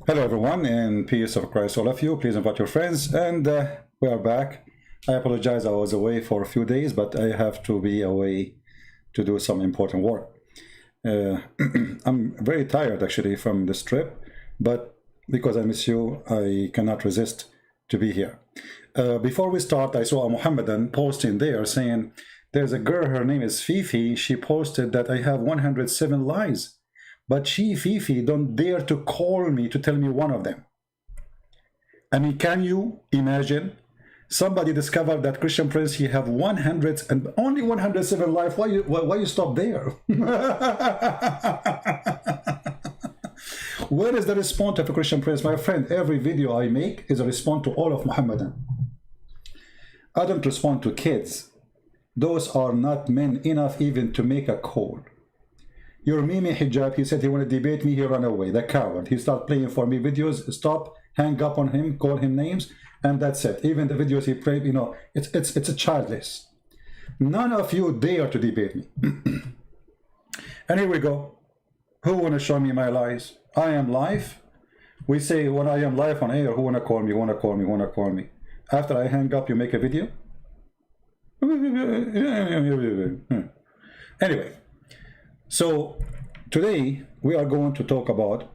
Hello everyone, and peace of Christ all of you. Please invite your friends, and we are back. I apologize, I was away for a few days, but I have to be away to do some important work. I'm very tired actually from this trip, but because I miss you, I cannot resist to be here. Before we start, I saw a Mohammedan posting there saying, there's a girl, her name is Fifi, she posted that I have 107 lies. But she, Fifi, don't dare to call me to tell me one of them. I mean, can you imagine? Somebody discovered that Christian Prince, he have 100 and only 107 life. Why you stop there? Where is the response of a Christian Prince? My friend, every video I make is a response to all of Muhammadan. I don't respond to kids. Those are not men enough even to make a call. Your Mimi Hijab, he said he want to debate me, he ran away, the coward. He started playing for me videos, stop, hang up on him, call him names, and that's it. Even the videos he played, you know, it's a childless. None of you dare to debate me. And here we go. Who want to show me my lies? I am live. We say when I am live on air, who want to call me, who want to call me, who want to call me. After I hang up, you make a video? Anyway. So today we are going to talk about,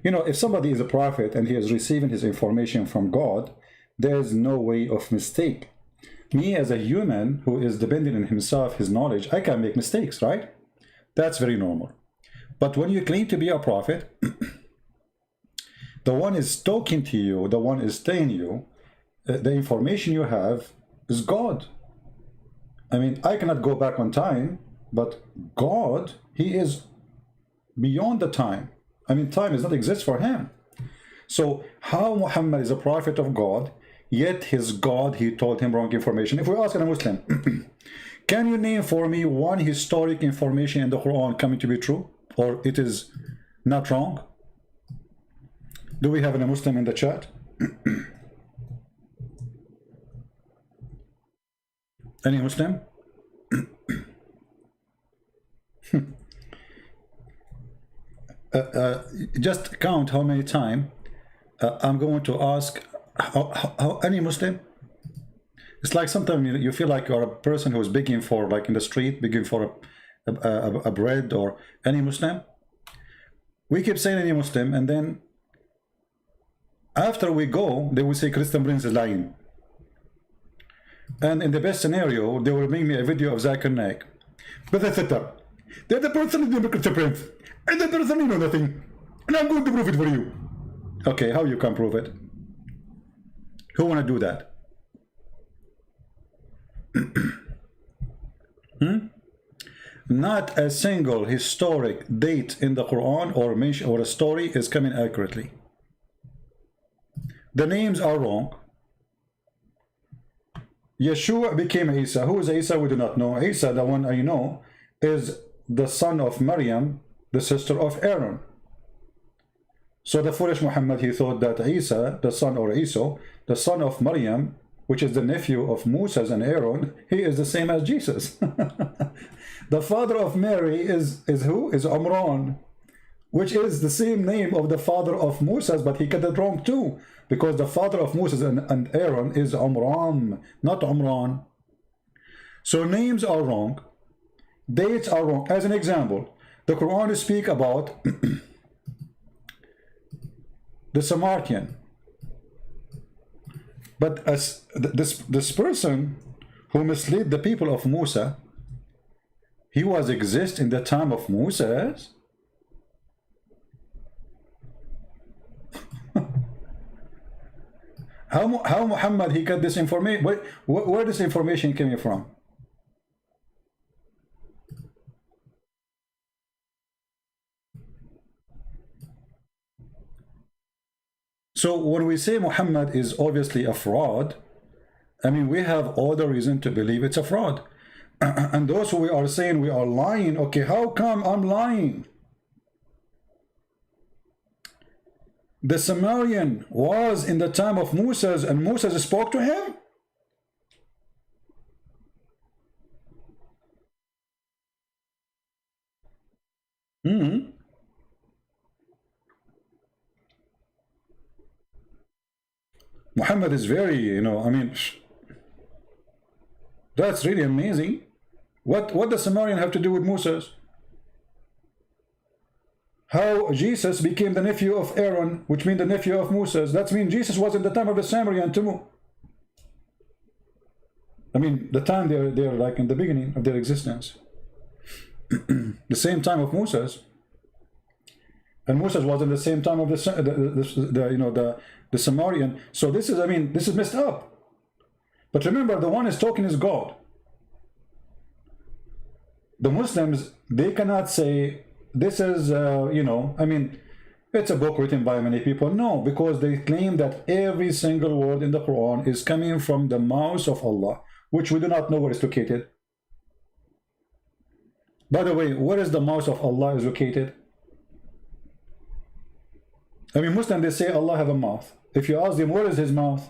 you know, if somebody is a prophet and he is receiving his information from God, there's no way of mistake. Me as a human who is dependent on himself, his knowledge, I can make mistakes, right? That's very normal. But when you claim to be a prophet, the one is talking to you, the one is telling you, the information you have is God. I mean, I cannot go back on time, but God, he is beyond the time. I mean, time does not exist for him. So how Muhammad is a prophet of God, yet his God, he told him wrong information. If we ask a Muslim, can you name for me one historic information in the Quran coming to be true, or it is not wrong? Do we have a Muslim in the chat? Any Muslim? Just count how many times I'm going to ask how any Muslim. It's like sometimes you feel like you're a person who is begging for, like in the street, begging for a bread, or any Muslim. We keep saying any Muslim, and then after we go, they will say Christian Prince is lying. And in the best scenario, they will bring me a video of Zakir Naik. But that's it. They're the person in the Christian Prince. And the person you know nothing. And I'm going to prove it for you. Okay, how you can prove it? Who want to do that? Not a single historic date in the Quran or mention or a story is coming accurately. The names are wrong. Yeshua became Isa. Who is Isa? We do not know. Isa, the one I know, is the son of Maryam, the sister of Aaron. So the foolish Muhammad, he thought that Isa, the son, or Isa, the son of Maryam, which is the nephew of Moses and Aaron, he is the same as Jesus. The father of Mary is who? Is Amran, which is the same name of the father of Moses, but he got it wrong too, because the father of Moses and Aaron is Amram, not Amran. So names are wrong, dates are wrong. As an example, the Quran speak about the Samaritan, but as this person who misled the people of Musa, he was exist in the time of Moses. How Muhammad he got this information? Where this information came from? So when we say Muhammad is obviously a fraud, I mean, we have all the reason to believe it's a fraud. And those who we are saying we are lying, okay, how come I'm lying? The Samaritan was in the time of Moses, and Moses spoke to him? Muhammad is very, I mean, that's really amazing. What does Samaritan have to do with Moses? How Jesus became the nephew of Aaron, which means the nephew of Moses. That means Jesus was in the time of the Samaritan too. I mean, the time they're like in the beginning of their existence. The same time of Moses. And Moses was in the same time of the Samaritan. So this is, I mean, this is messed up. But remember, the one is talking is God. The Muslims, they cannot say this is, I mean, it's a book written by many people. No, because they claim that every single word in the Quran is coming from the mouth of Allah, which we do not know where it's located. By the way, where is the mouth of Allah is located? I mean, Muslims, they say Allah have a mouth. If you ask them, where is his mouth?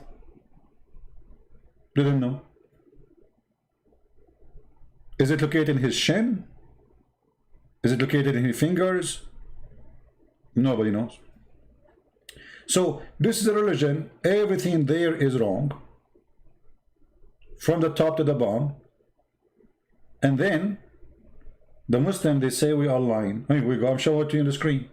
They don't know. Is it located in his shin? Is it located in his fingers? Nobody knows. So this is a religion. Everything there is wrong, from the top to the bottom. And then the Muslim, they say we are lying. Here we go. I'm showing it to you on the screen.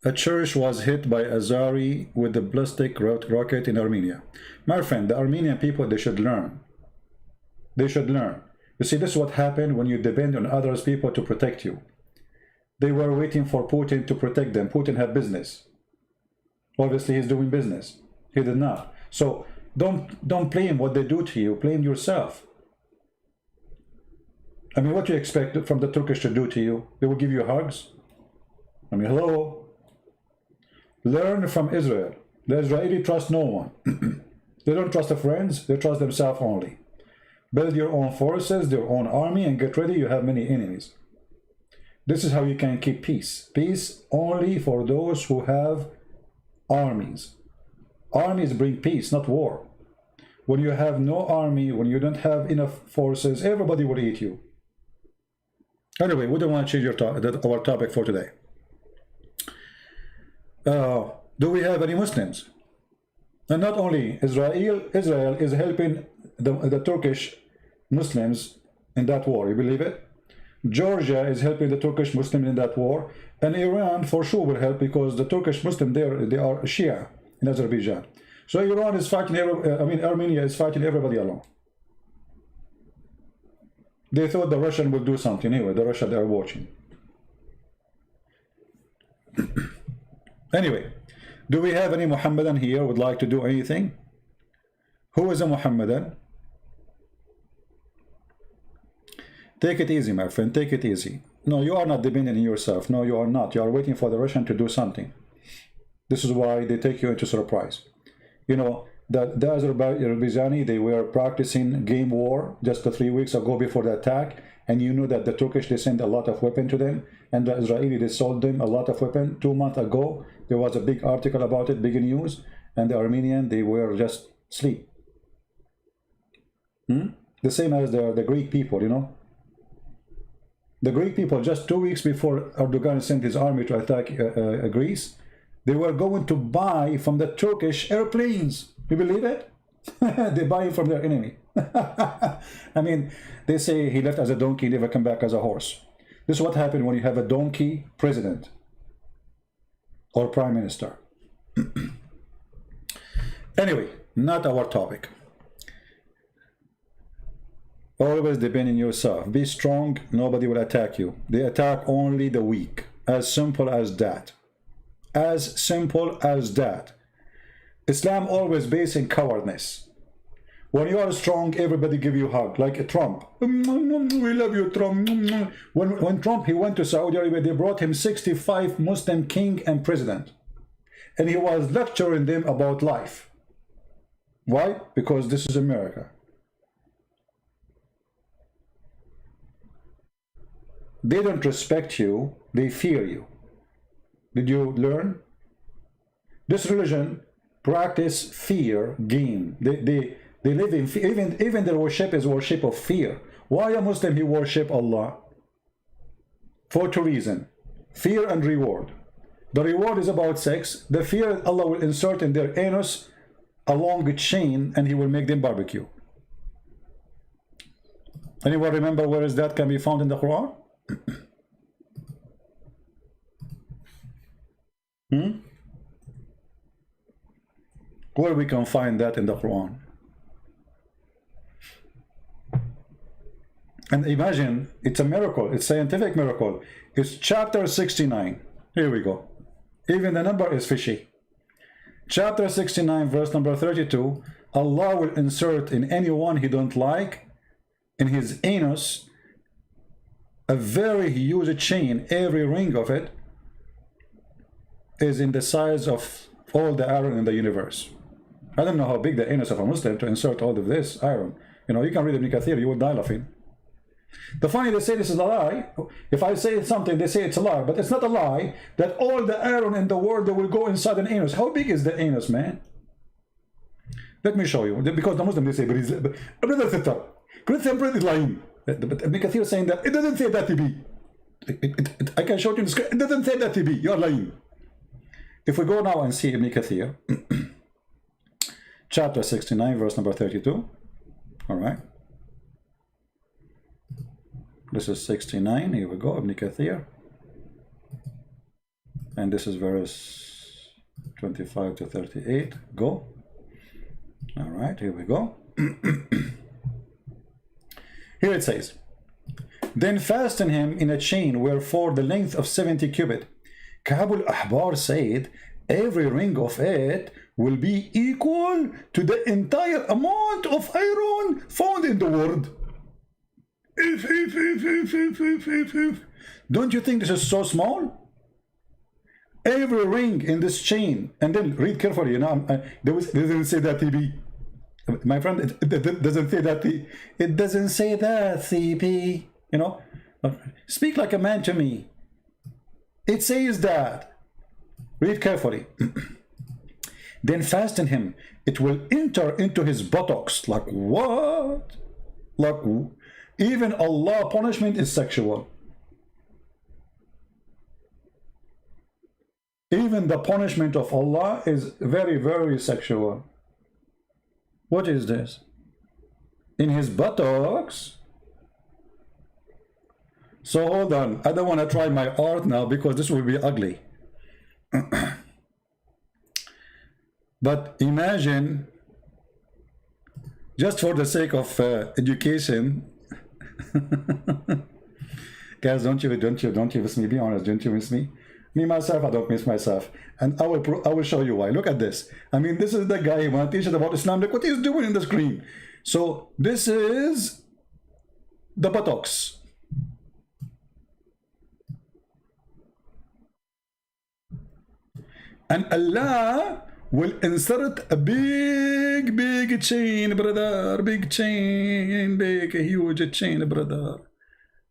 A church was hit by Azari with the ballistic rocket in Armenia. My friend, the Armenian people, they should learn. They should learn. You see, this is what happened when you depend on others people to protect you. They were waiting for Putin to protect them. Putin had business. Obviously, he's doing business. He did not. So don't blame what they do to you. Blame yourself. I mean, what do you expect from the Turkish to do to you? They will give you hugs? I mean, hello? Learn from Israel. The Israeli trust no one. They don't trust their friends. They trust themselves only. Build your own forces, their own army, and get ready. You have many enemies. This is how you can keep peace. Peace only for those who have armies. Armies bring peace, not war. When you have no army, when you don't have enough forces, everybody will eat you. Anyway, we don't want to change our topic for today. Do we have any Muslims? And not only Israel is helping the Turkish Muslims in that war. You believe it? Georgia is helping the Turkish Muslims in that war, and Iran for sure will help because the Turkish Muslims there, they are Shia in Azerbaijan. So Iran is fighting. Armenia is fighting everybody alone. They thought the Russian would do something. Anyway, the Russian, they are watching. Anyway, do we have any Muhammadan here who would like to do anything? Who is a Muhammadan? Take it easy, my friend. Take it easy. No, you are not dependent on yourself. No, you are not. You are waiting for the Russian to do something. This is why they take you into surprise. You know, the Azerbaijani, they were practicing game war just 3 weeks ago before the attack. And you know that the Turkish, they sent a lot of weapons to them. And the Israeli, they sold them a lot of weapons. 2 months ago, there was a big article about it, big news. And the Armenian, they were just asleep. The same as the Greek people, you know. The Greek people, just 2 weeks before Erdogan sent his army to attack Greece, they were going to buy from the Turkish airplanes. You believe it? They buy it from their enemy. I mean, they say he left as a donkey, never come back as a horse. This is what happened when you have a donkey president or prime minister. Anyway, not our topic. Always depend on yourself. Be strong, nobody will attack you. They attack only the weak. As simple as that. As simple as that. Islam always based in cowardness. When you are strong, everybody give you a hug, like Trump. We love you, Trump. When Trump, he went to Saudi Arabia, they brought him 65 Muslim king and president. And he was lecturing them about life. Why? Because this is America. They don't respect you, they fear you. Did you learn? This religion practice fear game. They live in fear. Even their worship is worship of fear. Why a Muslim he worship Allah? For 2 reasons. fear and reward. The reward is about sex. The fear, Allah will insert in their anus a long chain and He will make them barbecue. Anyone remember where is that can be found in the Quran? Where we can find that in the Quran? And imagine, it's a miracle, it's a scientific miracle. It's chapter 69. Here we go. Even the number is fishy. Chapter 69, verse number 32. Allah will insert in anyone He don't like, in his anus, a very huge chain. Every ring of it is in the size of all the iron in the universe. I don't know how big the anus of a Muslim to insert all of this iron. You know, you can read Ibn Kathir, you will die laughing. The funny, they say this is a lie. If I say something, they say it's a lie, but it's not a lie that all the iron in the world that will go inside an anus. How big is the anus, man? Let me show you. Because the Muslim, they say, brother sister, Christian brother is lying. But Ibn Kathir is saying that it doesn't say that to be. I can show you in the script. It doesn't say that to be. You're lying. If we go now and see Ibn Kathir, chapter 69, verse number 32. All right. This is 69. Here we go, Ibn Kathir. And this is verse 25 to 38. Go. All right, here we go. Here it says, then fasten him in a chain wherefore the length of 70 cubit. Ka'b al-Ahbar said, every ring of it will be equal to the entire amount of iron found in the world. Don't you think this is so small? Every ring in this chain, and then read carefully, you know, they didn't say that TB. My friend, it doesn't say that. It doesn't say that, CP. You know, speak like a man to me. It says that. Read carefully. Then fasten him. It will enter into his buttocks. Like what? Like even Allah punishment is sexual. Even the punishment of Allah is very, very sexual. What is this? In his buttocks? So hold on. I don't want to try my art now because this will be ugly. But imagine, just for the sake of education, guys, don't you miss me? Be honest, don't you miss me? Me myself, I don't miss myself, and I will show you why. Look at this. I mean, this is the guy who want to teach us about Islam. Look what he's doing in the screen. So this is the buttocks. And Allah will insert a big chain, brother. Big chain, big, huge chain, brother.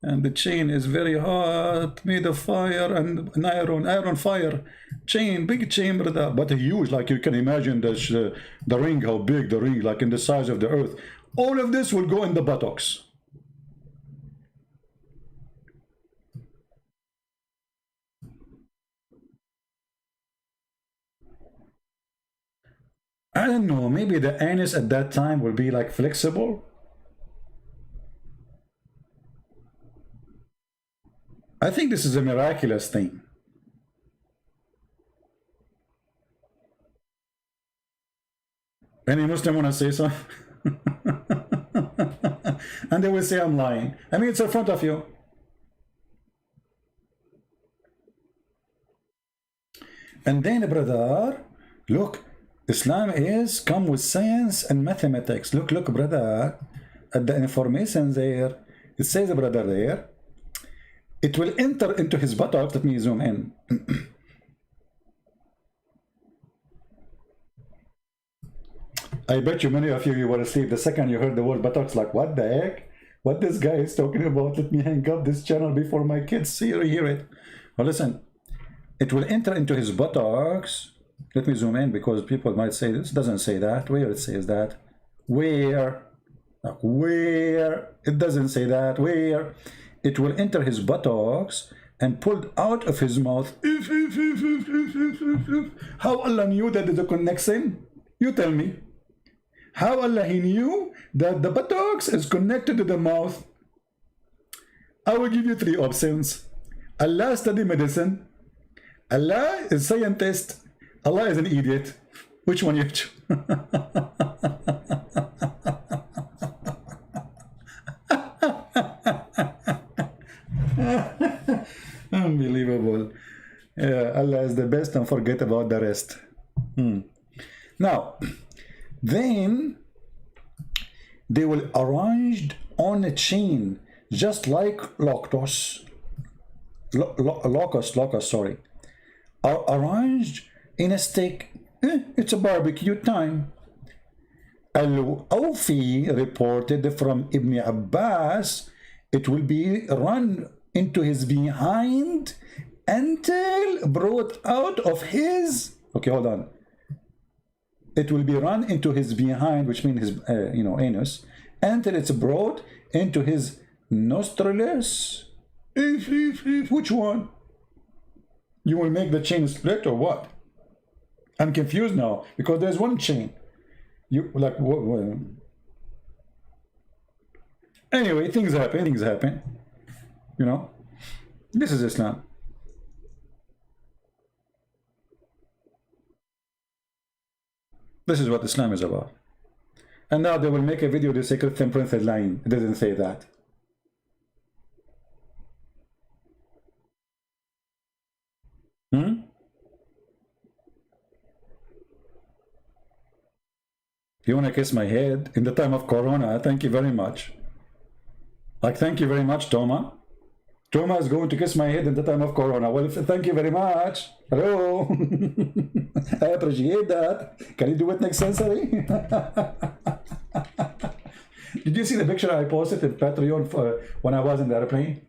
And the chain is very hot, made of fire and an iron fire. Chain, big chain, brother. But huge, like you can imagine the ring, how big the ring, like in the size of the earth. All of this will go in the buttocks. I don't know, maybe the anus at that time will be like flexible. I think this is a miraculous thing. Any Muslim want to say so? And they will say I'm lying. I mean, it's in front of you. And then, brother, look, Islam is come with science and mathematics. Look, brother, at the information there. It says, brother, there. It will enter into his buttocks. Let me zoom in. I bet you many of you were asleep the second you heard the word buttocks, like, what the heck? What this guy is talking about? Let me hang up this channel before my kids hear it. Well, listen. It will enter into his buttocks. Let me zoom in because people might say this doesn't say that. Where it says that? Where? Where? It doesn't say that. Where? It will enter his buttocks and pulled out of his mouth. How Allah knew that there's a connection? You tell me. How Allah he knew that the buttocks is connected to the mouth? I will give you three options. Allah study medicine. Allah is scientist. Allah is an idiot. Which one you choose? Unbelievable. Yeah, Allah is the best and forget about the rest. Now, then they will arranged on a chain, just like locust, sorry, are arranged in a stick. It's a barbecue time. Al-Awfi reported from Ibn Abbas, it will be run into his behind until brought out of his, okay, hold on. It will be run into his behind, which means his, anus, until it's brought into his nostrils. Which one? You will make the chain split or what? I'm confused now because there's one chain. You like what? Anyway, things happen. You know, this is Islam. This is what Islam is about. And now they will make a video, the Secret Prince is lying. It doesn't say that. You want to kiss my head in the time of Corona? Thank you very much. Like, thank you very much, Toma. Toma is going to kiss my head in the time of Corona. Well, thank you very much. Hello. I appreciate that. Can you do it next century? Did you see the picture I posted in Patreon for when I was in the airplane?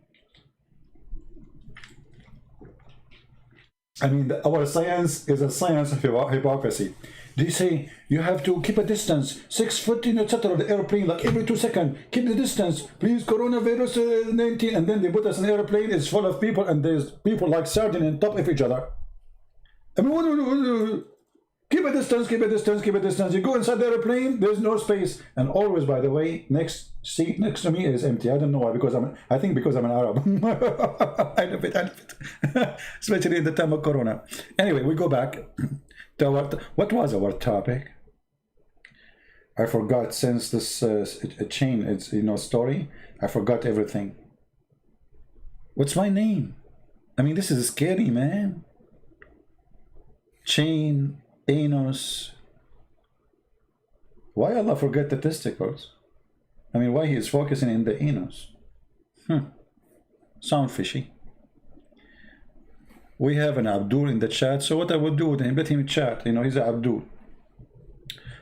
I mean, our science is a science of hypocrisy. They say you have to keep a distance, 6 foot, etc. The airplane, like every 2 seconds, keep the distance, please. Coronavirus 19, and then they put us in an airplane. It's full of people, and there's people like sardines on top of each other. I mean, keep a distance, keep a distance, keep a distance. You go inside the airplane, there's no space, and always, by the way, next seat next to me is empty. I don't know why, because I think because I'm an Arab. I love it, especially in the time of Corona. Anyway, we go back to what was our topic? I forgot. Since this chain, it's story, I forgot everything. What's my name? I mean, this is scary, man. Chain, anus. Why Allah forget the testicles? I mean, why he is focusing in the anus? Sound fishy. We have an Abdul in the chat, so what I would do with him, let him chat. He's an Abdul.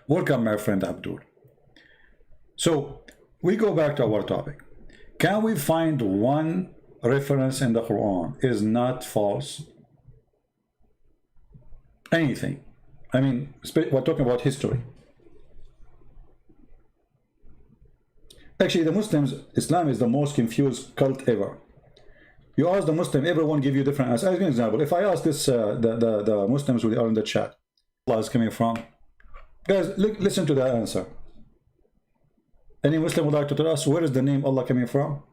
Welcome, my friend Abdul. So we go back to our topic. Can we find one reference in the Quran is not false? Anything. I mean, we're talking about history. Actually, the Muslims, Islam is the most confused cult ever. You ask the Muslim, everyone give you different answers. As an example, if I ask this, the Muslims who are in the chat, Allah is coming from. Guys, listen to that answer. Any Muslim would like to tell us where is the name Allah coming from?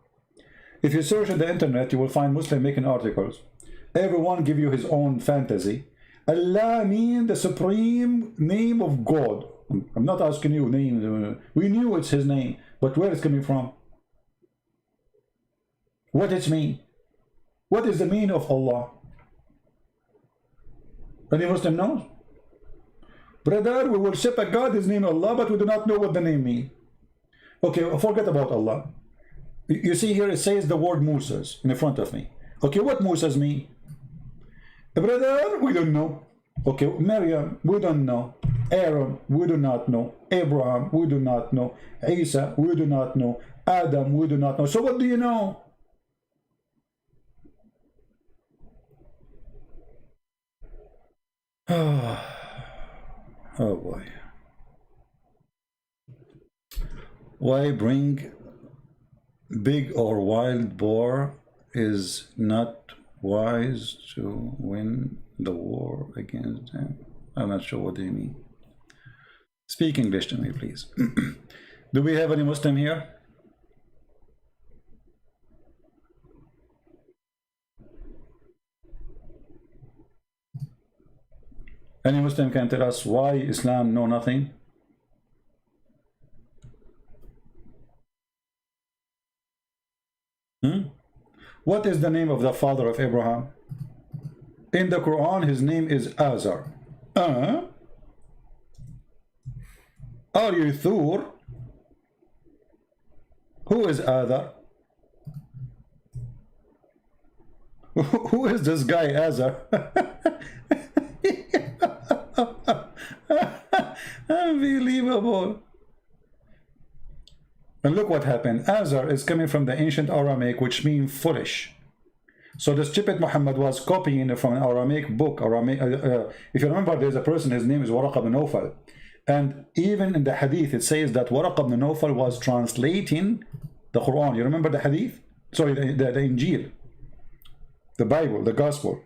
If you search on the internet, you will find Muslim making articles. Everyone give you his own fantasy. Allah means the supreme name of God. I'm not asking you name. We knew it's his name, but where it's coming from? What it mean? What is the meaning of Allah? Any Muslim knows? Brother, we worship a God, his name Allah, but we do not know what the name means. Okay, forget about Allah. You see here it says the word Moses in front of me. Okay, what Moses mean? Brother, we don't know. Okay, Maryam, we don't know. Aaron, we do not know. Abraham, we do not know. Isa, we do not know. Adam, we do not know. So what do you know? Oh boy. Why bring big or wild boar is not wise to win the war against them. I'm not sure what they mean. Speak English to me, please. Do we have any Muslim here? Any Muslim can tell us why Islam know nothing? What is the name of the father of Abraham? In the Quran, his name is Azar. Are you Thur? Who is Azar? Who is this guy Azar? Unbelievable. And look what happened. Azar is coming from the ancient Aramaic, which means foolish. So the stupid Muhammad was copying from an Aramaic book. If you remember, there's a person, his name is Waraq ibn Nawfal. And even in the hadith, it says that Waraq ibn Nawfal was translating the Quran. You remember the hadith? Sorry, the Injil, the Bible, the Gospel,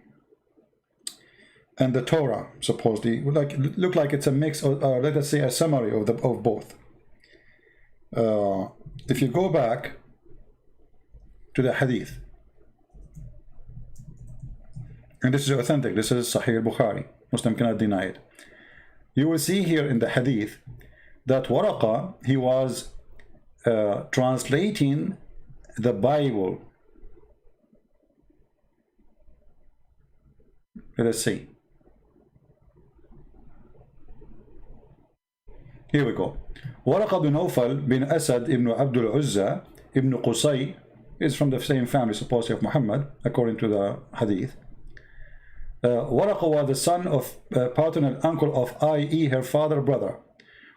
and the Torah, supposedly. Look like it's a mix, or let us say a summary of both. If you go back to the hadith, and this is authentic, this is Sahih al-Bukhari, Muslim cannot deny it, you will see here in the hadith that Waraqa, he was translating the Bible. Let us see. Here we go. Waraq bin Nawfal bin Asad ibn Abdul Uzza ibn Qusay is from the same family, supposedly, of Muhammad, according to the hadith. Waraq was the son of paternal uncle of i.e. her father brother,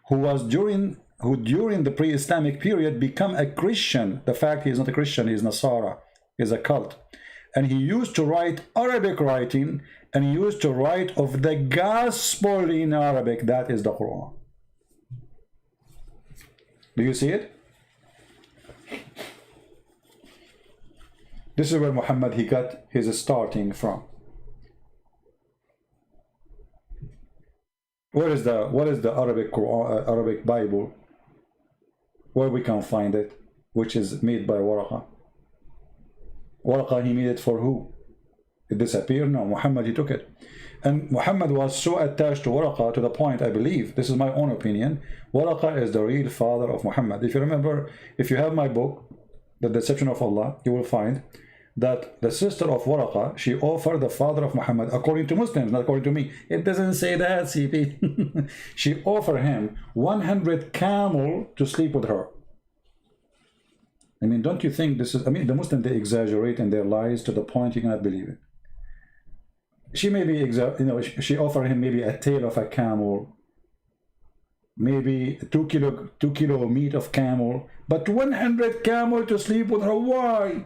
who during the pre-Islamic period become a Christian. The fact he is not a Christian, he is Nasara, he is a cult. And he used to write Arabic writing, and he used to write of the gospel in Arabic, that is the Quran. Do you see it? This is where Muhammad, he got his starting from. What is the Arabic Quran, Arabic Bible? Where we can find it, which is made by Waraqa. Waraqa, he made it for who? It disappeared? No, Muhammad, he took it. And Muhammad was so attached to Waraqa to the point, I believe, this is my own opinion, Waraqa is the real father of Muhammad. If you remember, if you have my book, The Deception of Allah, you will find that the sister of Waraqa, she offered the father of Muhammad, according to Muslims, not according to me. It doesn't say that, CP. She offered him 100 camel to sleep with her. I mean, don't you think this is, I mean, the Muslims, they exaggerate in their lies to the point you cannot believe it. She may be, she offered him maybe a tail of a camel, maybe 2 kilo meat of camel, but 100 camel to sleep with her. Why?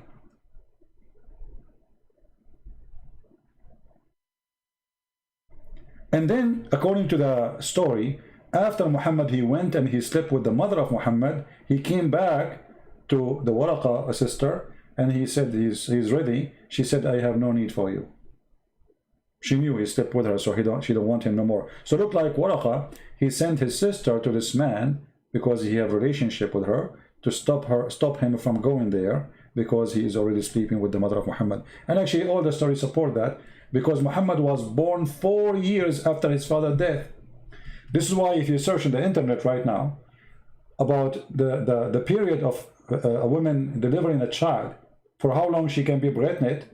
And then, according to the story, after Muhammad, he went and he slept with the mother of Muhammad. He came back to the Waraqa sister, and he said he's ready. She said, I have no need for you. She knew he slept with her, so she don't want him no more. So it looked like Waraqa, he sent his sister to this man because he have a relationship with her, to stop him from going there, because he is already sleeping with the mother of Muhammad. And actually all the stories support that, because Muhammad was born 4 years after his father's death. This is why if you search on the internet right now about the period of a woman delivering a child, for how long she can be pregnant,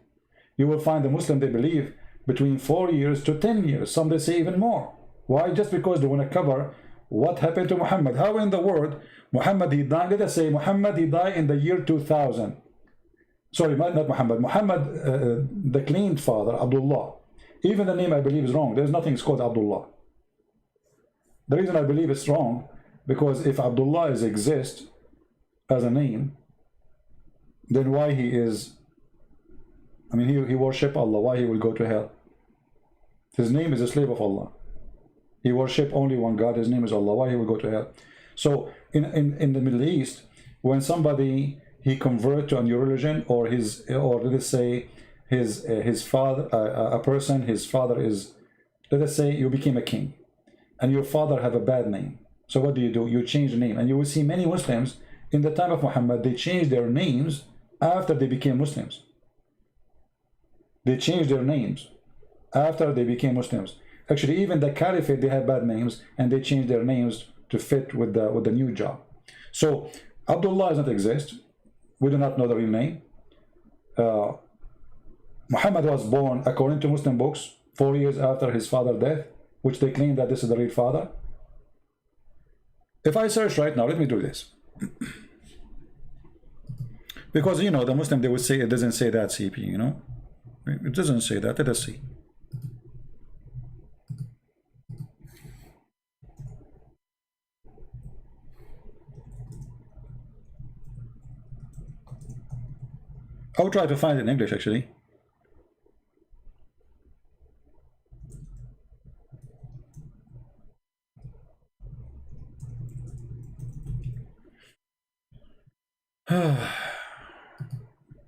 you will find the Muslim, they believe between 4 years to 10 years. Some they say even more. Why? Just because they want to cover what happened to Muhammad. How in the world Muhammad, he died, let us say Muhammad, he died in the year 2000. Sorry, not Muhammad. Muhammad, the claimed father, Abdullah. Even the name, I believe, is wrong. There's nothing called Abdullah. The reason I believe it's wrong, because if Abdullah exists as a name, then why he is, I mean, he worship Allah, why he will go to hell? His name is a slave of Allah. He worship only one God, his name is Allah, why he will go to hell? So in the Middle East, when somebody, he convert to a new religion, or let us say his father, a person, his father is, let us say you became a king, and your father have a bad name. So what do? You change the name, and you will see many Muslims in the time of Muhammad, they changed their names after they became Muslims. They changed their names after they became Muslims. Actually, even the caliphate, they had bad names, and they changed their names to fit with the new job. So Abdullah does not exist. We do not know the real name. Muhammad was born, according to Muslim books, 4 years after his father's death, which they claim that this is the real father. If I search right now, let me do this. Because, you know, the Muslim, they would say it doesn't say that, CP, you know. It doesn't say that. Let us see. I'll try to find it in English, actually.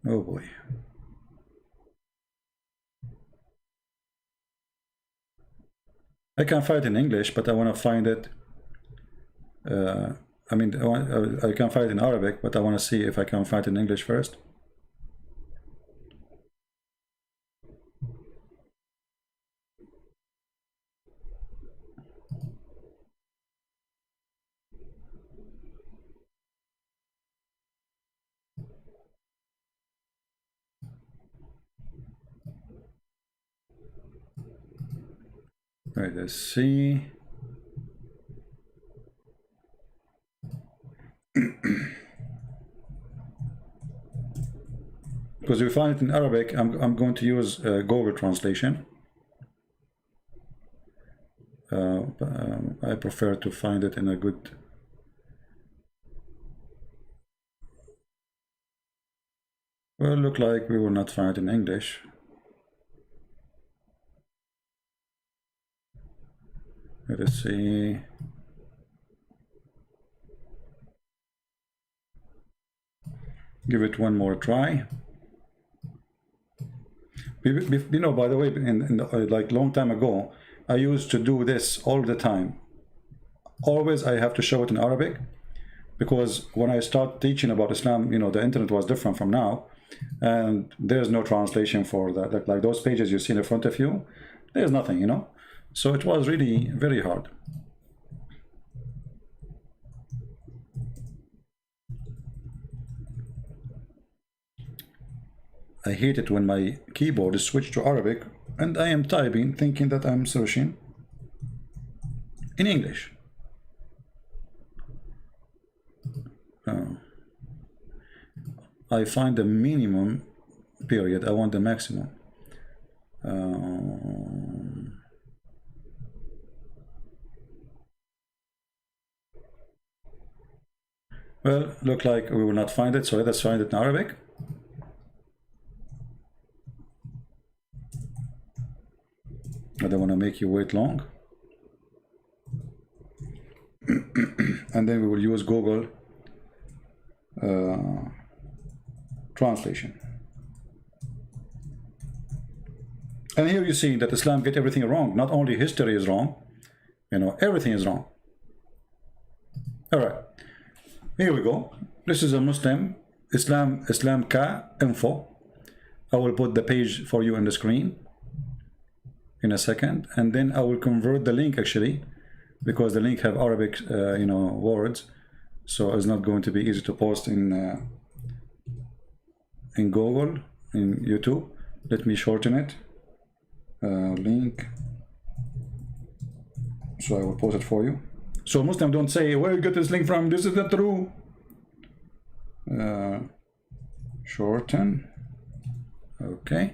Oh boy. I can find it in English, but I want to find it. I mean, I can find it in Arabic, but I want to see if I can find it in English first. Right, let's see. Because we find it in Arabic, I'm going to use Google translation. I prefer to find it in a good. Well, look like we will not find it in English. Let us see. Give it one more try. You know, by the way, like long time ago, I used to do this all the time. Always I have to show it in Arabic, because when I start teaching about Islam, you know, the internet was different from now, and there's no translation for that. Like those pages you see in front of you, there's nothing, you know. So it was really very hard. I hate it when my keyboard is switched to Arabic and I am typing thinking that I'm searching in English. I find the minimum period, I want the maximum. Well, look like we will not find it, so let us find it in Arabic. I don't want to make you wait long. And then we will use Google translation. And here you see that Islam get everything wrong. Not only history is wrong, you know, everything is wrong. All right, here we go. This is a Muslim Islam Ka info. I will put the page for you on the screen in a second, and then I will convert the link actually, because the link have Arabic you know, words, so it's not going to be easy to post in Google, in YouTube. Let me shorten it. Link. So I will post it for you. So Muslim don't say, where you get this link from? This is not true. Shorten. Okay.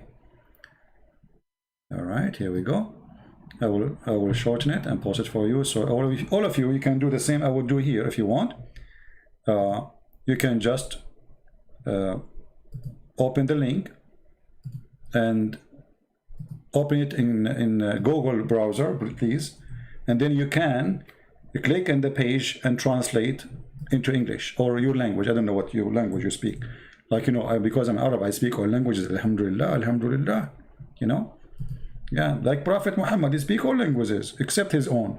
All right, here we go. I will shorten it and post it for you. So all of you can do the same. I will do here if you want. You can just open the link and open it in Google browser, please, and then you can click on the page and translate into English or your language. I don't know what your language you speak. Like, you know, because I'm Arab, I speak all languages. Alhamdulillah, Alhamdulillah. You know, yeah, like Prophet Muhammad, he speak all languages except his own.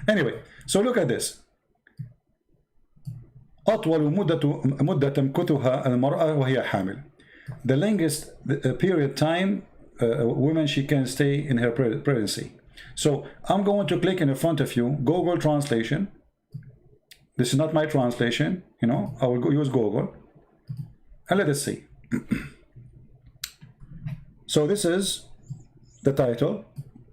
Anyway, so look at this. أطول مدة تمكثها المرأة وهي حامل. The longest period time women she can stay in her pregnancy. So I'm going to click in front of you Google translation. This is not my translation, you know, I will use Google and let us see. So this is the title.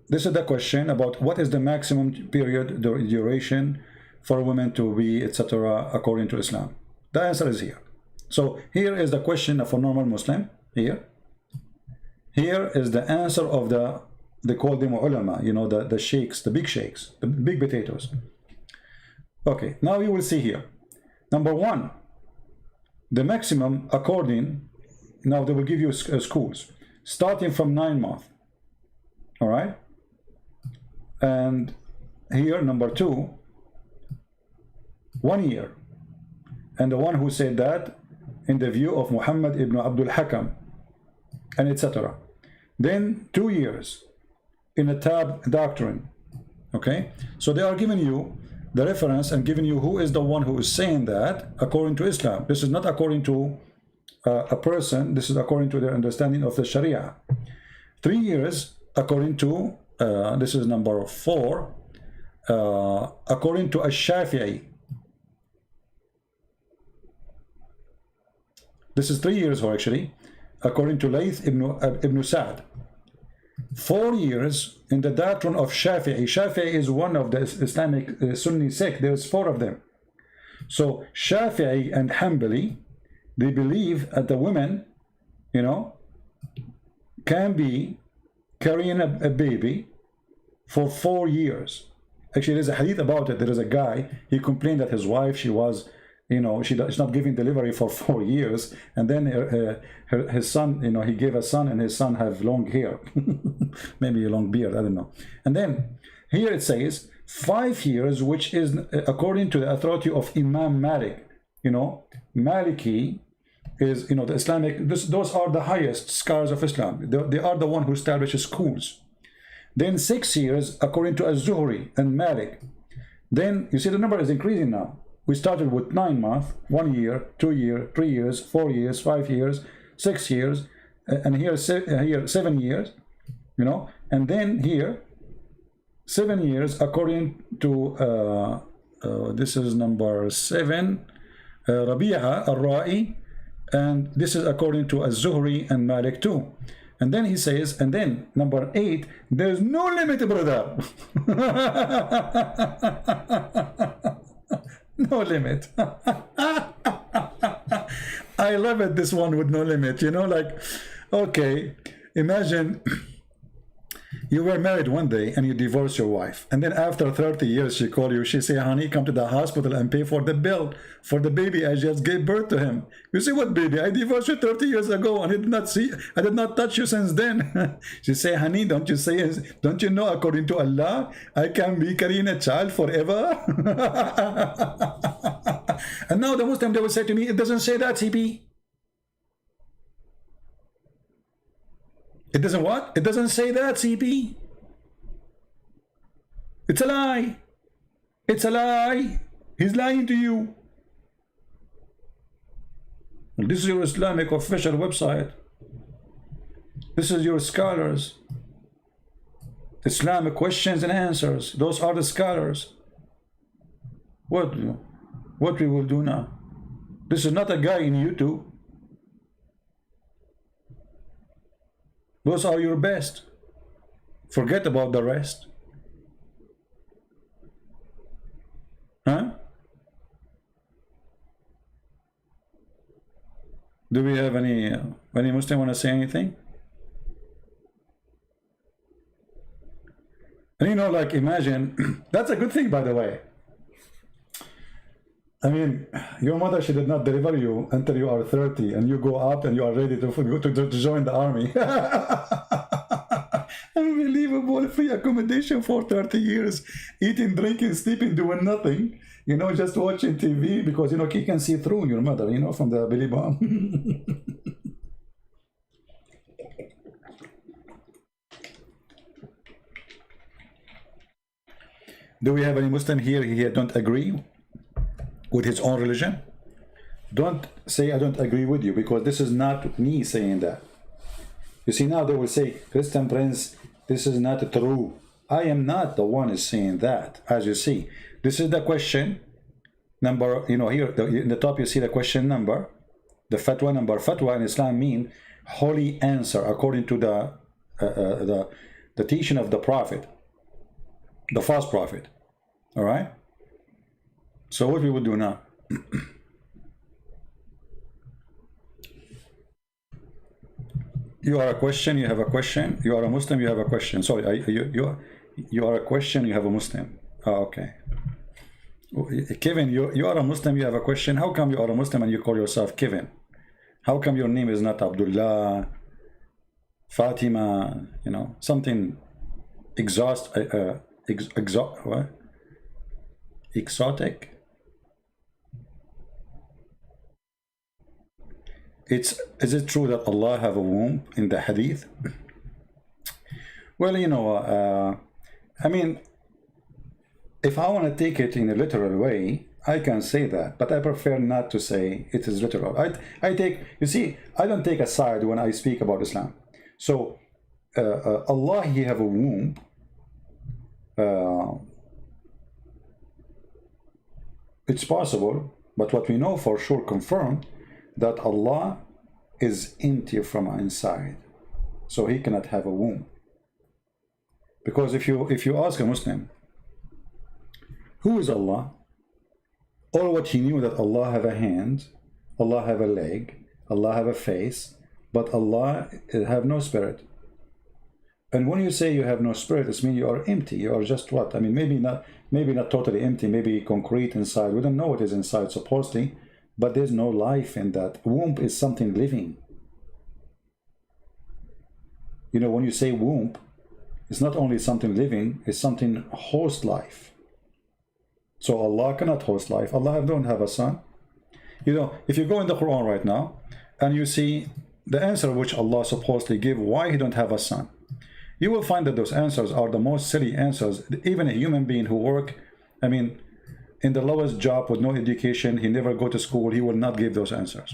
This is the question about what is the maximum period duration for women to be, etc., according to Islam. The answer is here. So here is the question of a normal Muslim. Here is the answer of they call them ulama, you know, the sheikhs, the big sheikhs, the big potatoes. Okay, now you will see here. Number one, the maximum according, now they will give you schools, starting from 9 months. All right? And here, number two, 1 year. And the one who said that in the view of Muhammad ibn Abdul Hakam, and etc. Then 2 years in a Tab doctrine. Okay? So they are giving you the reference and giving you who is the one who is saying that according to Islam. This is not according to a person, this is according to their understanding of the Sharia. 3 years according to, this is number 4, according to Ash-Shafi'i. This is 3 years actually, according to Layth ibn Sa'd. 4 years in the doctrine of Shafi'i. Shafi'i is one of the Islamic Sunni sect. There's 4 of them. So Shafi'i and Hanbali, they believe that the women, you know, can be carrying a baby for 4 years. Actually, there's a hadith about it. There is a guy, he complained that his wife, she was, you know, she's not giving delivery for 4 years, and then his son, you know, he gave a son, and his son have long hair, maybe a long beard, I don't know. And then here it says 5 years, which is according to the authority of Imam Malik. You know, Maliki is, you know, the Islamic, those are the highest scholars of Islam. They are the one who establishes schools. Then 6 years according to Az-Zuhri and Malik. Then you see the number is increasing now. We started with 9 months, 1 year, 2 years, 3 years, 4 years, 5 years, 6 years, and here 7 years, you know, and then here 7 years according to this is number 7, Rabi'a al-Ra'i, and this is according to Az-Zuhri and Malik too. And then he says, and then number 8, there's no limit, brother. No limit. I love it, this one with no limit, you know, like, okay, imagine you were married one day and you divorce your wife, and then after 30 years she call you, she say, honey, come to the hospital and pay for the bill for the baby I just gave birth to him. You say, what baby? I divorced you 30 years ago and I did not touch you since then. She say, honey, don't you know according to Allah I can be carrying a child forever? And now the Muslim, they will say to me, it doesn't say that, CP. It doesn't what? It doesn't say that, CP. It's a lie. It's a lie. He's lying to you. Well, this is your Islamic official website. This is your scholars. Islamic questions and answers. Those are the scholars. What we will do now? This is not a guy in YouTube. Those are your best. Forget about the rest. Huh? Do we have any Muslim want to say anything? And you know, like, imagine, that's a good thing, by the way. I mean, your mother, she did not deliver you until you are 30, and you go out and you are ready to join the army. Unbelievable. Free accommodation for 30 years. Eating, drinking, sleeping, doing nothing. You know, just watching TV because, you know, he can see through your mother, you know, from the belly button. Do we have any Muslim here don't agree with his own religion? Don't say I don't agree with you, because this is not me saying that. You see, now they will say, Christian Prince, this is not true. I am not the one is saying that. As you see, this is the question number, you know, here in the top you see the question number, the fatwa number. Fatwa in Islam mean holy answer according to the teaching of the Prophet, the false prophet. All right. So what we would do now? You are a question, you have a question. You are a Muslim, you have a question. Sorry, you are a question, you have a Muslim. Oh, okay. Kevin, you are a Muslim, you have a question. How come you are a Muslim and you call yourself Kevin? How come your name is not Abdullah, Fatima, you know, something exotic? Is it true that Allah have a womb in the hadith? Well, you know, I mean, if I want to take it in a literal way, I can say that, but I prefer not to say it is literal. I take, you see, I don't take a side when I speak about Islam. So Allah, he have a womb. It's possible, but what we know for sure, confirmed, that Allah is empty from inside, so he cannot have a womb. Because if you ask a Muslim, who is Allah? Or what he knew, that Allah have a hand, Allah have a leg, Allah have a face, but Allah have no spirit. And when you say you have no spirit, it means you are empty. You are just what? I mean, maybe not totally empty, maybe concrete inside. We don't know what is inside supposedly, but there's no life in that. Womb is something living. You know, when you say womb, it's not only something living, it's something host life. So Allah cannot host life. Allah don't have a son. You know, if you go in the Quran right now and you see the answer which Allah supposedly give why he don't have a son, you will find that those answers are the most silly answers. Even a human being who work, I mean, in the lowest job with no education, he never go to school, he will not give those answers.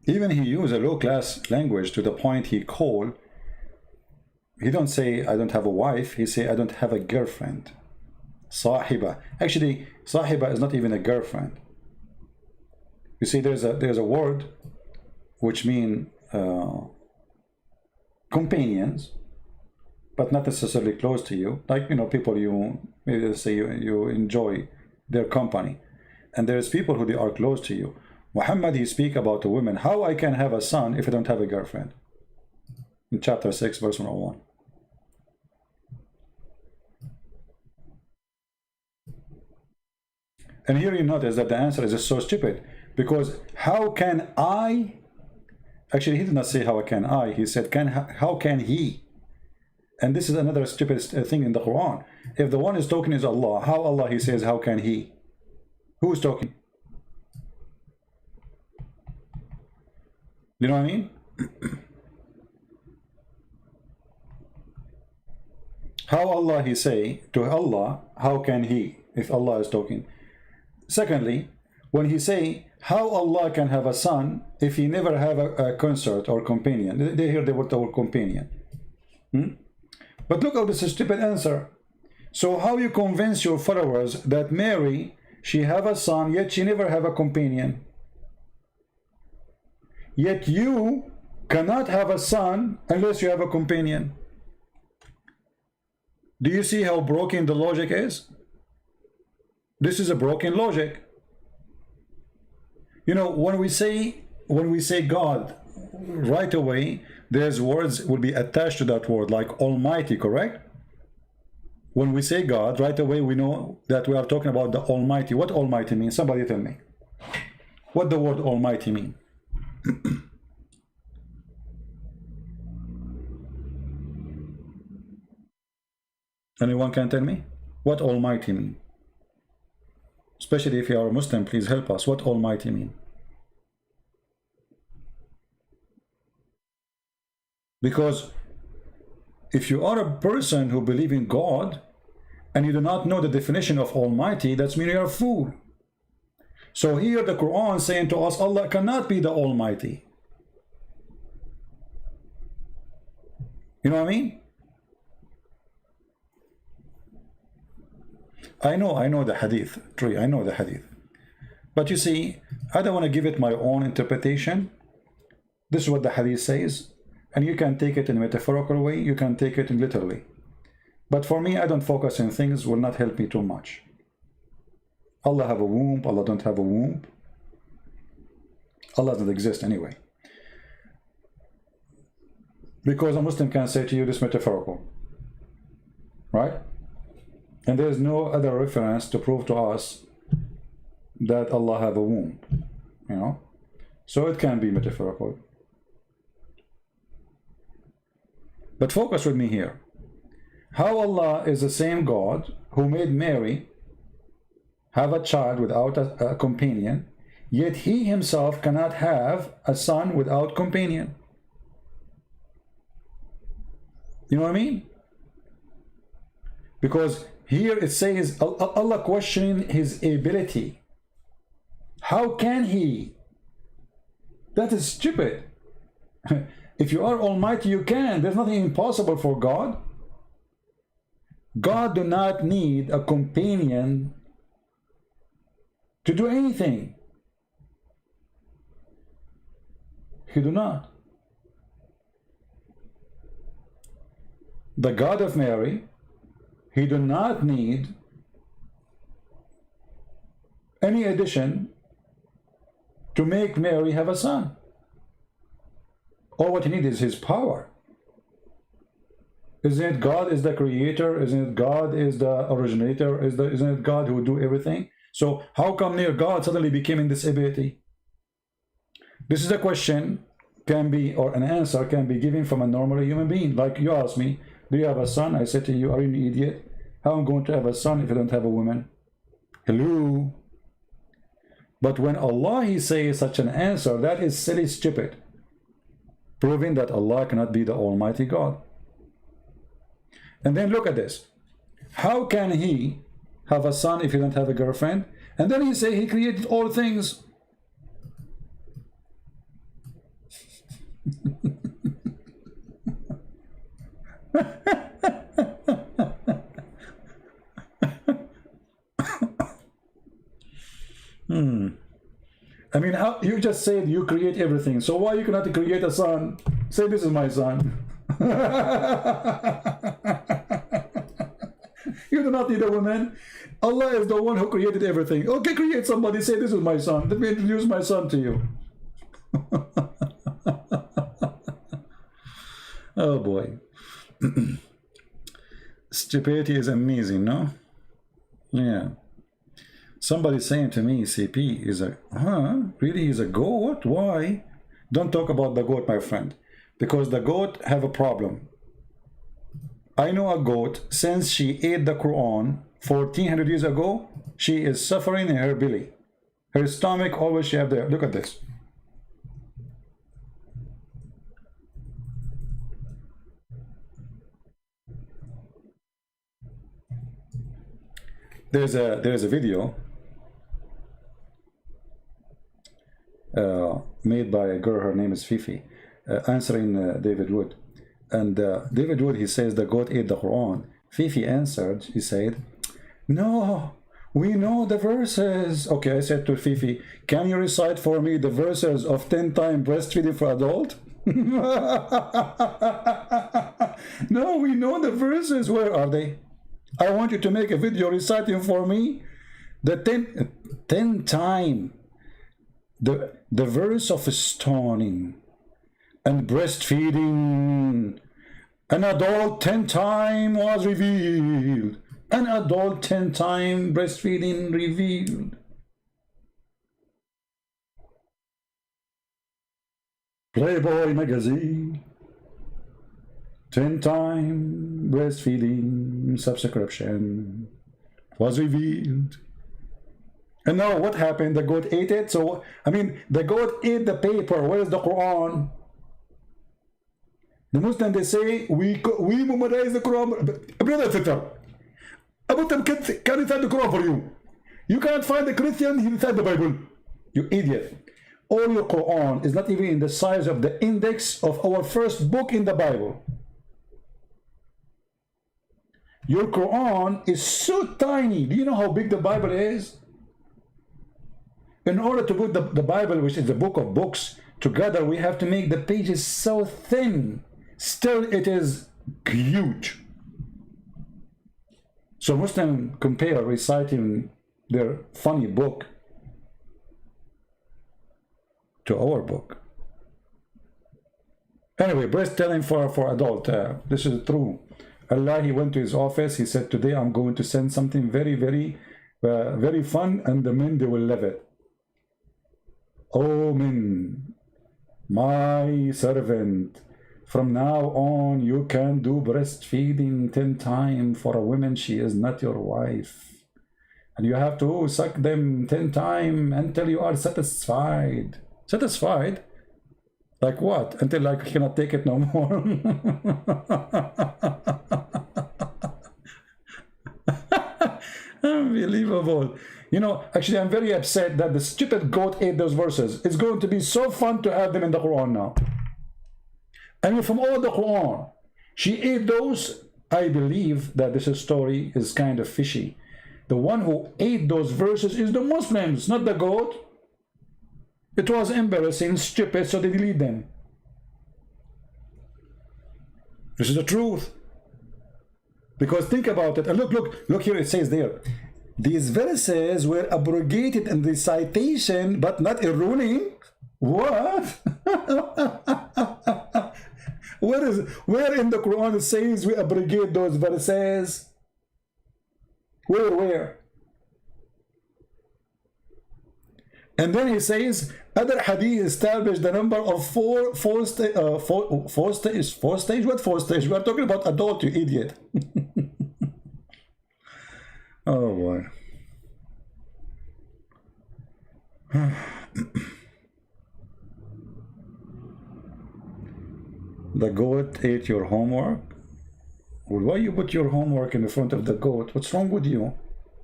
Even he use a low-class language to the point he don't say I don't have a wife, he say I don't have a girlfriend. Sahiba. Actually, sahiba is not even a girlfriend. You see, there's a word which mean companions, but not necessarily close to you. Like, you know, people you maybe say you enjoy their company, and there's people who they are close to you. Muhammad, he speak about the women. How I can have a son if I don't have a girlfriend? In chapter 6, verse 101. And here you notice that the answer is just so stupid, because how can I? Actually, he did not say how can I. He said how can he? And this is another stupid thing in the Quran. If the one is talking is Allah, how Allah he says how can he? Who is talking? You know what I mean? How Allah he say to Allah, how can he, if Allah is talking? Secondly, when he say how Allah can have a son if he never have a consort or companion, they hear the word companion. But look at this stupid answer. So how you convince your followers that Mary, she have a son, yet she never have a companion? Yet you cannot have a son unless you have a companion. Do you see how broken the logic is? This is a broken logic. You know, when we say God, right away, there's words will be attached to that word, like Almighty, correct? when we say God, right away we know that we are talking about the Almighty. What Almighty means? Somebody tell me. What the word Almighty mean? Anyone can tell me? What Almighty mean? Especially if you are a Muslim, please help us. What Almighty mean? Because if you are a person who believes in God and you do not know the definition of Almighty, that's mean you're a fool. So here the Quran saying to us, Allah cannot be the Almighty. You know what I mean? I know the hadith, true, I know the hadith. But you see, I don't want to give it my own interpretation. This is what the hadith says. And you can take it in a metaphorical way, you can take it in literally. But for me, I don't focus on things will not help me too much. Allah have a womb, Allah don't have a womb. Allah doesn't exist anyway. Because a Muslim can say to you this metaphorical. Right? And there is no other reference to prove to us that Allah have a womb. You know? So it can be metaphorical. But focus with me here. How Allah is the same God who made Mary have a child without a companion, yet he himself cannot have a son without companion. You know what I mean? Because here it says Allah questioning his ability. How can he? That is stupid. If you are Almighty, you can. There's nothing impossible for God. God do not need a companion to do anything. He do not. The God of Mary, he do not need any addition to make Mary have a son. All what he needs is his power. Isn't it God is the creator? Isn't it God is the originator? Isn't it God who do everything? So how come near God suddenly became in this ability? This is a question can be, or an answer can be given from a normal human being. Like you ask me, do you have a son? I said to you, are you an idiot? How am I going to have a son if I don't have a woman? Hello? But when Allah he says such an answer, that is silly, stupid, proving that Allah cannot be the Almighty God. And then look at this. How can he have a son if he don't have a girlfriend? And then he say he created all things. I mean, how, you just said you create everything. So why you cannot create a son? Say this is my son. You do not need a woman. Allah is the one who created everything. Okay, create somebody. Say this is my son. Let me introduce my son to you. Oh boy. Stupidity is amazing, no? Yeah. Somebody saying to me, CP is a, really is a goat? Why? Don't talk about the goat, my friend. Because the goat have a problem. I know a goat, since she ate the Quran 1400 years ago, she is suffering in her belly. Her stomach always she have there. Look at this. There's a video made by a girl, her name is Fifi, answering David Wood. And David Wood, he says the goat ate the Quran. Fifi answered, he said, no, we know the verses. Okay, I said to Fifi, can you recite for me the verses of 10 times breastfeeding for adult? No, we know the verses. Where are they? I want you to make a video reciting for me the 10 time the verse of stoning and breastfeeding. An adult 10 times was revealed. An adult 10-time breastfeeding revealed. Playboy magazine. 10-time breastfeeding subscription was revealed. And now what happened? The goat ate it. So, I mean, the goat ate the paper. Where's the Quran? The Muslim, they say, we memorize the Quran. Brother Fitter, Abu Tam can recite the Quran for you. You can't find the Christian, he recite the Bible. You idiot. All your Quran is not even in the size of the index of our first book in the Bible. Your Quran is so tiny. Do you know how big the Bible is? In order to put the Bible, which is the book of books, together, we have to make the pages so thin. Still, it is huge. So Muslims compare reciting their funny book to our book. Anyway, breast telling for adult. This is true. Allah, he went to his office. He said, today I'm going to send something very, very fun, and the men, they will love it. Oh men, my servant, from now on you can do breastfeeding 10 times for a woman. She is not your wife. And you have to suck them 10 times until you are satisfied. Satisfied? Like what? Until like you cannot take it no more. Unbelievable. You know, actually, I'm very upset that the stupid goat ate those verses. It's going to be so fun to have them in the Quran now. I mean, from all the Quran, she ate those. I believe that this story is kind of fishy. The one who ate those verses is the Muslims, not the goat. It was embarrassing, stupid, so they delete them. This is the truth. Because think about it. And look here, it says there. These verses were abrogated in the citation, but not in ruling. What? Where in the Quran it says we abrogate those verses? Where? And then he says other hadith establish the number of four stage. What four stage? We are talking about adult, you idiot. Oh boy. The goat ate your homework? Well, why you put your homework in the front of the goat? What's wrong with you?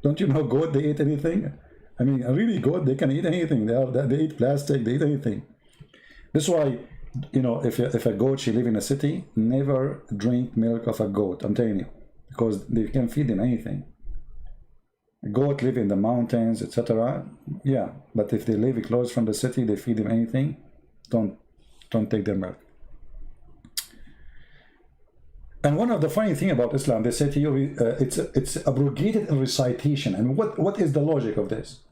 Don't you know goat, they eat anything? I mean, really goat, they can eat anything. They eat plastic, they eat anything. That's why, you know, if a goat, she live in a city, never drink milk of a goat, I'm telling you. Because they can feed them anything. Goat live in the mountains, etc. Yeah, but if they live close from the city, they feed them anything. Don't take their milk. And one of the funny thing about Islam, they say to you, it's abrogated in recitation. And what is the logic of this?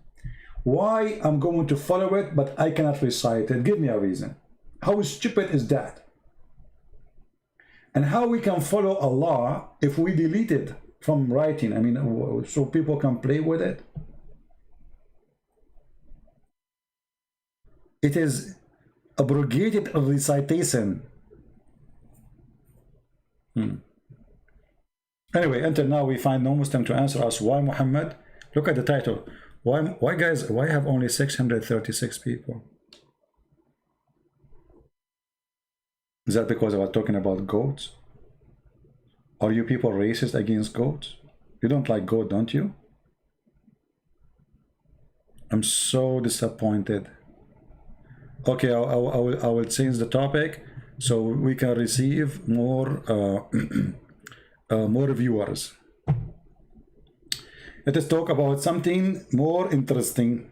Why I'm going to follow it, but I cannot recite it? Give me a reason. How stupid is that? And how we can follow Allah if we delete it from writing? I mean, so people can play with it. It is abrogated in recitation. Anyway, until now we find no Muslim to answer us. Why Muhammad? Look at the title. Why guys? Why have only 636 people? Is that because I was talking about goats? Are you people racist against goats? You don't like goat, don't you? I'm so disappointed. Okay, I will change the topic so we can receive more more viewers. Let us talk about something more interesting.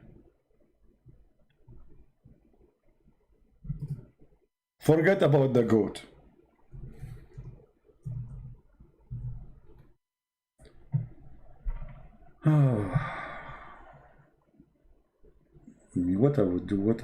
Forget about the goat. What I would do.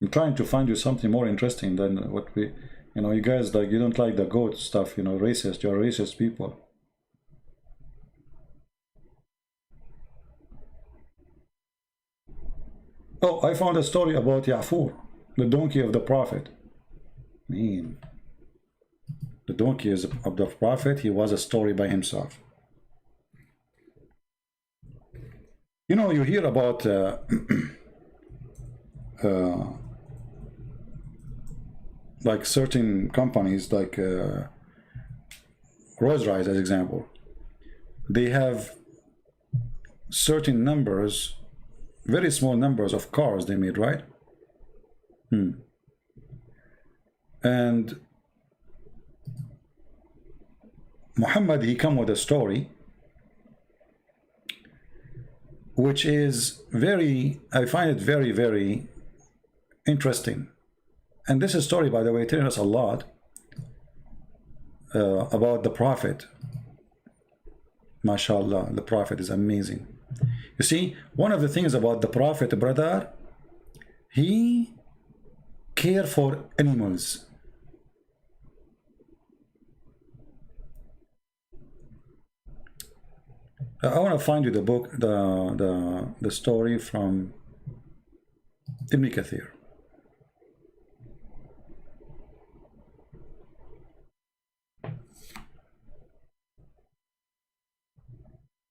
I'm trying to find you something more interesting than what we, you know, you guys like, you don't like the goat stuff, you know, racist, you're racist people. Oh, I found a story about Ya'fur, the donkey of the prophet. I mean, the donkey is of the prophet, he was a story by himself. You know, you hear about like certain companies, like Rolls-Royce as example, they have certain numbers, very small numbers of cars they made, right? And Muhammad, he come with a story which is very, I find it very, very interesting. And this is story, by the way, telling us a lot about the prophet. MashaAllah, the prophet is amazing. You see, one of the things about the prophet, brother, he cared for animals. I want to find you the book, the story from Ibn Kathir.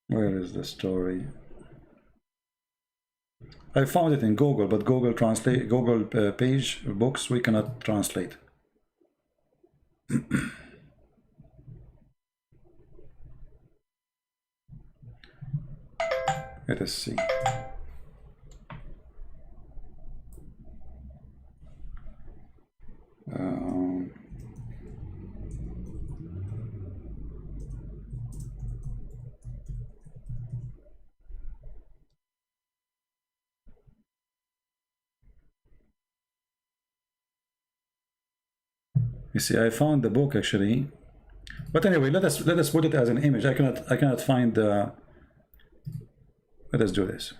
Where is the story? I found it in Google, but Google translate, Google page books we cannot translate. Let us see. You see, I found the book actually, but anyway, let us put it as an image. I cannot find the. Let us do this.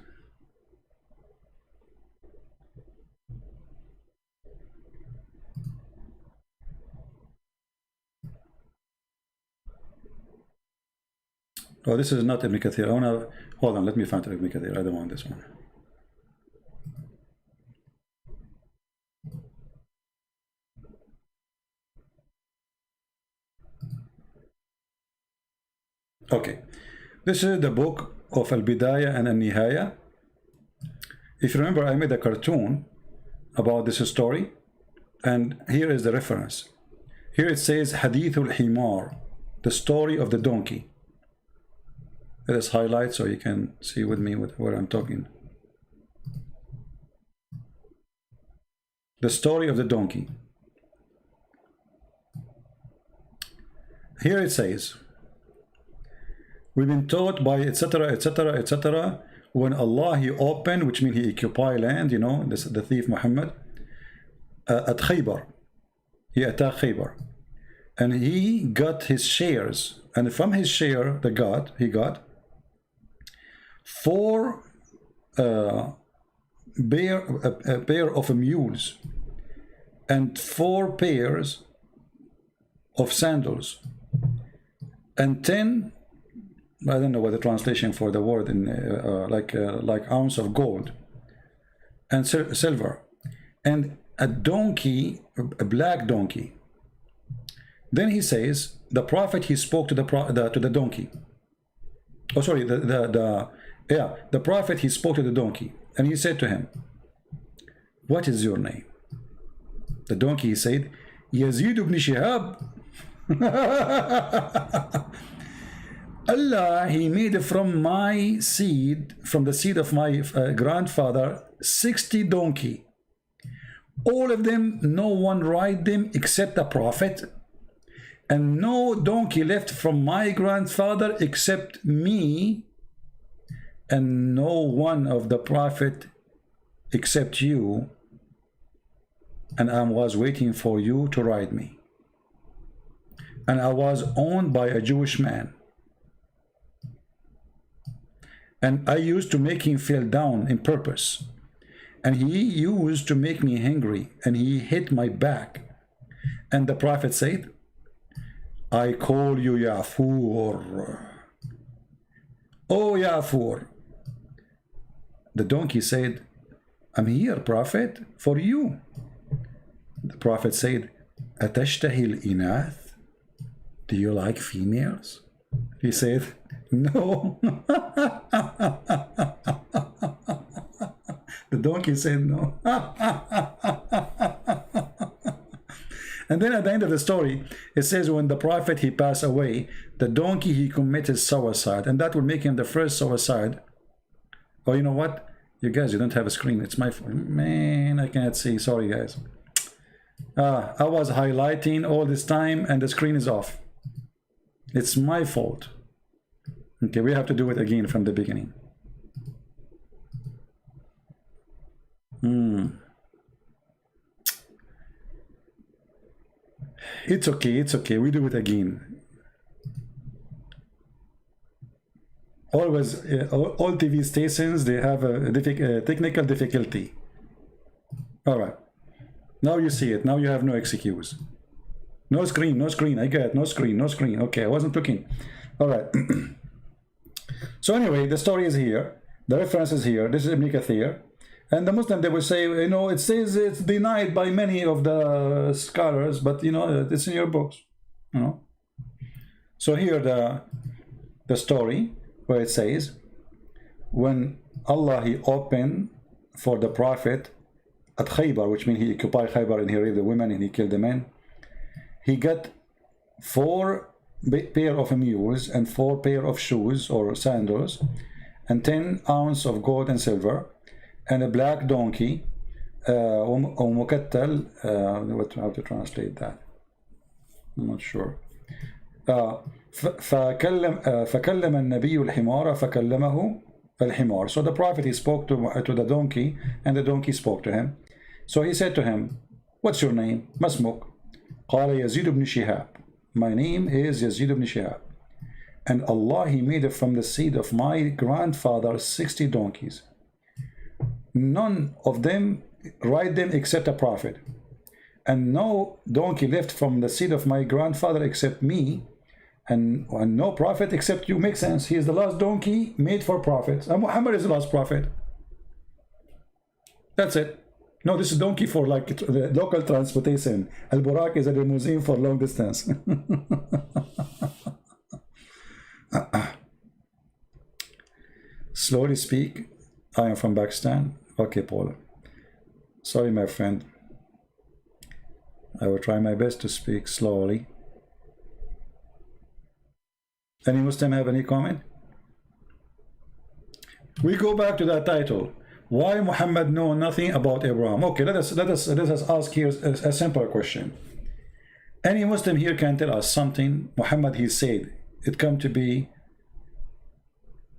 Oh, this is not Ibn Kathir. I wanna hold on. Let me find Ibn Kathir. I don't want this one. Okay, this is the book of Al-Bidayah and Al-Nihaya. If you remember, I made a cartoon about this story, and here is the reference. Here it says Hadithul Himar, the story of the donkey. Let us highlight so you can see with me what I'm talking. The story of the donkey. Here it says, we've been taught by etc etc etc when Allah he opened, which means he occupy land, you know, this the thief Muhammad at Khaybar. He attacked Khaybar and he got his shares, and from his share he got 4 pair of mules and 4 pairs of sandals and 10, I don't know what the translation for the word in like ounce of gold and silver, and a donkey, a black donkey. Then he says the prophet he spoke to the donkey. Oh, sorry, the prophet he spoke to the donkey, and he said to him, "What is your name?" The donkey he said, "Yazid ibn Shihab." Allah, he made from my seed, from the seed of my grandfather, 60 donkey. All of them, no one ride them except the prophet. And no donkey left from my grandfather except me. And no one of the prophet except you. And I was waiting for you to ride me. And I was owned by a Jewish man. And I used to make him fall down in purpose. and he used to make me hungry, and he hit my back. And the Prophet said, I call you Ya'fur. Oh Ya'fur. The donkey said, I'm here, Prophet, for you. The Prophet said, Atashtahi al-inath? Do you like females? He said, no. The donkey said no. And then at the end of the story, it says when the Prophet, he passed away, the donkey, he committed suicide. And that would make him the first suicide. Oh, you know what? You guys, you don't have a screen. It's my fault. Man, I can't see. Sorry, guys. I was highlighting all this time and the screen is off. It's my fault. Okay, we have to do it again from the beginning. It's okay, it's okay. We do it again. Always, all TV stations, they have a technical difficulty. All right. Now you see it. Now you have no excuse. No screen, no screen. I get it. No screen, no screen. Okay, I wasn't looking. All right. So anyway, the story is here. The reference is here. This is Ibn Kathir. And the Muslim, they will say, you know, it says it's denied by many of the scholars, but, you know, it's in your books. You know. So here the story where it says, when Allah, he opened for the Prophet at Khaybar, which means he occupied Khaybar and he raped the women and he killed the men, he got 4 pair of mules and 4 pair of shoes or sandals and 10 ounces of gold and silver and a black donkey, mukattal, how to translate that? I'm not sure. فكلم النبي الحمار فكلمه الحمار. So the Prophet, he spoke to the donkey and the donkey spoke to him. So he said to him, what's your name? مسمك? قال يزيد بن شهاب. My name is Yazid ibn Shihab. And Allah, he made it from the seed of my grandfather 60 donkeys. None of them ride them except a prophet. And no donkey left from the seed of my grandfather except me. And no prophet except you. Makes sense. He is the last donkey made for prophets. And Muhammad is the last prophet. That's it. No, this is donkey for like the local transportation. Al-Burak is a limousine for long distance. Slowly speak. I am from Pakistan. Okay, Paul. Sorry, my friend. I will try my best to speak slowly. Any Muslim have any comment? We go back to that title. Why Muhammad know nothing about Abraham? Okay, let us ask here a simple question. Any Muslim here can tell us something Muhammad, he said, it come to be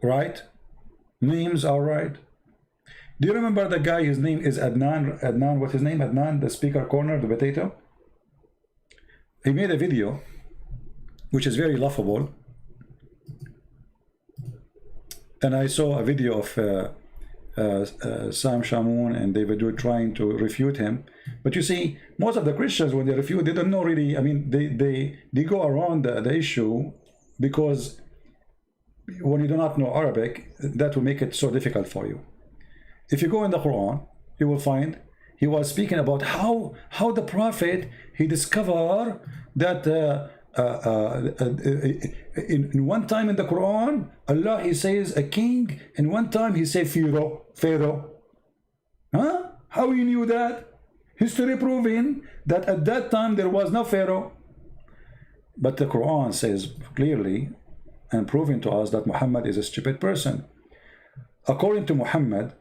right? Names are right. Do you remember the guy, his name is Adnan? Adnan, what's his name? Adnan, the speaker corner, the potato? He made a video which is very laughable. And I saw a video of Sam Shamoun and David Wood trying to refute him. But you see, most of the Christians, when they refute, they don't know really, I mean, they go around the issue because when you do not know Arabic, that will make it so difficult for you. If you go in the Quran, you will find he was speaking about how the Prophet, he discovered that in one time in the Quran, Allah, he says a king, and one time he said Pharaoh. Huh? How you knew that? History proving that at that time there was no Pharaoh. But the Quran says clearly and proving to us that Muhammad is a stupid person. According to Muhammad,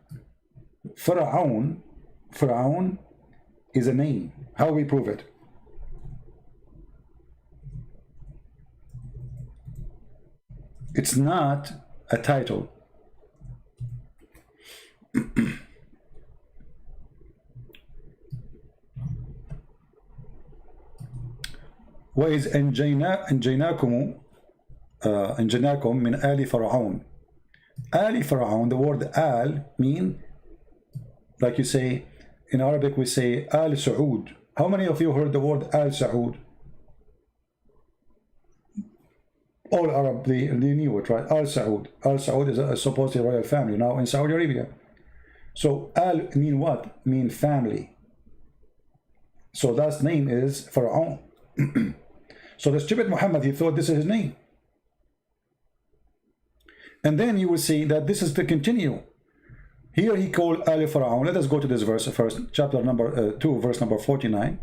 Pharaoh is a name. How we prove it? It's not a title. وإذ أنجيناكم من آل فرعون. آل Pharaoh, the word Al mean Like you say, in Arabic we say Al Saud. How many of you heard the word Al Saud? All Arab, they knew it, right? Al Saud. Al Saud is a supposedly royal family now in Saudi Arabia. So Al mean what? Mean family. So that name is Pharaoh. So the stupid Muhammad, he thought this is his name. And then you will see that this is to continue. Here he called Ali Pharaoh. Let us go to this verse first, chapter number 2, verse number 49.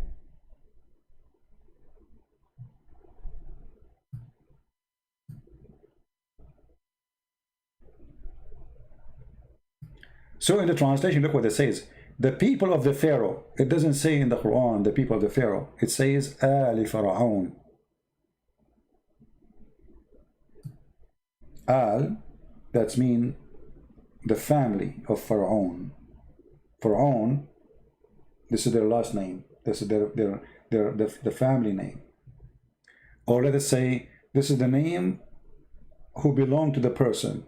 So in the translation, look what it says. The people of the Pharaoh. It doesn't say in the Quran, the people of the Pharaoh. It says Ali Pharaoh. Al, that's mean the family of Pharaoh. Pharaoh, this is their last name. This is the family name. Or let us say, this is the name who belonged to the person.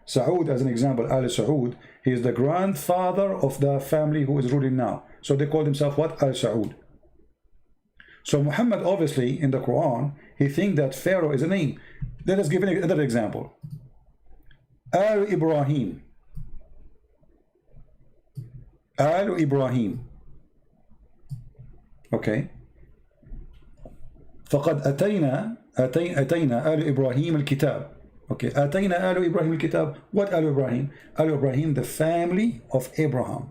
Saud, as an example, Al Saud, he is the grandfather of the family who is ruling now. So they call themselves what? Al Saud. So Muhammad, obviously, in the Quran, he thinks that Pharaoh is a name. Let us give another example. Al Ibrahim. Al Ibrahim. Okay. فقد أتينا آل إبراهيم الكتاب. Okay. أتينا آل إبراهيم الكتاب. What آل إبراهيم? آل إبراهيم, the family of Abraham.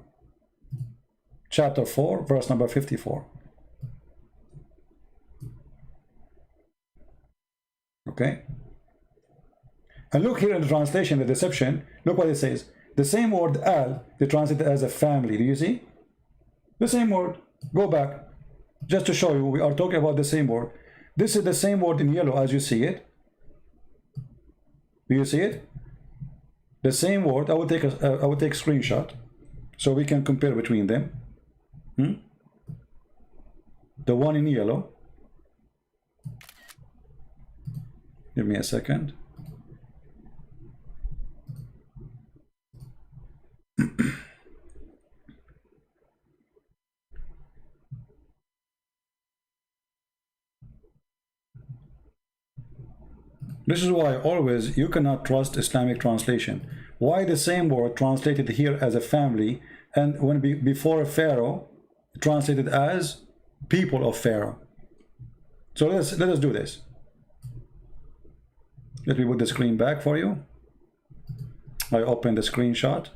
Chapter 4, verse number 54. Okay. And look here in the translation, the deception. Look what it says. The same word al, they translate it as a family. Do you see? The same word. Go back. Just to show you, we are talking about the same word. This is the same word in yellow as you see it. Do you see it? The same word. I will take a screenshot so we can compare between them. The one in yellow. Give me a second. This is why always you cannot trust Islamic translation. Why the same word translated here as a family, and when before Pharaoh translated as people of Pharaoh? So let us do this. Let me put the screen back for you. I open the screenshot.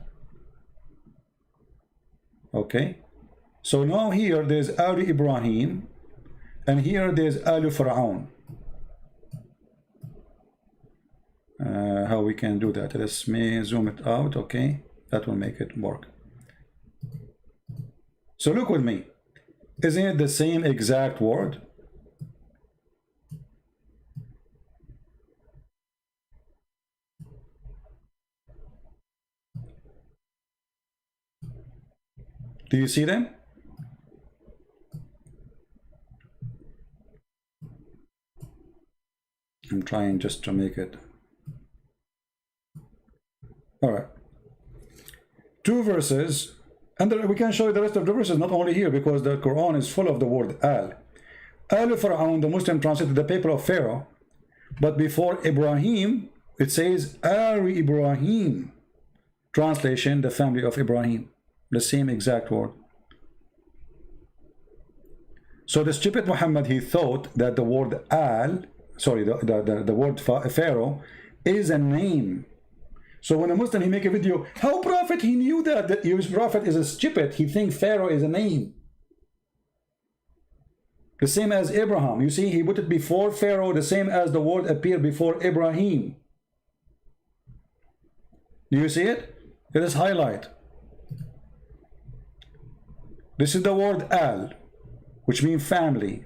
Okay. So now here there's Al Ibrahim, and here there's Al Pharaoh. How we can do that? Let me zoom it out. Okay, that will make it work. So look with me. Isn't it the same exact word? Do you see them? I'm trying just to make it. All right. Two verses, and we can show you the rest of the verses, not only here, because the Quran is full of the word Al. Al Pharaoh, the Muslim translated the people of Pharaoh, but before Ibrahim, it says Al Ibrahim. Translation, the family of Ibrahim. The same exact word. So the stupid Muhammad, he thought that the word Al, sorry, the word Pharaoh is a name. So when a Muslim, he make a video, how prophet, he knew that his prophet is a stupid. He think Pharaoh is a name. The same as Abraham. You see, he put it before Pharaoh, the same as the word appeared before Ibrahim. Do you see it? Let us highlight. This is the word Al, which means family.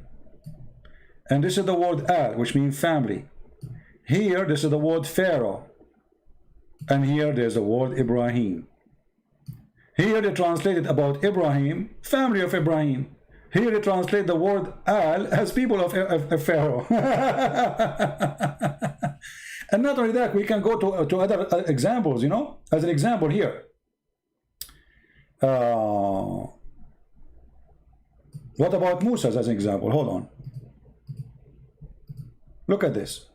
And this is the word Al, which means family. Here, this is the word Pharaoh. And here there's the word Ibrahim. Here they translated about Ibrahim, family of Ibrahim. Here they translate the word Al as people of Pharaoh. And not only that, we can go to other examples, you know. As an example here, Uh, what about Musa as an example? Hold on. Look at this.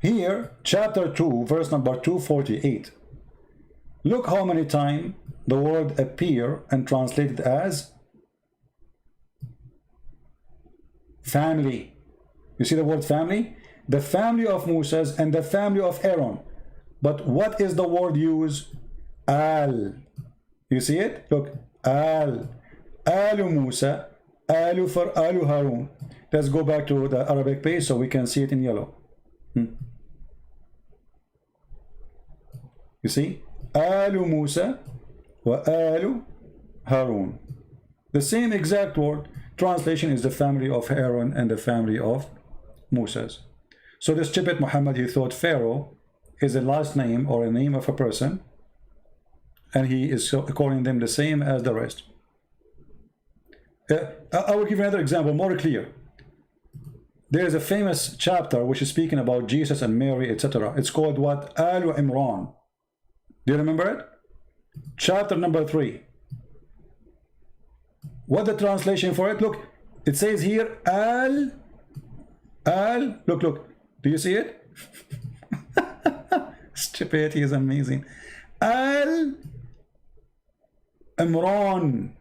Here, chapter 2, verse number 248. Look how many times the word appear and translated as family. You see the word family? The family of Moses and the family of Aaron. But what is the word used? Al. You see it? Look. Al. Alu Musa. Alu for Alu Harun. Let's go back to the Arabic page so we can see it in yellow. You see? Alu Musa wa Alu Harun. The same exact word. Translation is the family of Aaron and the family of Moses. So this stupid Muhammad, he thought Pharaoh is a last name or a name of a person, and he is calling them the same as the rest. I will give you another example, more clear. There is a famous chapter which is speaking about Jesus and Mary, etc. It's called what? Al Imran. Do you remember it? Chapter number 3. What the translation for it? Look, it says here Al. Look. Do you see it? Stupidity is amazing. Al Imran.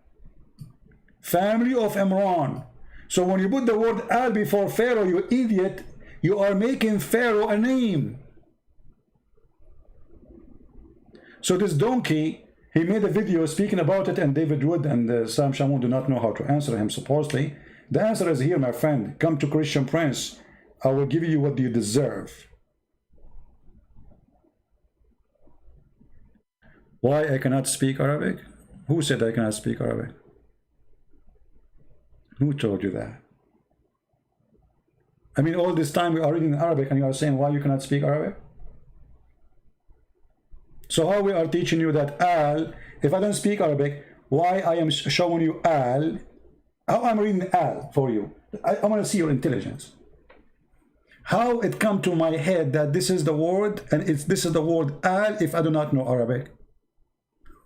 Family of Imran. So when you put the word Al before Pharaoh, you idiot, you are making Pharaoh a name. So this donkey, he made a video speaking about it, and David Wood and Sam Shamoun do not know how to answer him, supposedly. The answer is here, my friend. Come to Christian Prince. I will give you what you deserve. Why I cannot speak Arabic? Who said I cannot speak Arabic? Who told you that? I mean, all this time we are reading Arabic and you are saying why you cannot speak Arabic? So how we are teaching you that Al, if I don't speak Arabic, why I am showing you Al, how I'm reading Al for you? I want to see your intelligence. How it come to my head that this is the word and this is the word Al if I do not know Arabic?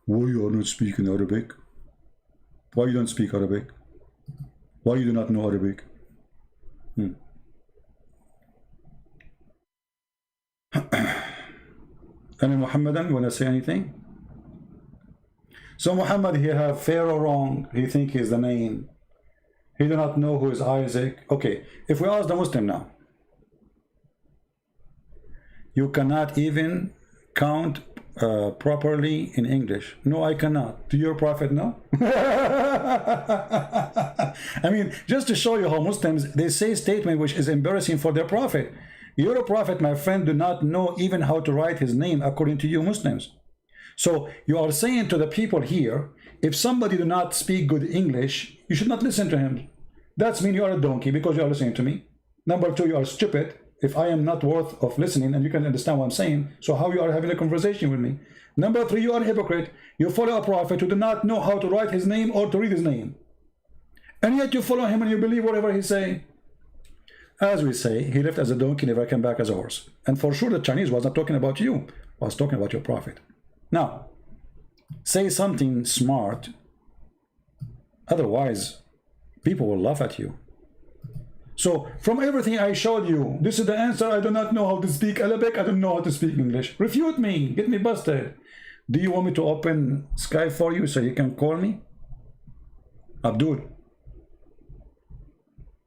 Why you are not speaking Arabic? Why you don't speak Arabic? Why you do not know Arabic? Any Muhammadan, you want to say anything? So Muhammad, he have Pharaoh wrong. He think he's the name. He do not know who is Isaac. Okay, if we ask the Muslim now, you cannot even count properly in English. No, I cannot. Do your prophet know? I mean, just to show you how Muslims, they say statement which is embarrassing for their prophet. Your prophet, my friend, do not know even how to write his name according to you Muslims. So you are saying to the people here, if somebody do not speak good English, you should not listen to him. That's mean you are a donkey because you are listening to me. Number 2, you are stupid. If I am not worth of listening and you can understand what I'm saying, so how you are having a conversation with me? Number 3, you are a hypocrite. You follow a prophet who do not know how to write his name or to read his name. And yet you follow him and you believe whatever he's saying. As we say, he left as a donkey, never came back as a horse. And for sure the Chinese was not talking about you, was talking about your prophet. Now, say something smart, otherwise people will laugh at you. So, from everything I showed you, this is the answer. I do not know how to speak Arabic, I don't know how to speak English. Refute me, get me busted. Do you want me to open Skype for you so you can call me? Abdul.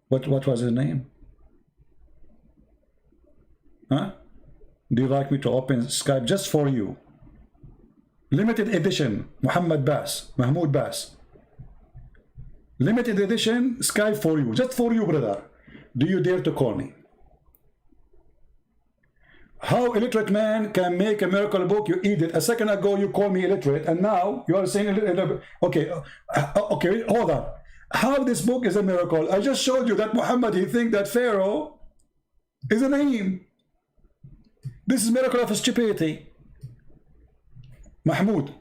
What was his name? Huh? Do you like me to open Skype just for you? Limited edition, Mahmoud Bass. Limited edition, Skype for you, just for you, brother. Do you dare to call me? How illiterate man can make a miracle book? You idiot. A second ago you called me illiterate, and now you are saying okay, okay, hold on. How this book is a miracle? I just showed you that Muhammad, he think that Pharaoh is a name. This is miracle of stupidity. Mahmoud,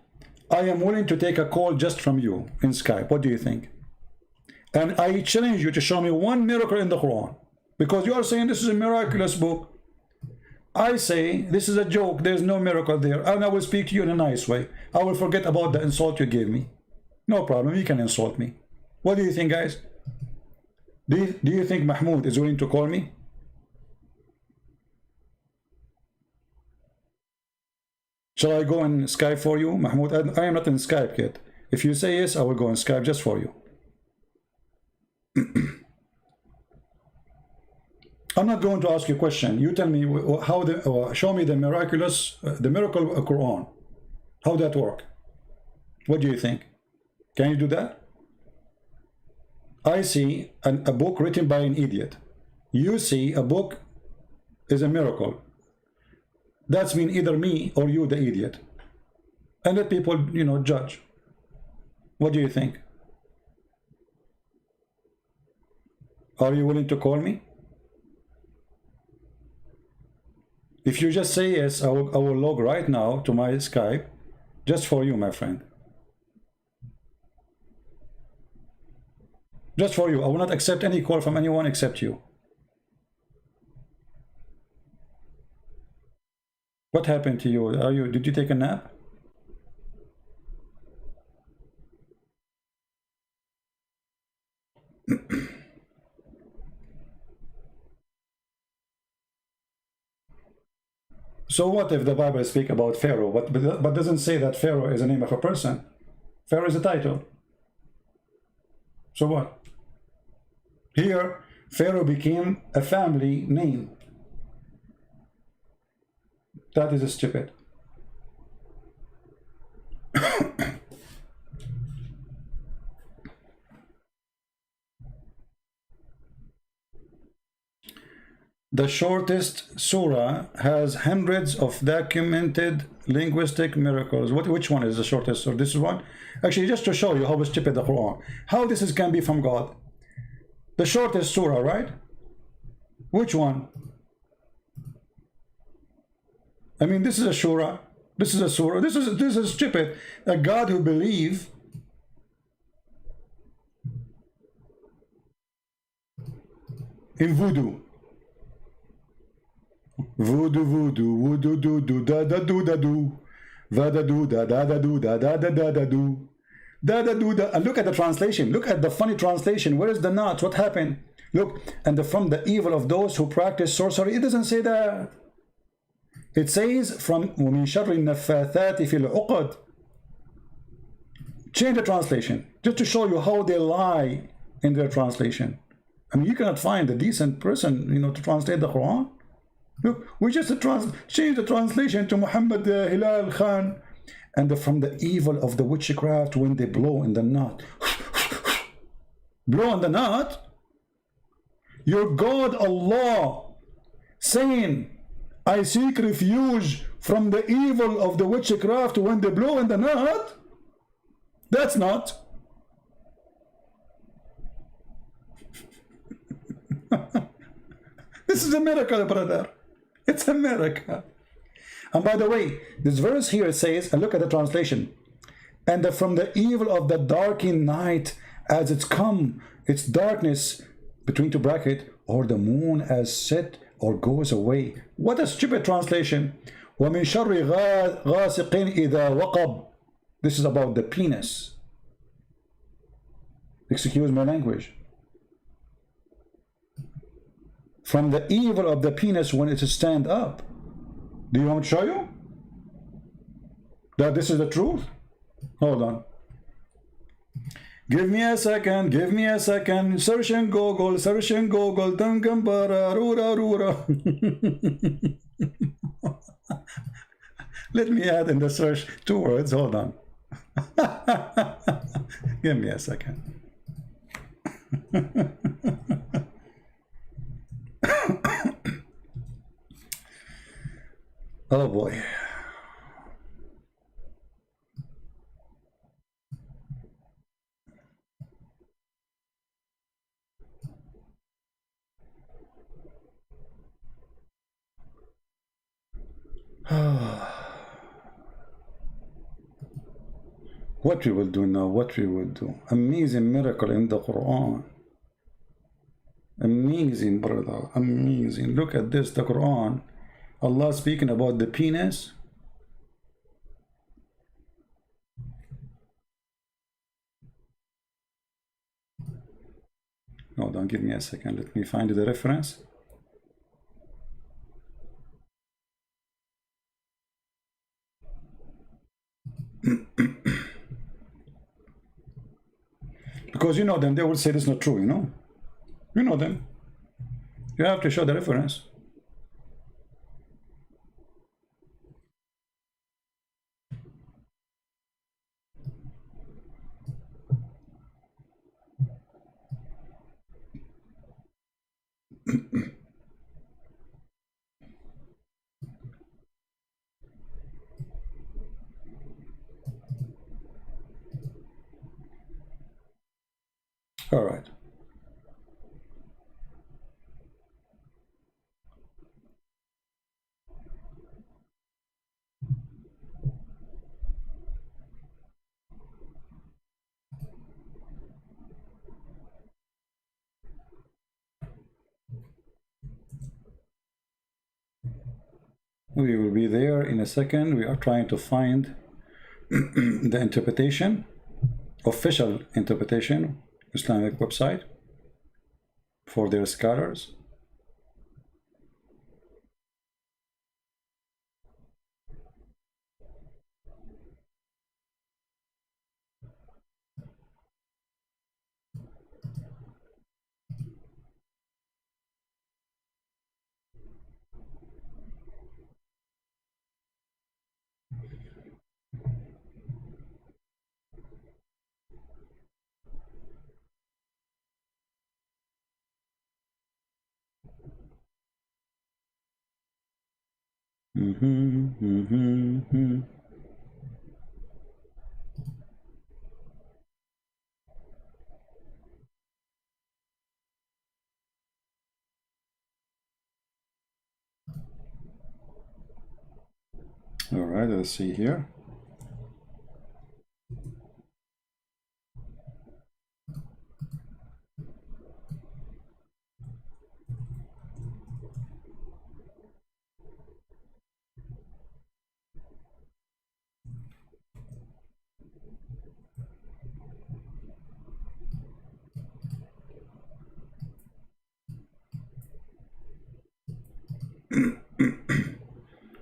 I am willing to take a call just from you in Skype. What do you think? And I challenge you to show me one miracle in the Quran, because you are saying this is a miraculous book. I say this is a joke, there's no miracle there, and I will speak to you in a nice way. I will forget about the insult you gave me. No problem, you can insult me. What do you think, guys? Do you think Mahmoud is willing to call me? Shall I go in Skype for you, Mahmoud? I am not in Skype yet. If you say yes, I will go in Skype just for you. I'm not going to ask you a question. You tell me how show me the miracle Quran. How that work? What do you think? Can you do that? I see a book written by an idiot. You see a book is a miracle. That's mean either me or you, the idiot. And let people, you know, judge. What do you think? Are you willing to call me? If you just say yes, I will log right now to my Skype, just for you, my friend. Just for you. I will not accept any call from anyone except you. What happened to you? Did you take a nap? So what if the Bible speaks about Pharaoh, but doesn't say that Pharaoh is the name of a person? Pharaoh is a title. So what? Here, Pharaoh became a family name. That is stupid. The shortest surah has hundreds of documented linguistic miracles. Which one is the shortest? Or this is one? Actually, just to show you how stupid the Quran. How this can be from God. The shortest surah, right? Which one? I mean, this is a surah. This is a surah. This is stupid. A God who believes in voodoo. Voodoo, voodoo, voodoo, do, do, da, da, do, da, do. Va, da, do, da, da, da, do, da, da, da, da, da, do. Da, da, do, da. And look at the translation. Look at the funny translation. Where is the not? What happened? Look, and from the evil of those who practice sorcery. It doesn't say that. It says from وَمِن شَرِّ النَّفَّاثَاتِ فِي الْعُقَدِ. Change the translation just to show you how they lie in their translation. I mean, you cannot find a decent person, you know, to translate the Quran. Look, we just change the translation to Muhammad Hilal Khan, and from the evil of the witchcraft when they blow in the knot. Blow in the knot. Your God Allah saying, I seek refuge from the evil of the witchcraft when they blow in the knot. That's not. This is a miracle, brother. It's a miracle. And by the way, this verse here says, and look at the translation, and from the evil of the darkened night as it's come, its darkness, between two bracket, or the moon as set or goes away. What a stupid translation. وَمِن شَرِّ غَاسِقٍ إِذَا وَقَبْ. This is about the penis. Excuse my language. From the evil of the penis when it stand up. Do you want me to show you that this is the truth? Hold on. Give me a second, give me a second. Search in Google, Dangambara, Rura, Rura. Let me add in the search 2 words, hold on. Give me a second. Oh boy. What we will do now, what we will do. Amazing miracle in the Quran. Amazing, brother, amazing. Look at this, the Quran. Allah speaking about the penis. Hold on, give me a second. Let me find the reference. Because you know them, they will say it's not true, you know? You know them. You have to show the reference. All right. We will be there in a second. We are trying to find the interpretation, official interpretation, Islamic website for their scholars. All right, let's see here.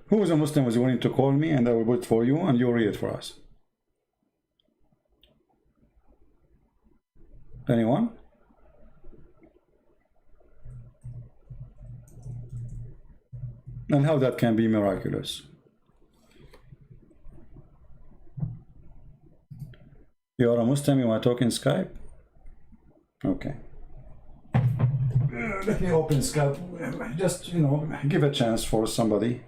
Who is a Muslim is willing to call me and I will put it for you and you read it for us? Anyone? And how that can be miraculous? You are a Muslim, you want to talk in Skype? Okay. Let me open Skype. Just, you know, give a chance for somebody.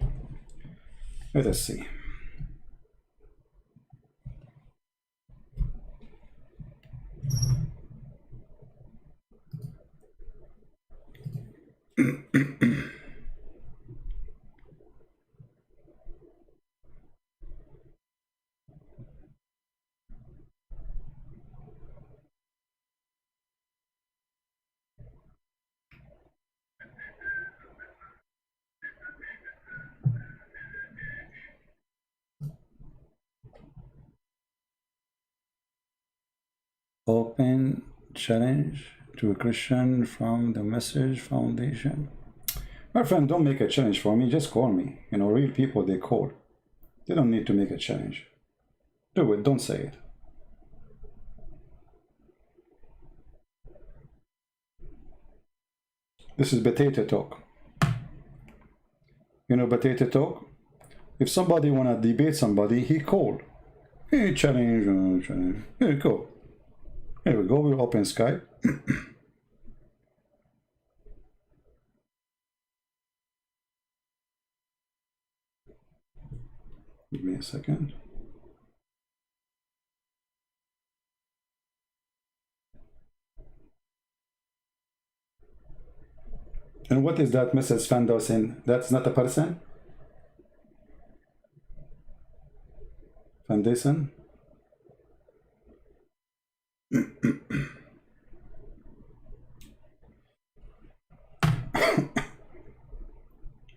Let us see. Open challenge to a Christian from the Message Foundation. My friend, don't make a challenge for me, just call me. You know, real people, they call. They don't need to make a challenge. Do it, don't say it. This is potato talk. You know potato talk? If somebody wanna debate somebody, he call. Hey, challenge, challenge. Here we go. Here we go, we'll open Skype. Give me a second. And what is that message Fando saying? That's not a person? Foundation?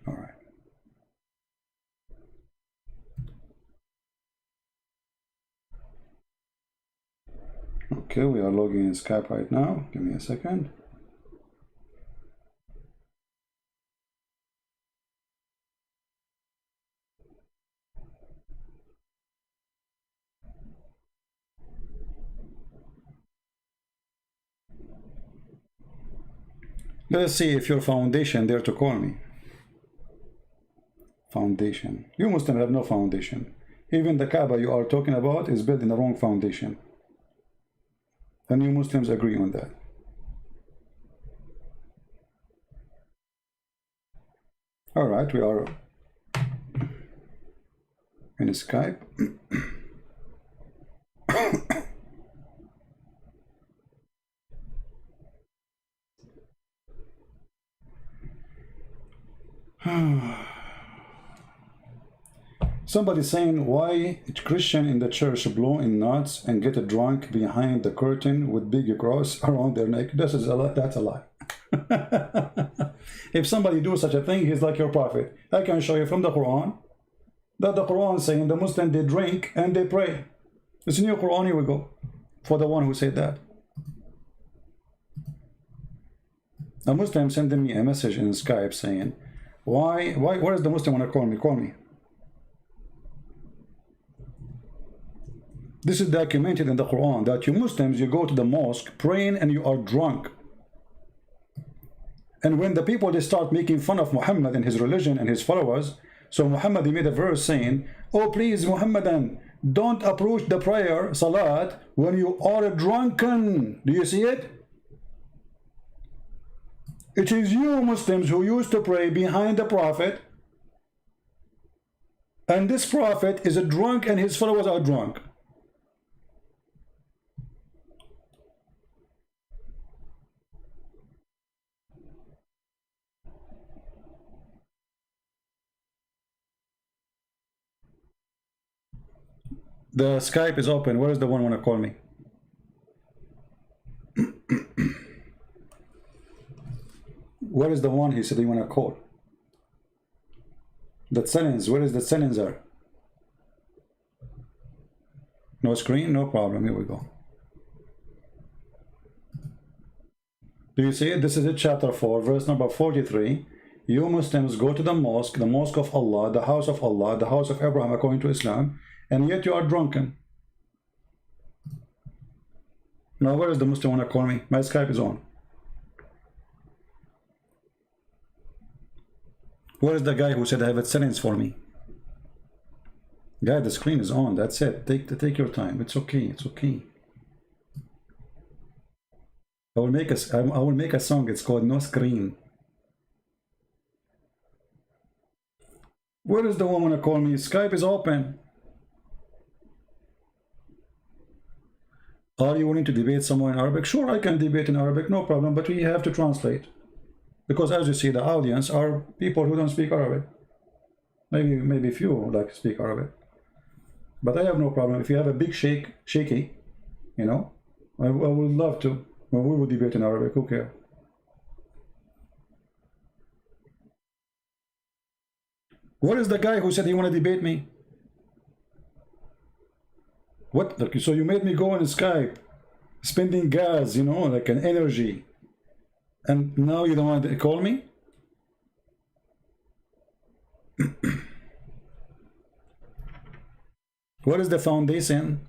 All right. Okay, we are logging in Skype right now. Give me a second. Let's see if your foundation dare to call me. Foundation. You Muslims have no foundation. Even the Kaaba you are talking about is built in the wrong foundation. And you Muslims agree on that. All right, we are in Skype. Somebody saying, why Christian in the church blow in nuts and get drunk behind the curtain with big cross around their neck? That's a lie. If somebody do such a thing, he's like your prophet. I can show you from the Quran that the Quran saying the Muslim, they drink and they pray. It's in your Quran. Here we go. For the one who said that. A Muslim sending me a message in Skype saying, why is the Muslim want to call me? Call me. This is documented in the Quran that you Muslims, you go to the mosque praying and you are drunk. And when the people, they start making fun of Muhammad and his religion and his followers, so Muhammad, he made a verse saying, oh please Muhammadan, don't approach the prayer, salat, when you are drunken. Do you see it? It is you Muslims who used to pray behind the Prophet, and this Prophet is a drunk and his followers are drunk. The Skype is open. Where is the one want to call me? Where is the one he said he want to call? The settings. Where is the settings are? No screen? No problem. Here we go. Do you see it? This is it, chapter 4, verse number 43. You Muslims go to the mosque of Allah, the house of Allah, the house of Abraham according to Islam, and yet you are drunken. Now where is the Muslim want to call me? My Skype is on. Where is the guy who said I have a settings for me? Guy, the screen is on. That's it. Take your time. It's okay. It's okay. I will make a song. It's called No Screen. Where is the one want to call me? Skype is open. Are you willing to debate someone in Arabic? Sure, I can debate in Arabic, no problem, but we have to translate. Because as you see, the audience are people who don't speak Arabic. Maybe few like speak Arabic. But I have no problem. If you have a big shaky, you know, I would love to. Well, we will debate in Arabic, who cares? What is the guy who said he want to debate me? What? So you made me go on Skype, spending gas, you know, like an energy. And now you don't want to call me? What is the foundation?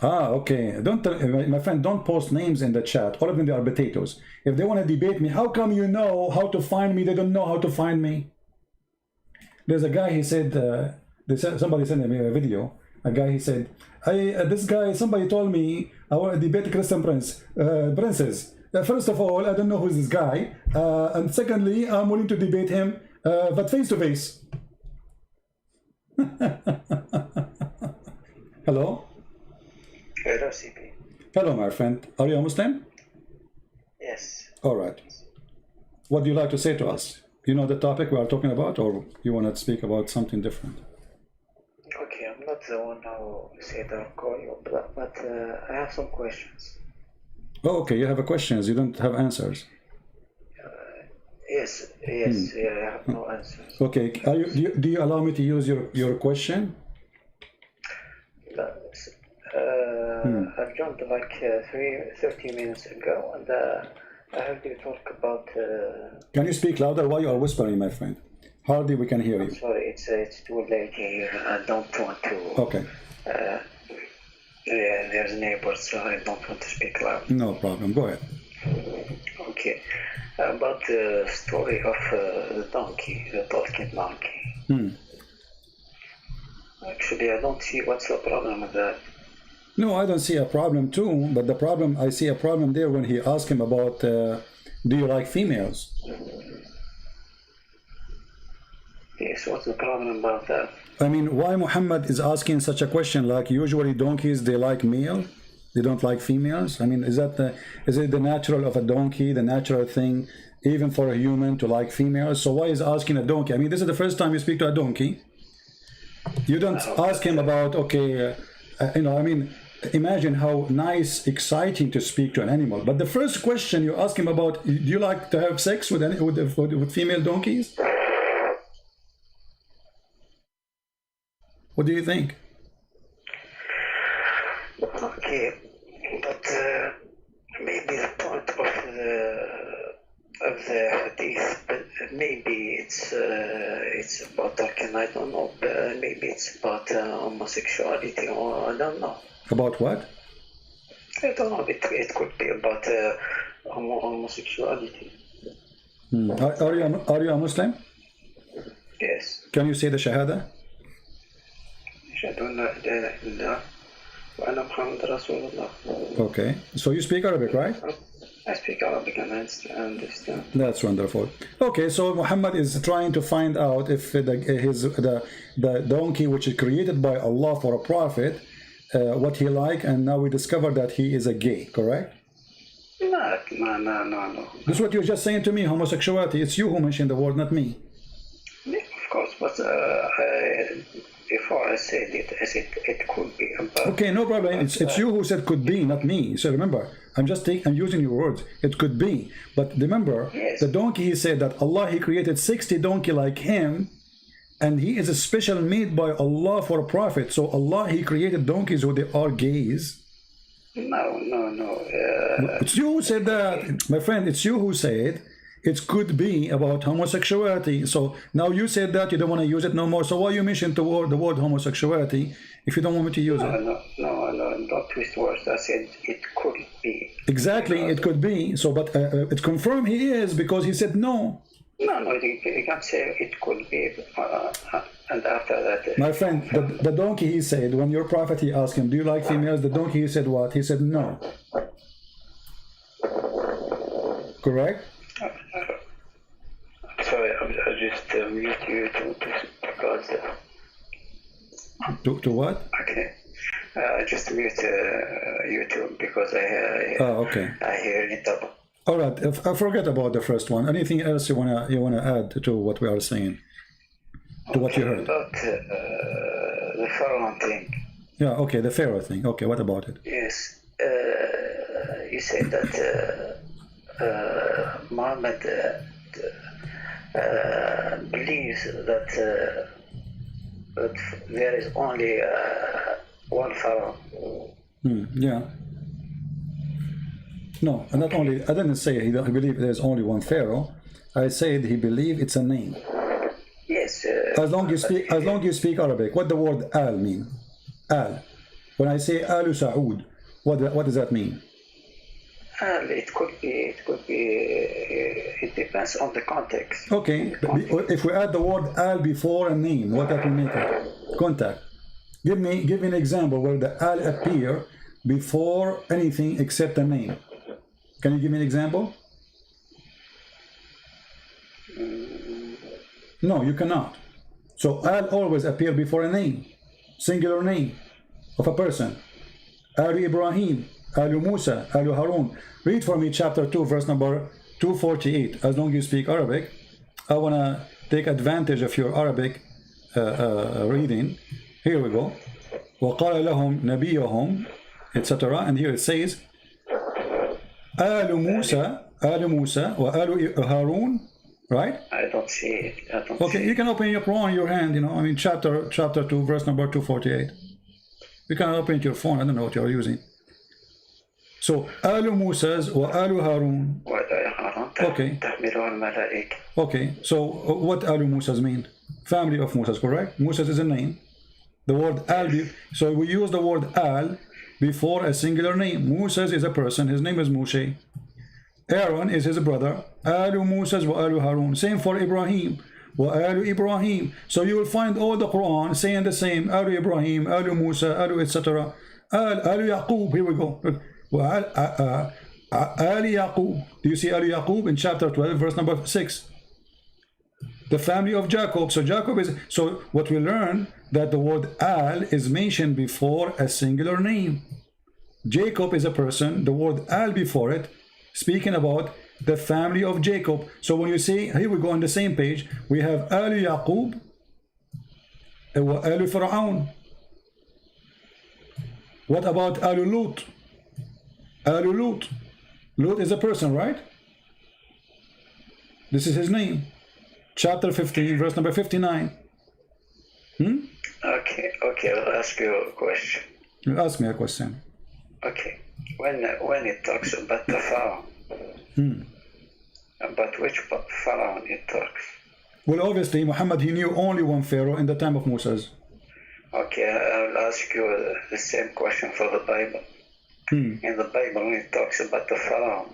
Ah, okay. Don't, my friend, don't post names in the chat. All of them, they are potatoes. If they want to debate me, how come you know how to find me? They don't know how to find me. There's a guy, he said, somebody sent me a video. A guy, he said, this guy, somebody told me I want to debate Christian princess. First of all, I don't know who's this guy. And secondly, I'm willing to debate him, but face to face. Hello? Hello, CP. Hello, my friend. Are you a Muslim? Yes. All right. What do you like to say to us? You know the topic we are talking about, or you want to speak about something different? Okay, I'm not the one who said I'll call you, but I have some questions. Oh, okay. You have questions. You don't have answers. Yes, yes, yeah, I have no answers. Okay, do you allow me to use your question? I've joined like 30 minutes ago, and I heard you talk about. Can you speak louder? Why you are whispering, my friend? Hardly we can hear you. Sorry, it's too late here. I don't want to. Okay. Yeah, there's neighbors, so I don't want to speak loud. No problem. Go ahead. Okay. About the story of the donkey, the talking donkey. Actually, I don't see what's the problem with that. No, I don't see a problem too, but the problem, I see a problem there when he asked him about, do you like females? Yes, what's the problem about that? I mean, why Muhammad is asking such a question? Like usually donkeys, they like male, they don't like females. I mean, is it the natural of a donkey, the natural thing, even for a human to like females? So why is asking a donkey? I mean, this is the first time you speak to a donkey. You don't ask him about, okay, I mean, imagine how nice, exciting to speak to an animal. But the first question you ask him about, do you like to have sex with female donkeys? What do you think? Okay, but maybe the point of the hadith, but maybe it's about talking. I don't know. Maybe it's about homosexuality, or I don't know. About what? I don't know. It could be about homosexuality. Are you a Muslim? Yes. Can you say the Shahada? Okay, so you speak Arabic, right? I speak Arabic and I understand. That's wonderful. Okay, so Muhammad is trying to find out if the donkey which is created by Allah for a prophet, what he like, and now we discover that he is a gay, correct? No. This is what you're just saying to me, homosexuality. It's you who mentioned the word, not me. Of course, but before I said it, I said it could be. Okay, no problem. It's you who said could be, not me. So remember, I'm using your words. It could be, but remember, yes. The donkey. He said that Allah He created 60 donkey like him, and he is a special made by Allah for a prophet. So Allah He created donkeys who they are gays. No. It's you who said that, my friend. It's you who said it could be about homosexuality. So now you said that you don't want to use it no more. So why you mentioned the word homosexuality if you don't want me to use it? No, don't twist words. I said it could be. Exactly, it could be. So, but it confirmed he is because he said no. No, you can't say it could be. And after that, my friend, the donkey, he said, when your prophet, he asked him, do you like females? The donkey, he said what? He said no. Correct? Sorry, I just mute you because. To what? Okay. I just mute YouTube because okay. I hear it up. All right. I forget about the first one. Anything else you wanna add to what we are saying? To what you heard? About the Pharaoh thing. Yeah. Okay. The Pharaoh thing. Okay. What about it? Yes. You said that Muhammad believes that there is only one Pharaoh. Yeah. No, not only. I didn't say he believed there's only one Pharaoh. I said he believed it's a name. Yes. As long you speak Arabic, what the word al mean? Al. When I say Alu Saud, what does that mean? It could be. It depends on the context. Okay. If we add the word al before a name, what that will make it? Contact. Give me an example where the al appear before anything except a name. Can you give me an example? No, you cannot. So al always appear before a name, singular name of a person. Alu Ibrahim, Alu Musa, Alu Harun. Read for me chapter 2, verse number 248. As long as you speak Arabic, I want to take advantage of your Arabic reading. Here we go. وَقَالَ لَهُمْ نَبِيُّهُمْ, etc. And here it says, آل موسى وآل هارون right? I don't see it. I don't Okay, see you it. can open your Quran in your hand, I mean, chapter 2, verse number 248. You can open it your phone, I don't know what you're using. So, Alu Musa's or Alu Harun. Okay. Okay, so what Alu Musa's mean? Family of Musa's, correct? Musa's is a name. The word Al, so we use the word Al before a singular name. Musa's is a person, his name is Moshe. Aaron is his brother. Alu Musa's wa Alu Harun. Same for Ibrahim. Wa Alu Ibrahim. So you will find all the Quran saying the same. Alu Ibrahim, Alu Musa, Alu etc. Alu Yaqub. Here we go. Ali Yaqub. Do you see Ali Yaqub in chapter 12, verse number 6? The family of Jacob. So Jacob is. So what we learn that the word Al is mentioned before a singular name. Jacob is a person. The word Al before it, speaking about the family of Jacob. So when you see, here we go on the same page, we have Al Yaqub, Al Fir'aun. What about Al Lut? Al Lut. Lut is a person, right? This is his name. Chapter 15, verse number 59. Okay, I'll ask you a question. You ask me a question. Okay, when it talks about the Pharaoh, about which Pharaoh it talks? Well, obviously, Muhammad, he knew only one Pharaoh in the time of Moses. Okay, I'll ask you the same question for the Bible. In the Bible, when it talks about the Pharaoh,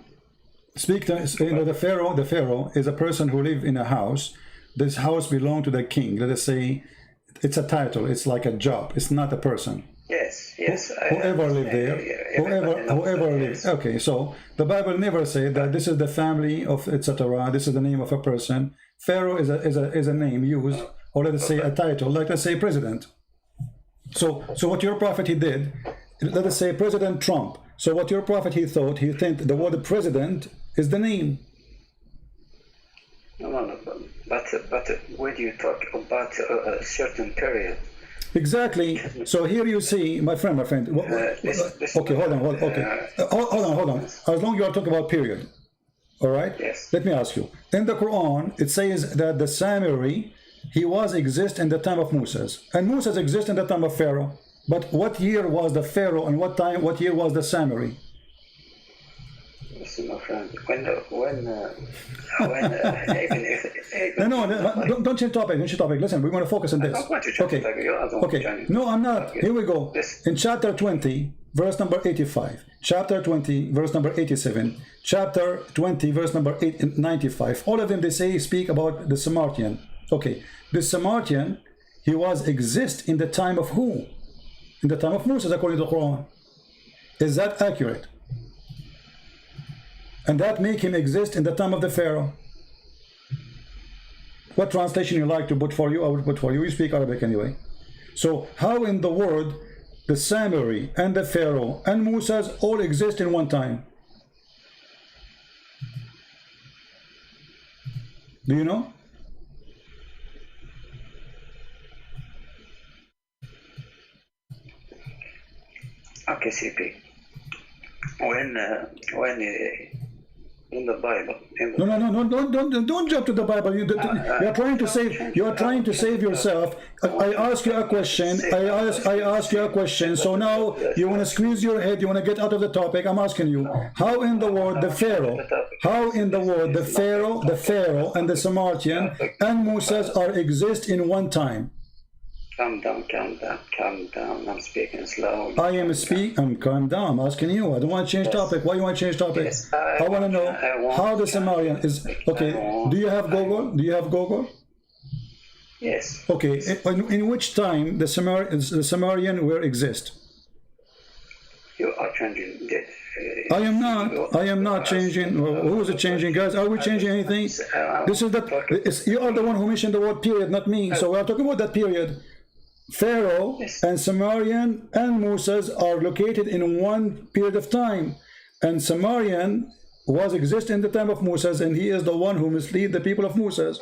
the Pharaoh is a person who lives in a house. This house belongs to the king. Let us say it's a title. It's like a job. It's not a person. Yes. Whoever lived there, whoever lived. Okay, so the Bible never said that this is the family of etc. This is the name of a person. Pharaoh is a name used, or let us say a title, like let's say president. So what your prophet he did, let us say President Trump. So what your prophet he thought the word president is the name. No. But when you talk about a certain period. Exactly. So here you see, my friend. Okay, hold on. Okay, hold on. As long as you are talking about period, all right. Yes. Let me ask you. In the Quran, it says that the Samiri, he was exist in the time of Moses, and Moses exist in the time of Pharaoh. But what year was the Pharaoh, and what year was the Samiri? Listen, my friend. When even if No, don't change topic. Listen, we want to focus on this. Okay. No, I'm not. Here we go. In chapter 20, verse number 85, chapter 20, verse number 87, chapter 20, verse number 95. All of them speak about the Samaritan. Okay, the Samaritan, he was exist in the time of who? In the time of Moses, according to the Quran. Is that accurate? And that make him exist in the time of the Pharaoh. What translation you like to put for you, I will put for you. You speak Arabic anyway. So how in the world the Samiri and the Pharaoh and Moses all exist in one time? Do you know? Okay, CP. When in the Bible. No, don't jump to the Bible. You're trying to save yourself. I ask you a question. I ask you a question. So now you want to squeeze your head. You want to get out of the topic. I'm asking you, how in the world the Pharaoh, the Pharaoh and the Samaritan and Moses are exist in one time? Calm down. I'm speaking slow. I'm calm down. I'm asking you. I don't want to change topic. Why you want to change topic? Yes, I want to know how the Samaritan is. Okay. Do you have Google? Yes. Okay. In which time the Samaritan will exist? You are changing. I am not changing. Who is it changing, guys? Are we changing anything? This is you are the one who mentioned the word period, not me. So we are talking about that period. Pharaoh and Samaritan and Moses are located in one period of time, and Samaritan was exist in the time of Moses, and he is the one who mislead the people of Moses.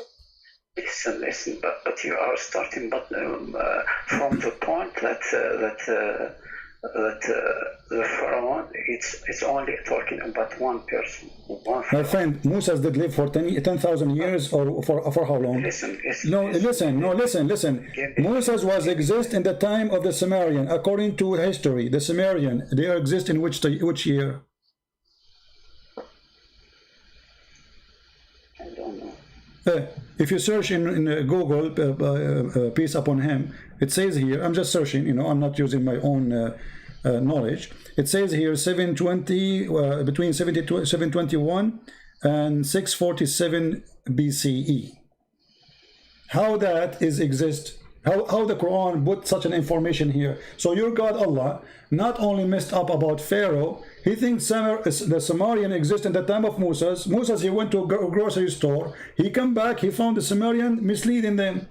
Listen, but you are starting from the point that that the Pharaoh, it's only talking about one person, one My Pharaoh. friend, Moses did live for 10,000 years, or for how long? Listen, Listen. Moses was exist in the time of the Sumerian. According to history, the Sumerian, they exist in which year? I don't know. If you search in Google, peace upon him, it says here, I'm just searching, I'm not using my own knowledge. It says here 720, between 721 and 647 BCE. How that is exist? How the Quran put such an information here? So your God Allah not only messed up about Pharaoh, he thinks the Sumerian exists in the time of Moses. Moses, he went to a grocery store. He come back, he found the Sumerian misleading them.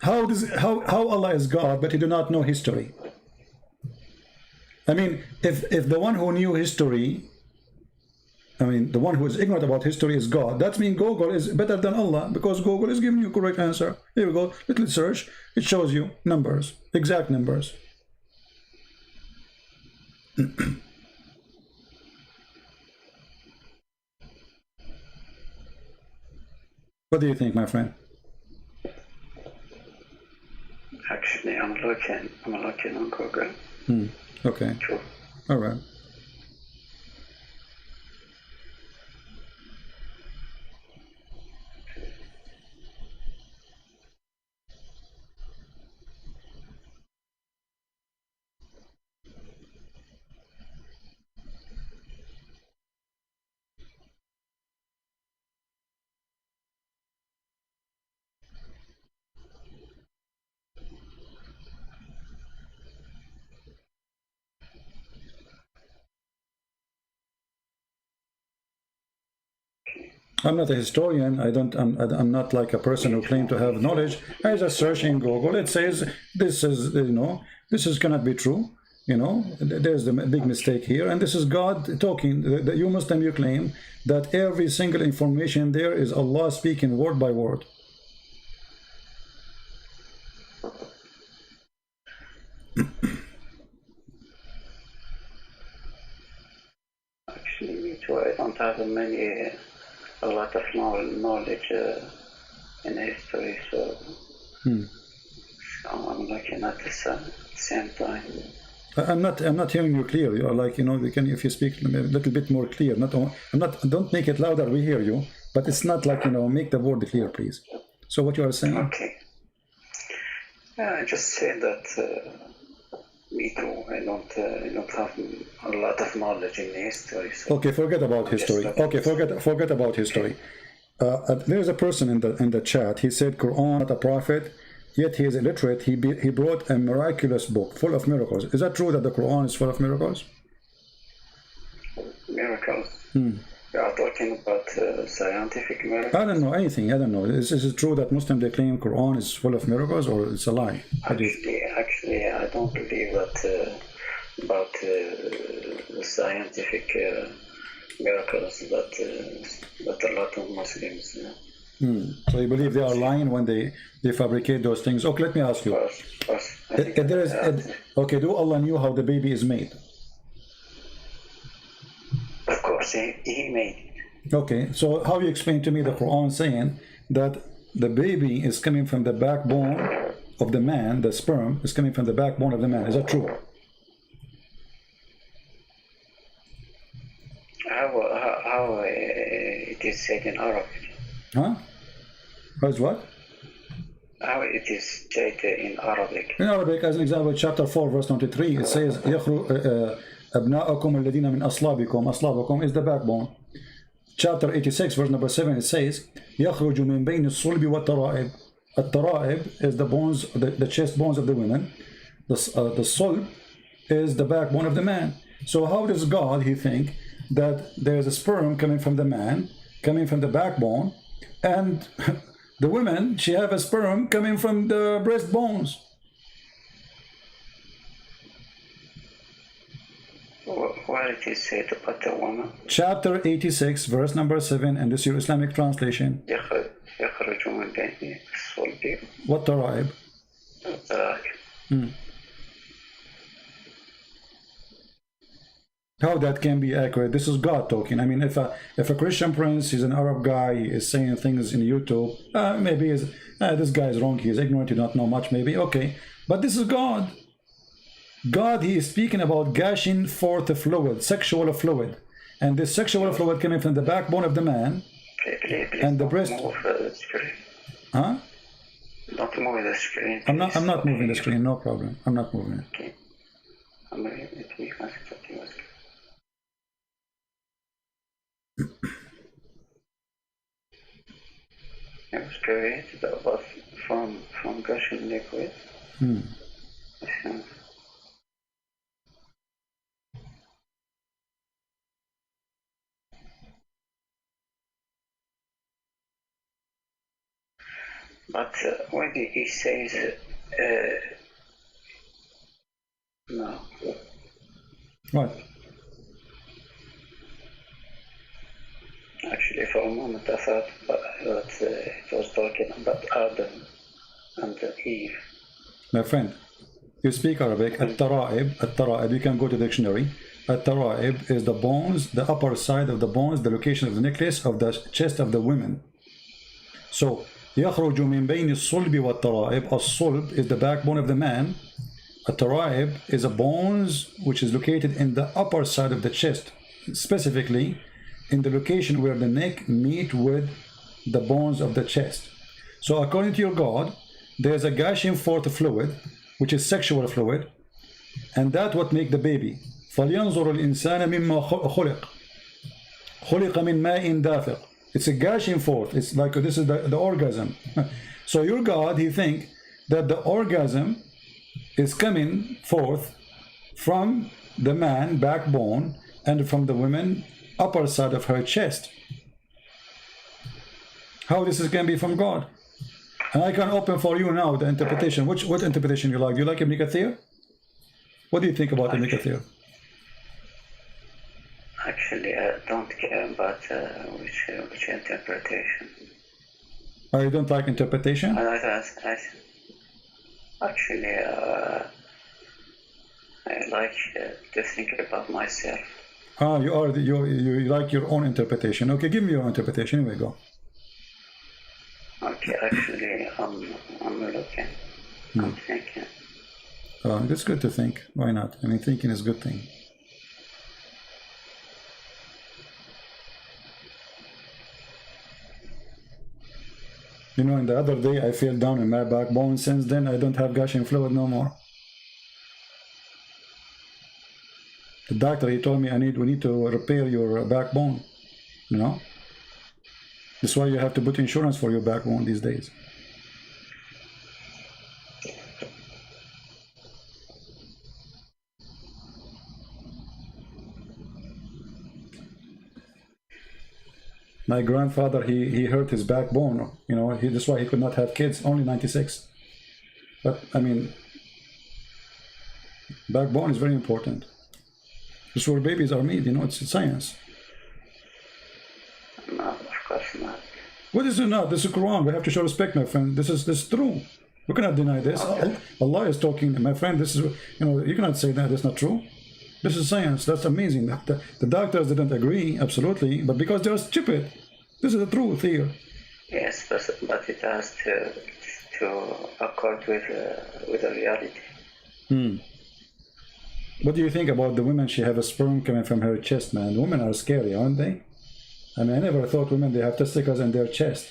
How Allah is God, but he do not know history? I mean, if the one who knew history, the one who is ignorant about history is God, that means Google is better than Allah, because Google is giving you correct answer. Here we go, little search, it shows you numbers, exact numbers. What do you think, my friend? Actually, I'm looking on Google. Okay. Sure. All right. I'm not a historian. I'm not like a person who claims to have knowledge. I just search in Google. It says this is this cannot be true. There's the big mistake here, and this is God talking. You Muslim, you claim that every single information there is Allah speaking word by word. Actually, me too. I don't have a lot of knowledge in history, so I'm looking at the same time. I'm not hearing you clear. You are like, we can, if you speak a little bit more clear. Don't make it louder. We hear you, but it's not like, make the word clear, please. So what you are saying? Okay. I just say that me too. I don't have a lot of knowledge in history. So okay, forget about history. Okay, forget about history. There is a person in the chat. He said Quran, not a prophet, yet he is illiterate. He brought a miraculous book full of miracles. Is that true that the Quran is full of miracles? Miracles. We are talking about scientific miracles. I don't know anything. I don't know. Is it true that Muslims, they claim Quran is full of miracles, or it's a lie? Actually, I don't believe that about the scientific miracles that a lot of Muslims. So you believe they are lying when they fabricate those things? Okay, let me ask you. Okay, do Allah knew how the baby is made? Of course, he made it. Okay, so how you explain to me the Quran saying that the baby is coming from the backbone of the man, the sperm is coming from the backbone of the man? Is that true? How it is said in Arabic? Huh? How's what? How it is said in Arabic? In Arabic, as an example, chapter 4, verse 23, it says, أبناءكم الذين من أصلابكم. أصلابكم is the backbone. Chapter 86, verse number 7, it says, يخرج من بين الصلب والترائب. الترائب is the bones, the chest bones of the women. The sulb is the backbone of the man. So how does God, he think, that there's a sperm coming from the man, coming from the backbone, and the woman, she have a sperm coming from the breastbones? Where it is said about the woman? Chapter 86, verse number 7, and this is your Islamic translation. يخرج من بين الصلب والترائب. والترائب. How that can be accurate? This is God talking. I mean, if a Christian prince, he's an Arab guy, he is saying things in YouTube, maybe this guy is wrong, he is ignorant, he don't know much, maybe, okay. But this is God. God, he is speaking about gushing forth a fluid, sexual fluid. And this sexual fluid coming from the backbone of the man and the breast. Huh? Don't move the screen. I'm not moving the screen, no problem. I'm not moving it. Okay. It was created from gushing liquid. But when he says no. What? Actually, for a moment I thought that it was talking about Adam and Eve. My friend, you speak Arabic. At-tara'ib, you can go to the dictionary. At-tara'ib is the bones, the upper side of the bones, the location of the necklace of the chest of the women. So, يخرج من بين الصلب والترائب. الصلب is the backbone of the man. At-tara'ib is a bones which is located in the upper side of the chest, specifically in the location where the neck meet with the bones of the chest. So according to your God, there's a gushing forth fluid, which is sexual fluid, and that what make the baby. فَلْيَنْظُرُ الْإِنسَانَ مِمَّا خُلِقَ خُلِقَ مِنْ مَاءٍ دَافِقٍ. It's a gushing forth. It's like this is the orgasm. So your God, he think that the orgasm is coming forth from the man backbone and from the woman upper side of her chest. How this is can be from God? And I can open for you now the interpretation. What interpretation you like? Do you like Ibn Kathir? What do you think about Ibn Kathir? Actually, I don't care about which interpretation. Oh, you don't like interpretation? Actually, I like to think about myself. Ah, you like your own interpretation. Okay, give me your interpretation. Here we go. Okay, actually, I'm looking. I'm thinking. It's good to think. Why not? I mean, thinking is a good thing. You know, in the other day, I fell down in my backbone. Since then, I don't have gushing fluid no more. The doctor, he told me we need to repair your backbone. You know? That's why you have to put insurance for your backbone these days. My grandfather, he hurt his backbone, you know, that's why he could not have kids, only 96. But, I mean, backbone is very important. That's where babies are made, you know, it's science. No, of course not. What is it not? This is Quran. We have to show respect, my friend. This is true. We cannot deny this. Okay. Allah is talking, my friend, this is, you know, you cannot say that that's not true. This is science. That's amazing. The doctors didn't agree, absolutely, but because they are stupid. This is the truth here. Yes, but it has to accord with the reality. What do you think about the women? She have a sperm coming from her chest, man. Women are scary, aren't they? I mean, I never thought women, they have testicles in their chest.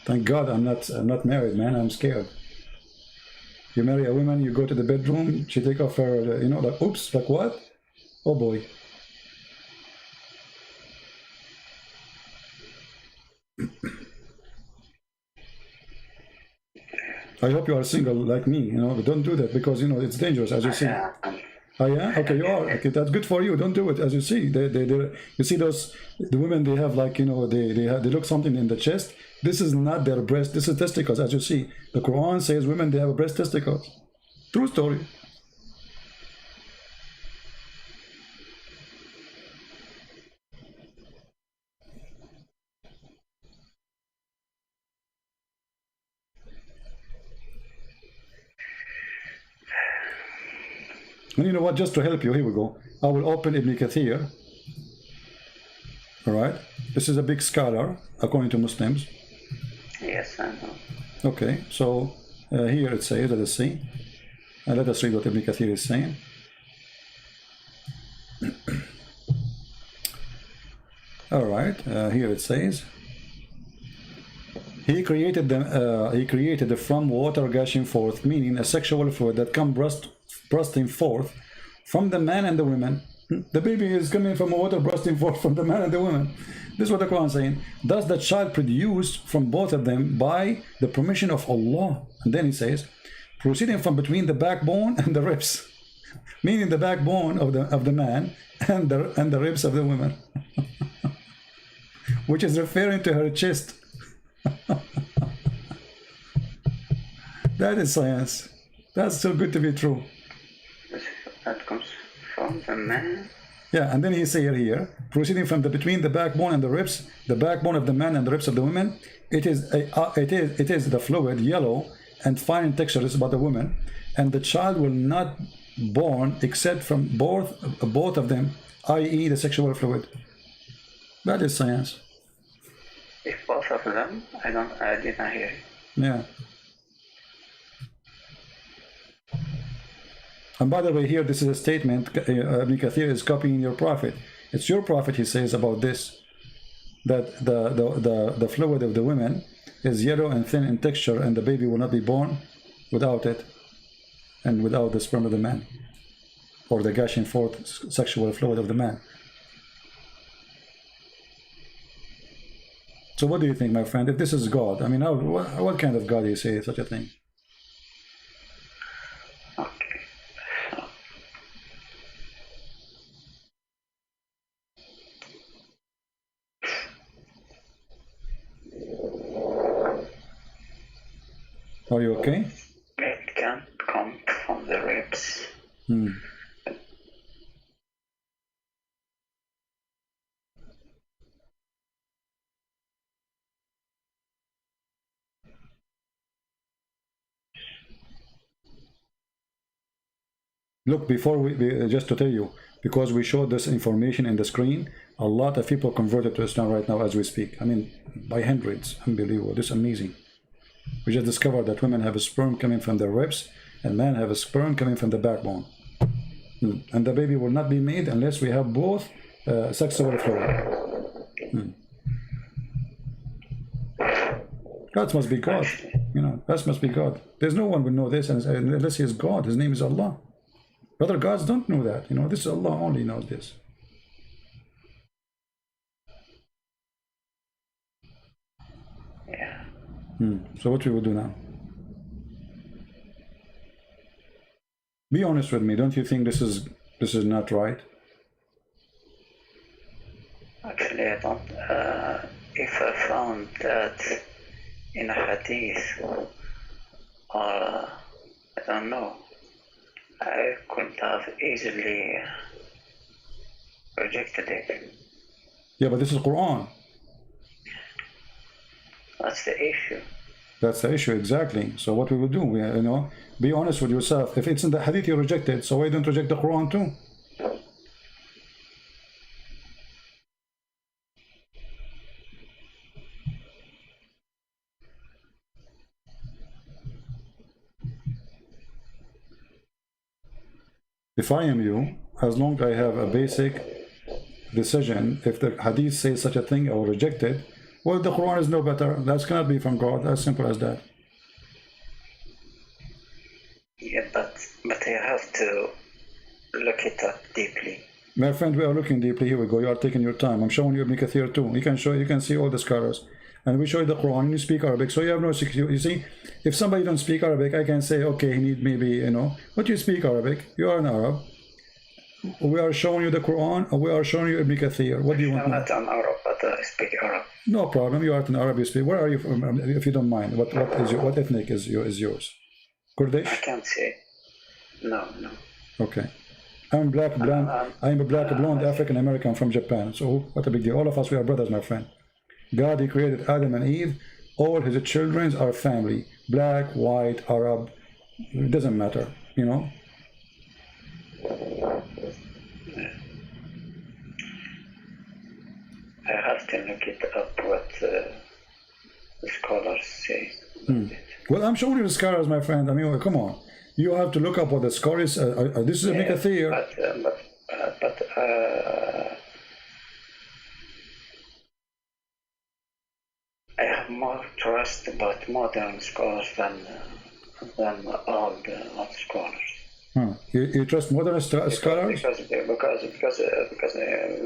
Thank God I'm not married, man. I'm scared. You marry a woman, you go to the bedroom, she take off her, you know, like, oops, like what? Oh boy. I hope you are single like me, you know, but don't do that because, you know, it's dangerous, as you see. Oh yeah? Okay, you are. Okay, that's good for you. Don't do it. As you see, you see those, the women, they have like, you know, they look something in the chest. This is not their breast. This is testicles, as you see. The Quran says women, they have a breast testicles. True story. And you know what, just to help you, here we go. I will open Ibn Kathir. All right. This is a big scholar, according to Muslims. Yes, I know. Okay, so here it says, let us see. Let us read what Ibn Kathir is saying. All right, here it says, he created the from water gushing forth, meaning a sexual fluid that come bursting forth from the man and the women. The baby is coming from water bursting forth from the man and the woman. This is what the Quran is saying. Thus the child produced from both of them by the permission of Allah. And then he says, proceeding from between the backbone and the ribs, meaning the backbone of the man and the ribs of the woman, which is referring to her chest. That is science. That's so good to be true. That comes from the man. Yeah, and then he says here, proceeding from between the backbone and the ribs, the backbone of the man and the ribs of the woman, it is the fluid, yellow and fine in texture. This is about the woman, and the child will not born except from both of them, i.e., the sexual fluid. That is science. If both of them, I did not hear it. Yeah. And by the way, here this is a statement. Ibn Kathir is copying your prophet. It's your prophet, he says about this, that the fluid of the women is yellow and thin in texture, and the baby will not be born without it, and without the sperm of the man, or the gushing forth sexual fluid of the man. So what do you think, my friend? If this is God, I mean, what kind of God do you say such a thing? Are you okay? It can come from the ribs. Look, before just to tell you, because we showed this information in the screen, a lot of people converted to Islam right now as we speak. I mean, by hundreds. Unbelievable. This is amazing. We just discovered that women have a sperm coming from their ribs, and men have a sperm coming from the backbone. And the baby will not be made unless we have both sexual fluid. That must be God. You know, that must be God. There's no one will know this unless he is God. His name is Allah. Other gods don't know that. You know, this is Allah only knows this. Yeah. So what we will do now? Be honest with me. Don't you think this is not right? Actually, I don't. If I found that in a hadith, or I don't know, I could have easily rejected it. Yeah, but this is Quran. That's the issue. That's the issue, exactly. So what we will do, you know, be honest with yourself. If it's in the hadith you reject it, so why don't reject the Quran too? If I am you, as long as I have a basic decision, if the hadith says such a thing, I will reject it. Well, the Quran is no better. That cannot be from God. As simple as that. Yeah, but you have to look it up deeply. My friend, we are looking deeply. Here we go. You are taking your time. I'm showing you Ibn Kathir too. You can see all the scholars. And we show you the Quran, and you speak Arabic. So you have no security. You see, if somebody don't speak Arabic, I can say, okay, he need maybe, you know, but you speak Arabic. You are an Arab. We are showing you the Quran, and we are showing you Ibn Kathir. What do you want? I'm not an Arab, but I speak Arab. No problem. You are an Arab. You speak. Where are you from? If you don't mind, what ethnic is yours? Kurdish? I can't say. No. Okay. I'm black, blonde. I'm a black, blonde African American from Japan. So what a big deal. All of us, we are brothers, my friend. God, he created Adam and Eve. All his children are family. Black, white, Arab. It doesn't matter, you know. I have to look it up what the scholars say. Well, I'm showing you the scholars, my friend. I mean, well, come on. You have to look up what the scholars. This is a Ibn Kathir. But I have more trust about modern scholars than all the scholars. You trust modern scholars? Because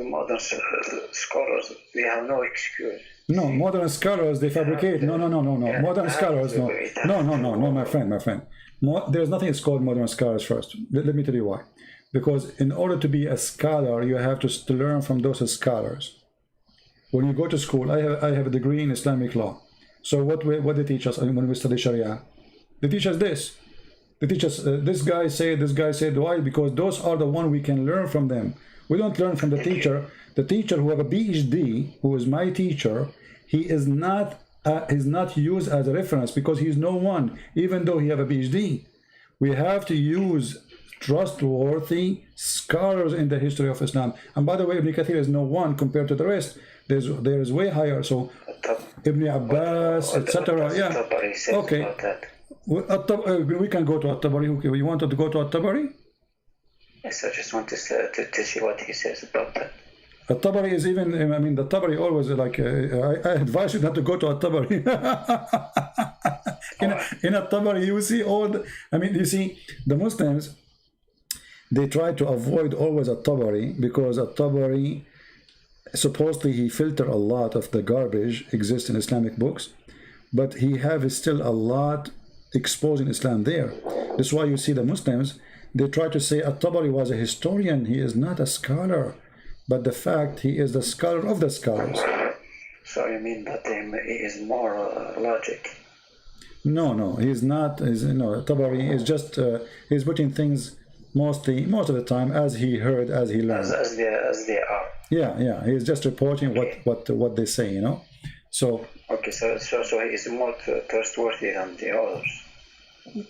modern scholars, they have no excuse. No, modern scholars, they fabricate. No. Modern scholars, no. No, my friend. There's nothing that's called modern scholars first. Let me tell you why. Because in order to be a scholar, you have to learn from those scholars. When you go to school, I have a degree in Islamic law. So what they teach us when we study Sharia? They teach us this. They teach us this guy said. Why? Because those are the one we can learn from them. We don't learn from the teacher. The teacher who have a PhD, who is my teacher, he is not used as a reference because he is no one, even though he have a PhD. We have to use trustworthy scholars in the history of Islam. And by the way, Ibn Kathir is no one compared to the rest. There is way higher. So Ibn Abbas, etc. Yeah. Okay. We can go to At-Tabari. Okay. You wanted to go to At-Tabari? Yes, I just want to see what he says about that. At-Tabari is even, I mean, the Tabari always like, I advise you not to go to At-Tabari. in At-Tabari, you see all the, I mean, you see, the Muslims, they try to avoid always At-Tabari because At-Tabari, supposedly he filter a lot of the garbage exists in Islamic books, but he have still a lot exposing Islam there. That's why you see the Muslims, they try to say At-Tabari was a historian. He is not a scholar. But the fact he is the scholar of the scholars. So you mean that he is more logic? No, he's not. Tabari is just he's putting things most of the time as he heard, as he learned. As they are. Yeah. He's just reporting what they say, you know. So. Okay, so he is more trustworthy than the others.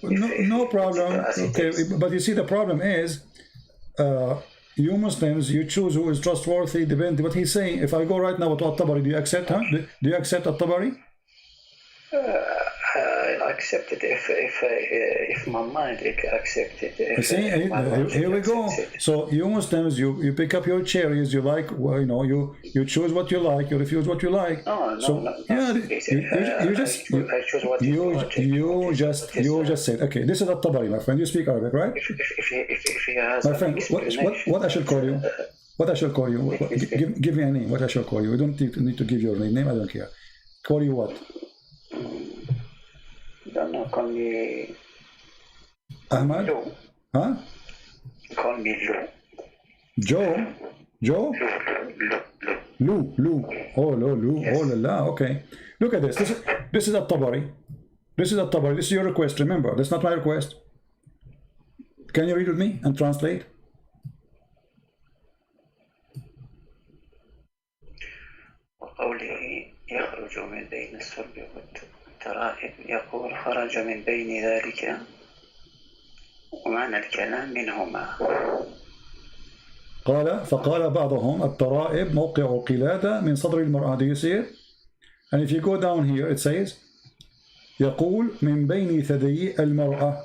No problem. Okay, but you see, the problem is. You Muslims, you choose who is trustworthy, depending what he's saying. If I go right now to At-Tabari, do you accept? Do you accept At-Tabari? I'll accept it if my mind accepts it. See, here we go. So you Muslims, you pick up your cherries. You like, well, you choose what you like. You refuse what you like. No. Yeah, you just said, okay, this is At-Tabari, my friend. You speak Arabic, right? If he has my friend, what I shall call you? What I shall call you? Give me a name. What I shall call you? You don't need to give your name. I don't care. Call you what? Don't know, call me Ahmad? Lou. Huh? Call me Lou. Joe? Lou. Oh, Lou. Yes. Oh, la. Okay. Look at this. This is At-Tabari. This is your request. Remember, that's not my request. Can you read with me and translate? وقوله يخرج من بين الصلب والترائب يقول خرج من بين ذلك ومعنى الكلام منهما. فقال بعضهم الترائب موقع القلادة من صدر المرأة. Do you see it? And if you go down here, it says يقول من بين ثدي المرأة.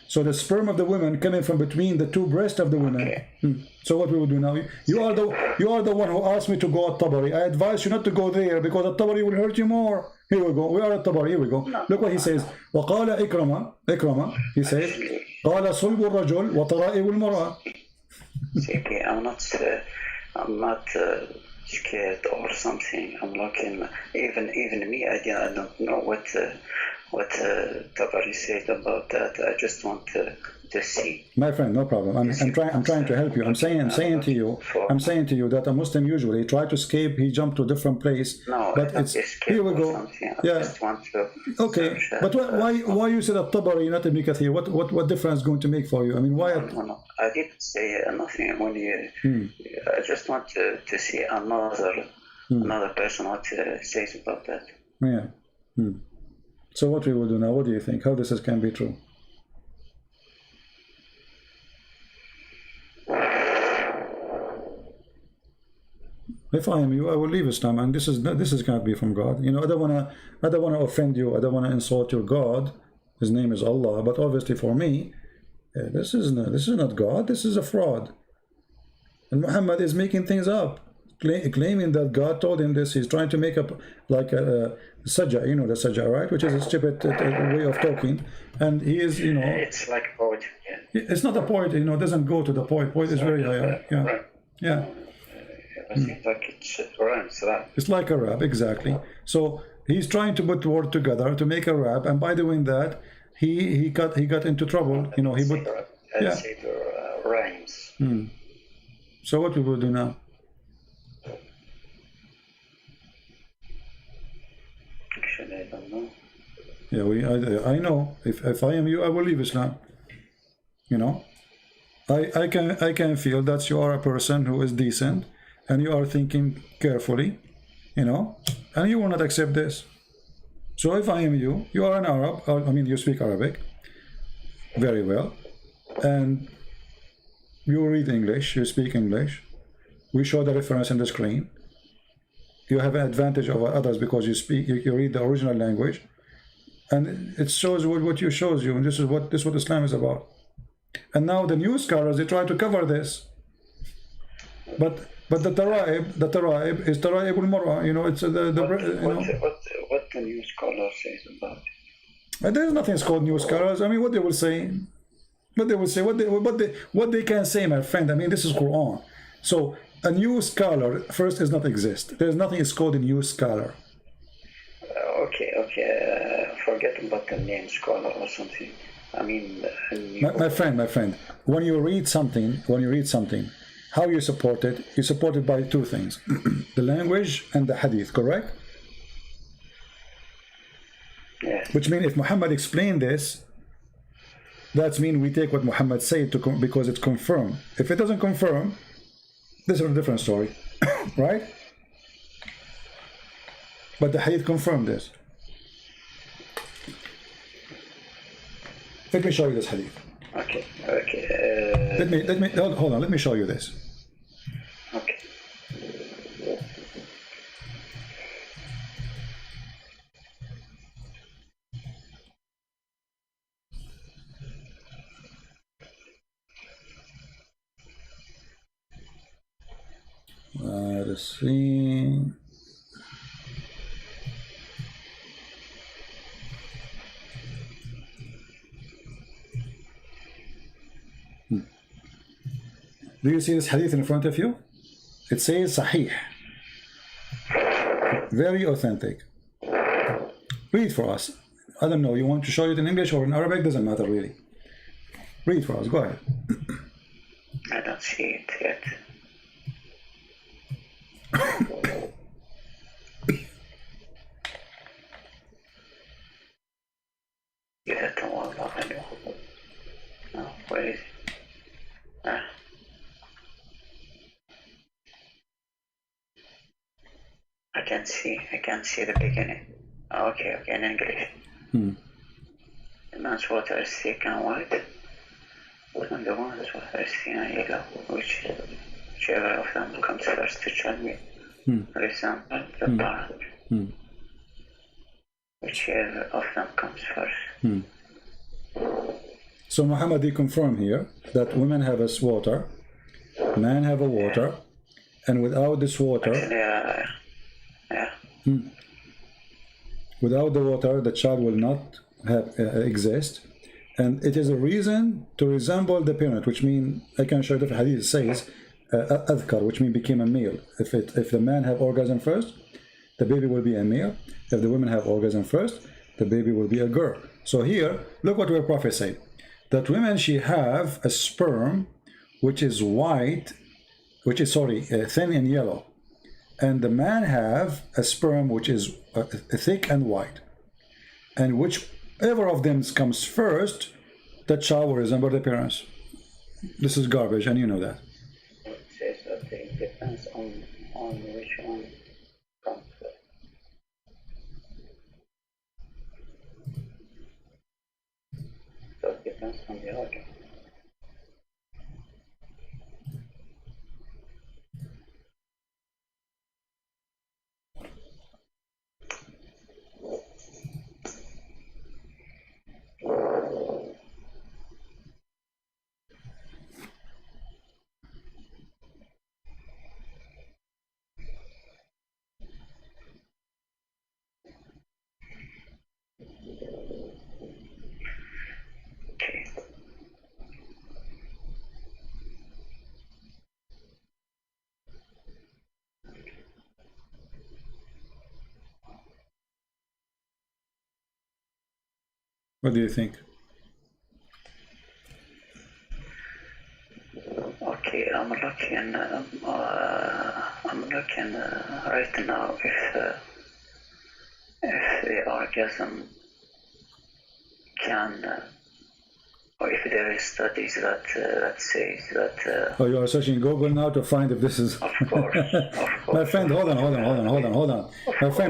So the sperm of the woman coming from between the two breasts of the woman. Okay. So what we will do now? You are the one who asked me to go At-Tabari. I advise you not to go there because At-Tabari will hurt you more. Here we go. We are At-Tabari. Here we go. No. Look what he says. وقال إكرمة. He says قال صلب الرجل وطرائب المرأة. See, I'm not scared or something. I'm looking. Even me, I don't know what Tabari said about that. I just want to see. My friend, no problem. I'm trying to help you. I'm saying to you that a Muslim usually try to escape. He jumped to a different place. No, but it's here we go. Yeah. Just want to okay. But why you said At-Tabari, not Ibn Kathir? What difference going to make for you? I mean, why? No. I didn't say nothing. When I just want to see another person what says about that. Yeah. So what we will do now? What do you think? How this can be true? If I am you, I will leave Islam, and this is cannot be from God. You know, I don't wanna offend you. I don't wanna insult your God. His name is Allah, but obviously for me, this is not God. This is a fraud. And Muhammad is making things up, claiming that God told him this. He's trying to make up like a sajja, you know, the sajja, right? Which is a stupid way of talking. And he is, you know, it's like poetry. Yeah. It's not a poet, you know. It doesn't go to the poet. Poet is very high. Yeah, right. Yeah. I think like it's rhymes, right? It's like a rap, exactly. So he's trying to put words together to make a rap, and by doing that, he got into trouble. You know, he put rhymes. So what we will do now? Actually, I don't know. Yeah, I know. If I am you, I will leave Islam. You know, I can feel that you are a person who is decent. And you are thinking carefully, you know, and you will not accept this. So if I am you, you are an Arab, I mean, you speak Arabic very well, and you read English, you speak English. We show the reference in the screen. You have an advantage over others because you read the original language, and it shows what you shows you, and this is what Islam is about. And now the new scholars, they try to cover this, but the Tara'ib is Tara'ib al-Mar'a, you know, it's what the new scholar says about it? There's nothing called new scholars. I mean, what they will say, what they can say, my friend. I mean, this is Quran. So a new scholar first does not exist. There's nothing is called a new scholar. Okay. Forget about the name scholar or something. I mean, my friend, when you read something, how you support it? You support it by two things: the language and the hadith, correct? Yes. Which means if Muhammad explained this, that means we take what Muhammad said because it's confirmed. If it doesn't confirm, this is a different story, right? But the hadith confirmed this. Let me show you this hadith. Okay. Let me hold on. Let me show you this. Okay. Let's see. Do you see this hadith in front of you? It says Sahih. Very authentic. Read for us. I don't know, you want to show it in English or in Arabic? Doesn't matter really. Read for us, go ahead. I don't see it yet. No, where is it? I can't see the beginning. Okay, in English. The man's water is thick and white, and the woman's water is thin and yellow, whichever of them comes first to join me. Resemble the parent. Whichever of them comes first. So Muhammad, he confirmed here that women have a water, men have a water, and without this water, without the water, the child will not exist, and it is a reason to resemble the parent, which means I can show you the hadith says adhkar, which means became a male. If the man have orgasm first, the baby will be a male. If the women have orgasm first, the baby will be a girl. So here, look what our prophet said. that women, she have a sperm which is white, which is, sorry, thin and yellow. And the man have a sperm which is thick and white. And whichever of them comes first, that child will resemble the parents. This is garbage, and you know that. It says that it depends on which one comes first. So it depends on the organ. Okay. What do you think? Okay, I'm looking right now if the orgasm can, or if there is studies that says that. Oh, you are searching Google now to find if this is. Of course, of course. My friend, hold on.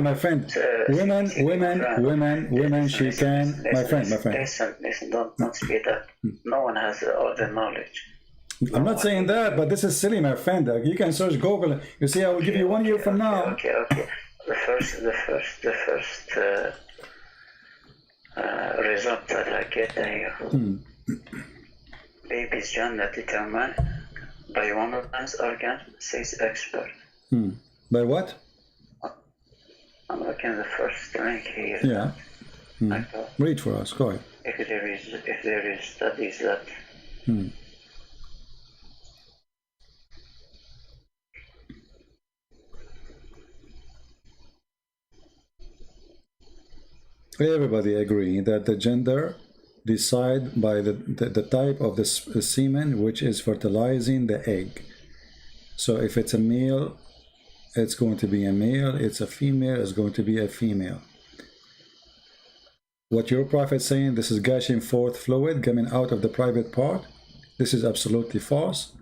My friend. Women, she can. My friend. Listen, don't speed up. No one has all the knowledge. I'm not saying that, but this is silly, my friend. You can search Google. You see, I will give you 1 year from now. Okay. The first result that I get here. Baby's gender determined by woman's organ, says expert. By what? I'm looking at the first link here. Yeah. Read for us. Go ahead. If there is studies that. Everybody agree that the gender decide by the type of the semen which is fertilizing the egg. So if it's a male, it's going to be a male. It's a female, it's going to be a female. What your prophet saying, this is gushing forth fluid coming out of the private part, this is absolutely false.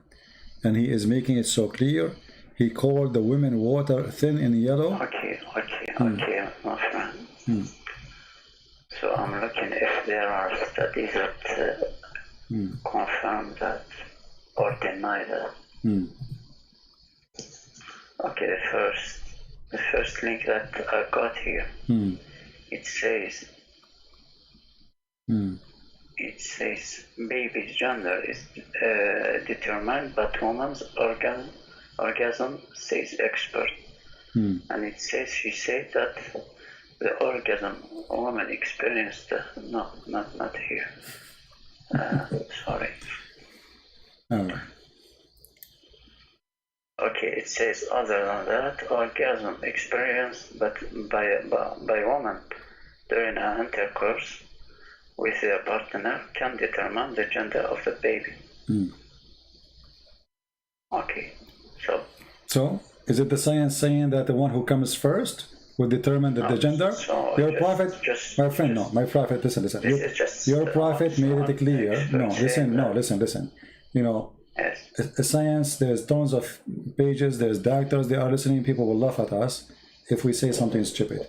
And he is making it so clear. He called the women water thin and yellow. Okay, my friend. So I'm looking if there are studies that confirm that or deny that. Okay, the first link that I got here, it says baby's gender is determined but woman's orgasm, says expert. And it says, she said that the orgasm a woman experienced, no, not here. Sorry. Alright. Okay, it says other than that, orgasm experienced but by woman during her intercourse with their partner can determine the gender of the baby. Okay, so is it the science saying that the one who comes first will determine the gender? So your prophet, my friend, my prophet, listen. Your prophet made it clear. No, listen. You know, a science, there's tons of pages, there's doctors, they are listening, people will laugh at us if we say something stupid.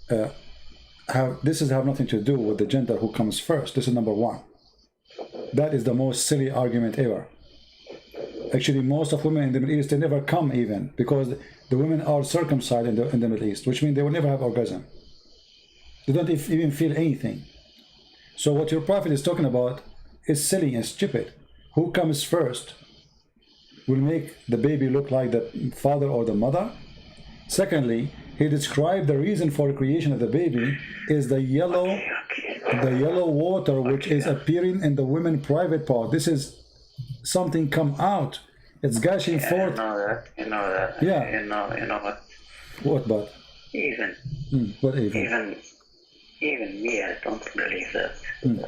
This have nothing to do with the gender who comes first. This is number one. That is the most silly argument ever. Actually, most of women in the Middle East, they never come even, because the women are circumcised in the Middle East, which means they will never have orgasm. They don't even feel anything. So what your prophet is talking about is silly and stupid. Who comes first will make the baby look like the father or the mother. Secondly, he described the reason for the creation of the baby is the yellow water which is appearing in the women's private part. This is something come out. It's gushing forth. You know that. Yeah. You know what? What but? Even. What even? even me, I don't believe that.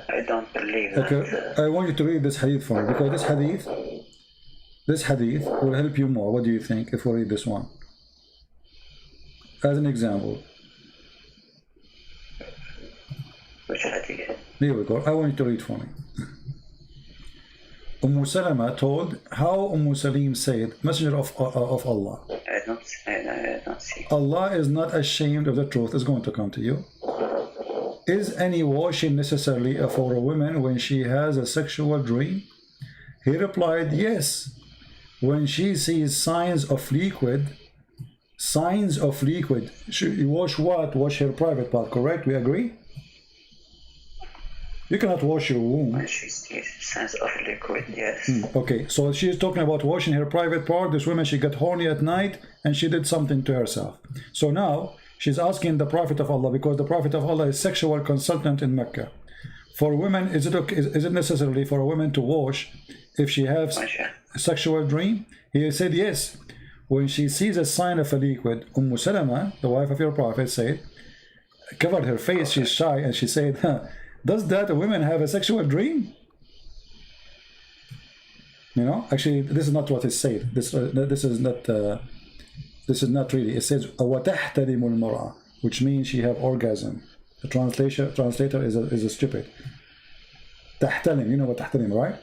I don't believe Okay, that. I want you to read this hadith for me, because this hadith will help you more. What do you think if we read this one? As an example. Which hadith? Here we go. I want you to read for me. Salama told how Salim said, Messenger of Allah. I don't see. Allah is not ashamed of the truth. It's going to come to you. Is any washing necessarily for a woman when she has a sexual dream? He replied, yes. When she sees signs of liquid, she wash what? Wash her private part, correct? We agree? You cannot wash your womb. When she sees signs of liquid, yes. Okay, so she's talking about washing her private part. This woman, she got horny at night and she did something to herself. So now she's asking the Prophet of Allah, because the Prophet of Allah is sexual consultant in Mecca. For women, is it necessarily for a woman to wash if she has a sexual dream? He said yes. When she sees a sign of a liquid, Salama, the wife of your Prophet, said, covered her face, she's shy, and she said, does that a woman have a sexual dream? You know, actually, this is not what it said. This is not really. It says وَتَحْتَلِمُ الْمَرْأَةِ, which means she have orgasm. The translator is a stupid. تحتلم, you know what تحتلم, right?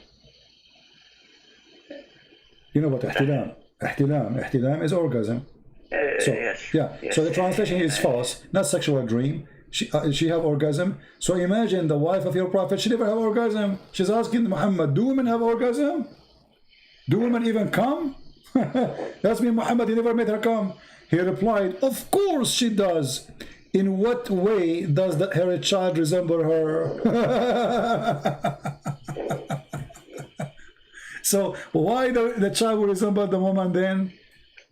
You know what ihtilam? Ihtilam is orgasm. So yes. Yeah. Yes. So the translation is false. Not sexual dream. She have orgasm. So imagine the wife of your Prophet, she never have orgasm. She's asking Muhammad, do women have orgasm? Do women even come? That's me, Muhammad, he never made her come. He replied, of course she does. In what way does her child resemble her? So why the child will resemble the woman then?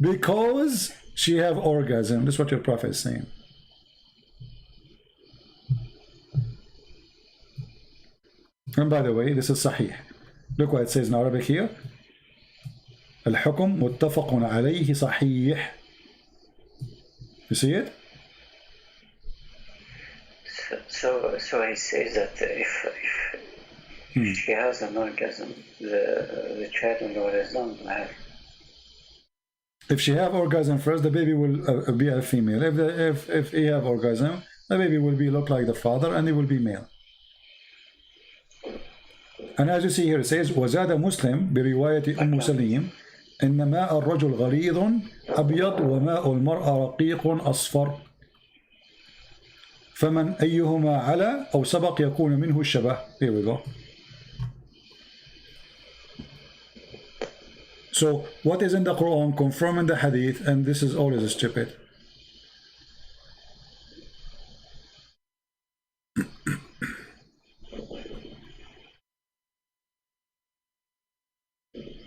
Because she have orgasm. That's what your Prophet is saying. And by the way, this is Sahih. Look what it says in Arabic here. الحكم متفق عليه صحيح. You see it? So he says that if she has an orgasm, the child will resemble her. If she have orgasm first, the baby will be a female. If he have orgasm, the baby will look like the father, and he will be male. And as you see here, it says وزاد مسلم برواية سليم إن ماء الرجل غليظ أبيض وماء المرأة رقيق أصفر فمن أيهما على أو سبق يكون منه الشبه. Here we go. So what is in the Quran confirming the hadith, and this is always stupid.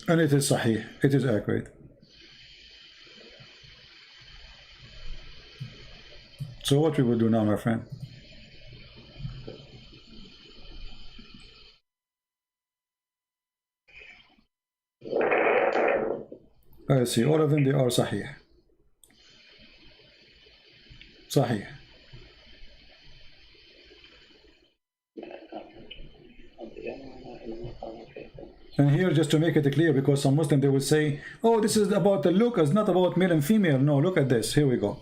And it is sahih, it is accurate. So what we will do now, my friend? I see, all of them, they are sahih. Sahih. And here, just to make it clear, because some Muslims, they will say, oh, this is about the look, it's not about male and female. No, look at this. Here we go.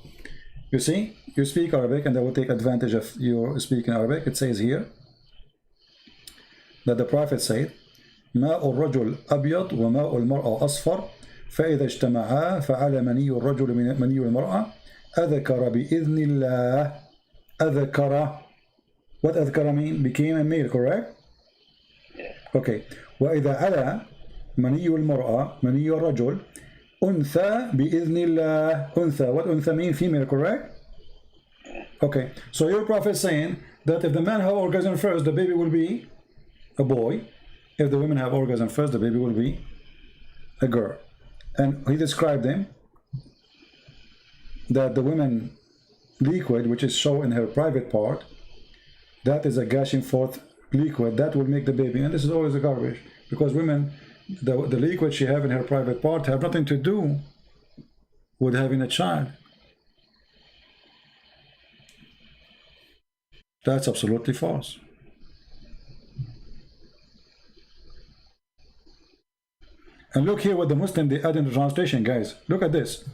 You see, you speak Arabic, and they will take advantage of your speaking Arabic. It says here that the Prophet said, ماء الرجل أبيض وماء المرأة أصفر فإذا اجتمعا فعلى مني الرجل مني المرأة أذكر بإذن الله. أذكر. What أذكر mean? Became a male, correct? Okay. وإذا على مني المرأة مني الرجل أنثى بإذن الله. أنثى. What أنثى mean? Female, correct? Okay. So your Prophet is saying that if the man have orgasm first, the baby will be a boy. If the women have orgasm first, the baby will be a girl. And he described them that the women liquid, which is shown in her private part, that is a gushing forth liquid that will make the baby. And this is always a garbage, because women, the liquid she have in her private part have nothing to do with having a child. That's absolutely false. And look here what the Muslim they add in the translation, guys. Look at this.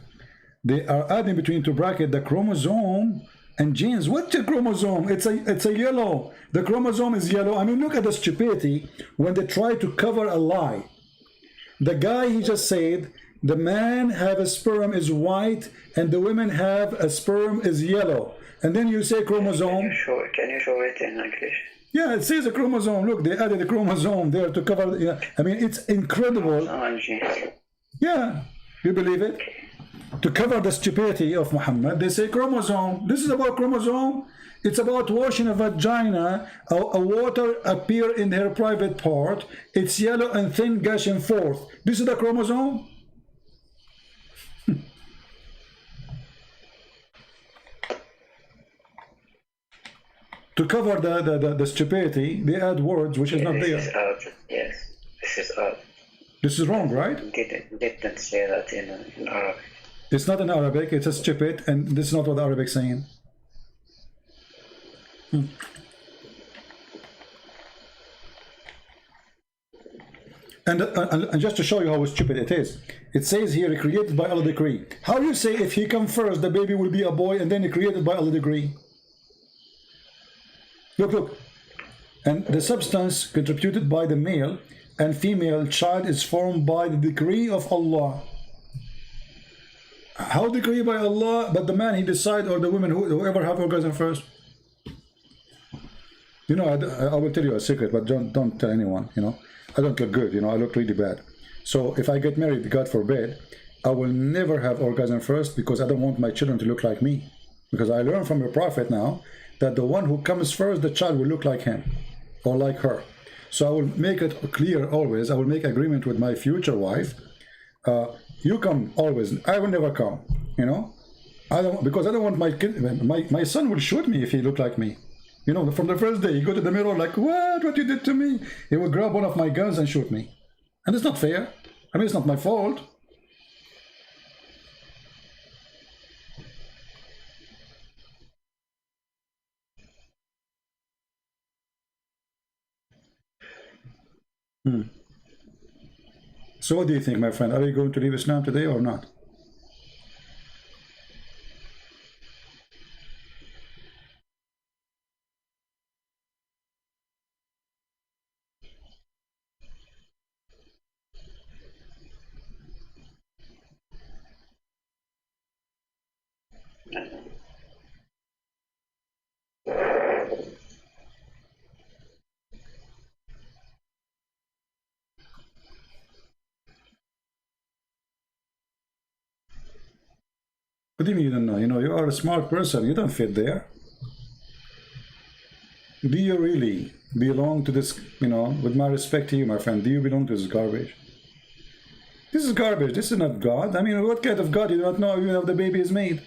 They are adding between two brackets the chromosome and genes. What's the chromosome? It's a yellow. The chromosome is yellow. I mean, look at the stupidity when they try to cover a lie. The guy, he just said the man have a sperm is white and the women have a sperm is yellow. And then you say chromosome. Can you show it in English? Yeah, it says a chromosome. Look, they added a chromosome there to cover. Yeah, I mean, it's incredible. Yeah, you believe it? To cover the stupidity of Muhammad, they say chromosome. This is about chromosome. It's about washing a vagina. A water appear in her private part. It's yellow and thin gushing forth. This is the chromosome. To cover the stupidity, they add words which is not there. This is out. Yes, this is out. This is wrong, right? Didn't say that in Arabic. It's not in Arabic. It's a stupid, and this is not what the Arabic is saying. And just to show you how stupid it is, it says here, created by Allah decree. How you say if he come first, the baby will be a boy, and then he created by Allah decree? Look. And the substance contributed by the male and female child is formed by the decree of Allah. How decree by Allah? But the man, he decide, or the women, whoever have orgasm first. You know, I will tell you a secret, but don't tell anyone. You know, I don't look good. You know, I look really bad. So if I get married, God forbid, I will never have orgasm first, because I don't want my children to look like me. Because I learned from the Prophet now that the one who comes first, the child will look like him or like her. So I will make it clear always. I will make agreement with my future wife. You come always. I will never come. You know, I don't, because I don't want my kid. My son will shoot me if he look like me. You know, from the first day, he go to the mirror like, what you did to me? He will grab one of my guns and shoot me. And it's not fair. I mean, it's not my fault. So what do you think, my friend? Are you going to leave Islam today or not? What do you mean you don't know? You know, you are a smart person. You don't fit there. Do you really belong to this, you know, with my respect to you, my friend, do you belong to this garbage? This is garbage. This is not God. I mean, what kind of God you do not know even if the baby is made?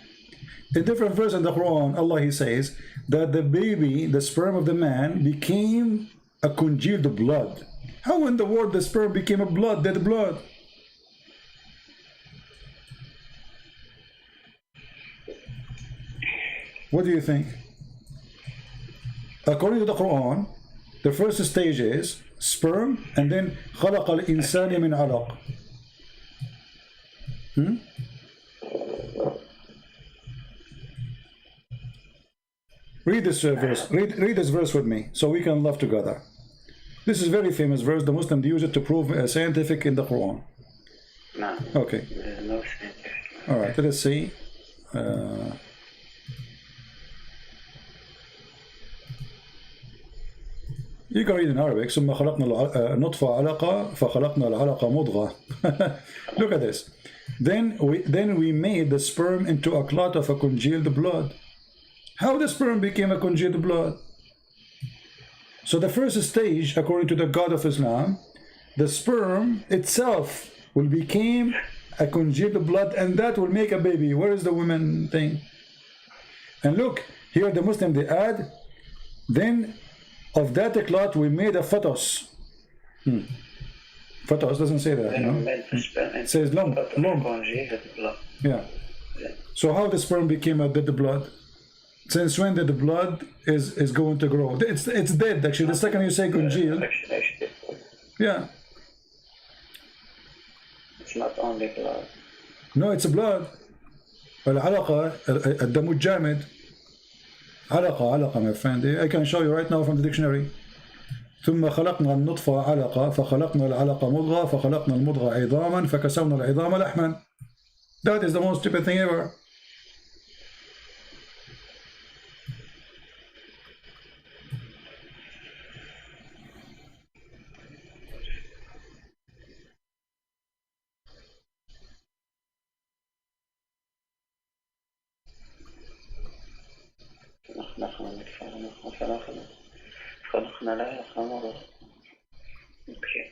A different verse in the Quran, Allah, he says that the baby, the sperm of the man, became a congealed blood. How in the world the sperm became a blood, dead blood? What do you think? According to the Quran, the first stage is sperm, and then خلق الإنسان من علق. Read this verse. Read this verse with me, so we can love together. This is a very famous verse. The Muslims use it to prove scientific in the Quran. No. Okay. No scientific. All right. Let us see. You can read in Arabic. ثم خلقنا النطفة علقة فخلقنا العلقة مضغة. Look at this. Then we made the sperm into a clot of a congealed blood. How the sperm became a congealed blood? So the first stage, according to the God of Islam, the sperm itself will become a congealed blood, and that will make a baby. Where is the woman thing? And look, here the Muslim, they add, then of that clot we made a fetus. Fetus doesn't say that, you know? It says lump. Congealed blood. Yeah. So how the sperm became a dead blood? Since when did the blood is going to grow? It's dead actually. The second you say congealed, Actually, yeah. it's not only blood. No, it's blood. العلقة الدم الجامد. علقة my friend. I can show you right now from the dictionary. ثم خلقنا النطفة علقة فخلقنا العلقة مضغة فخلقنا المضغة عظاما فكسونا العظام لحما. That is the most stupid thing ever. خلقنا العلقة مضغة. Okay.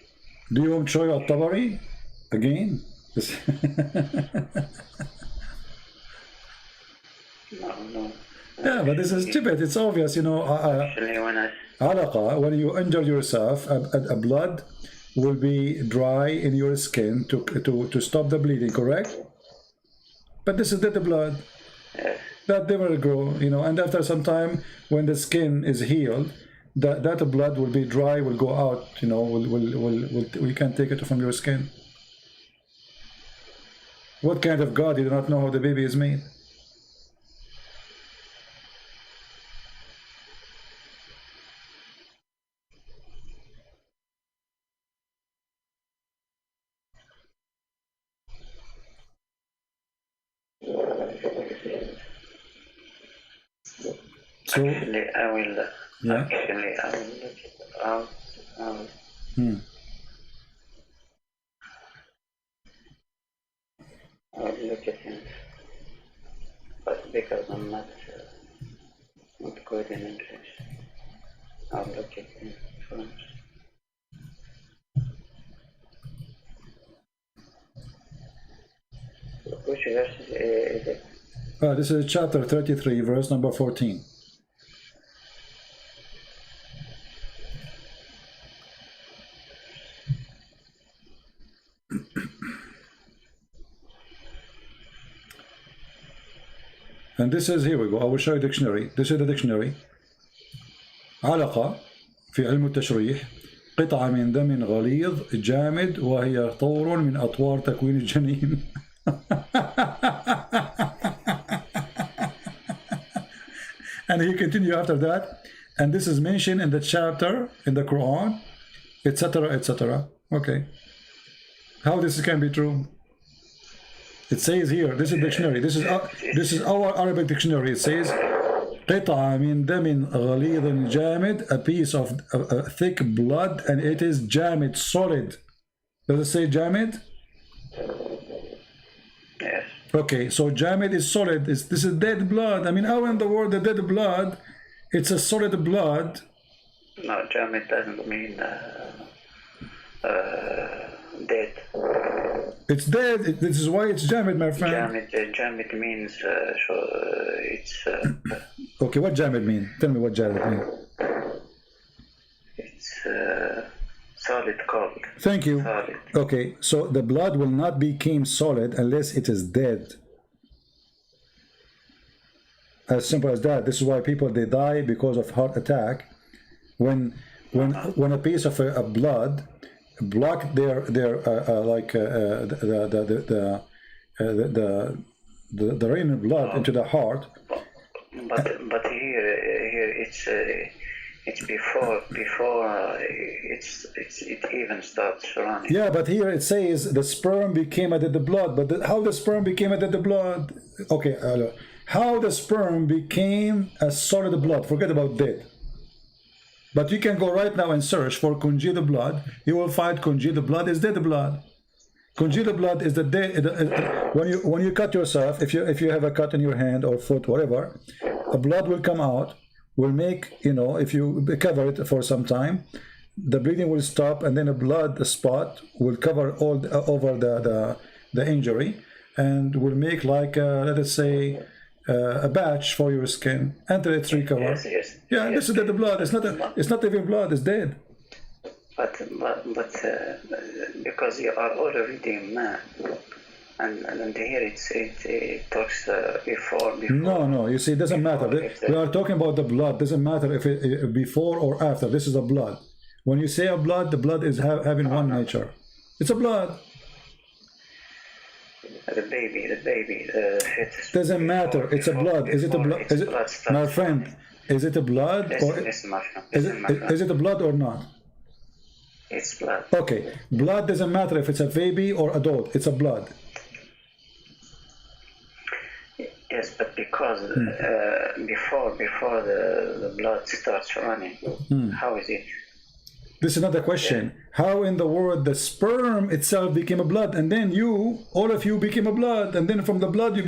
Do you want to show you At-Tabari again? No. Yeah, but this is stupid. It's obvious, you know. Actually, Alaqa, when you injure yourself, a blood will be dry in your skin to stop the bleeding, correct? But this is dead blood. yes. That never grow, you know. And after some time, when the skin is healed, that blood will be dry, will go out, you know. We can't take it from your skin. What kind of God? You do not know how the baby is made. So, Actually, I will. yeah. Actually, I will look it out. I will look at him, but because I'm not good in English, I'll look at him first. Which verse is it? This is chapter 33, verse number 14. And this is, here we go, I will show you dictionary. This is the dictionary. علقة في علم التشريح قطعة من دم غليظ جامد وهي طور من أطوار تكوين الجنين. And he continue after that, and this is mentioned in the chapter in the Quran, etc., etc. Okay, how this can be true? It says here, this is dictionary. This is our Arabic dictionary. It says قطعة من دم غليظ جامد, a piece of thick blood, and it is جامد, solid. Does it say جامد? Yes. Okay, so jamid is solid. This is dead blood. I mean, how in the world the dead blood? It's a solid blood. No, jamid doesn't mean dead. It's dead. This is why it's jamid, my friend. Jamid means it's. Okay, what jamid mean? Tell me what jamid mean. It's solid cold. Thank you. Solid. Okay, so the blood will not become solid unless it is dead. As simple as that. This is why people, they die because of heart attack when a piece of blood block their like the drain blood into the heart. But here it's before it even starts running. Yeah, but here it says the sperm became a dead blood. But how the sperm became a dead blood? Okay, how the sperm became a solid blood? Forget about dead. But you can go right now and search for congealed blood. You will find congealed blood is dead blood. Congealed blood is the dead. When you cut yourself, if you have a cut in your hand or foot, whatever, a blood will come out. Will make, you know, if you cover it for some time, the bleeding will stop, and then a blood spot will cover all over the injury, and will make like let us say a batch for your skin until it's recovered. Yes. Yeah, yes. this is dead blood. It's not even blood. It's dead. But because you are already a man, and here it talks before. No. You see, it doesn't matter. We are talking about the blood. Doesn't matter if it before or after. This is a blood. When you say a blood, the blood is having one nature. It's a blood. The baby, the fetus. Doesn't matter. It's a blood. Is it a blood? Is it, my friend? Is it a blood or is it a blood or not? It's blood. Okay, blood doesn't matter if it's a baby or adult. It's a blood. Yes, but because before the blood starts running, how is it? This is not the question. How in the world the sperm itself became a blood, and then all of you became a blood, and then from the blood you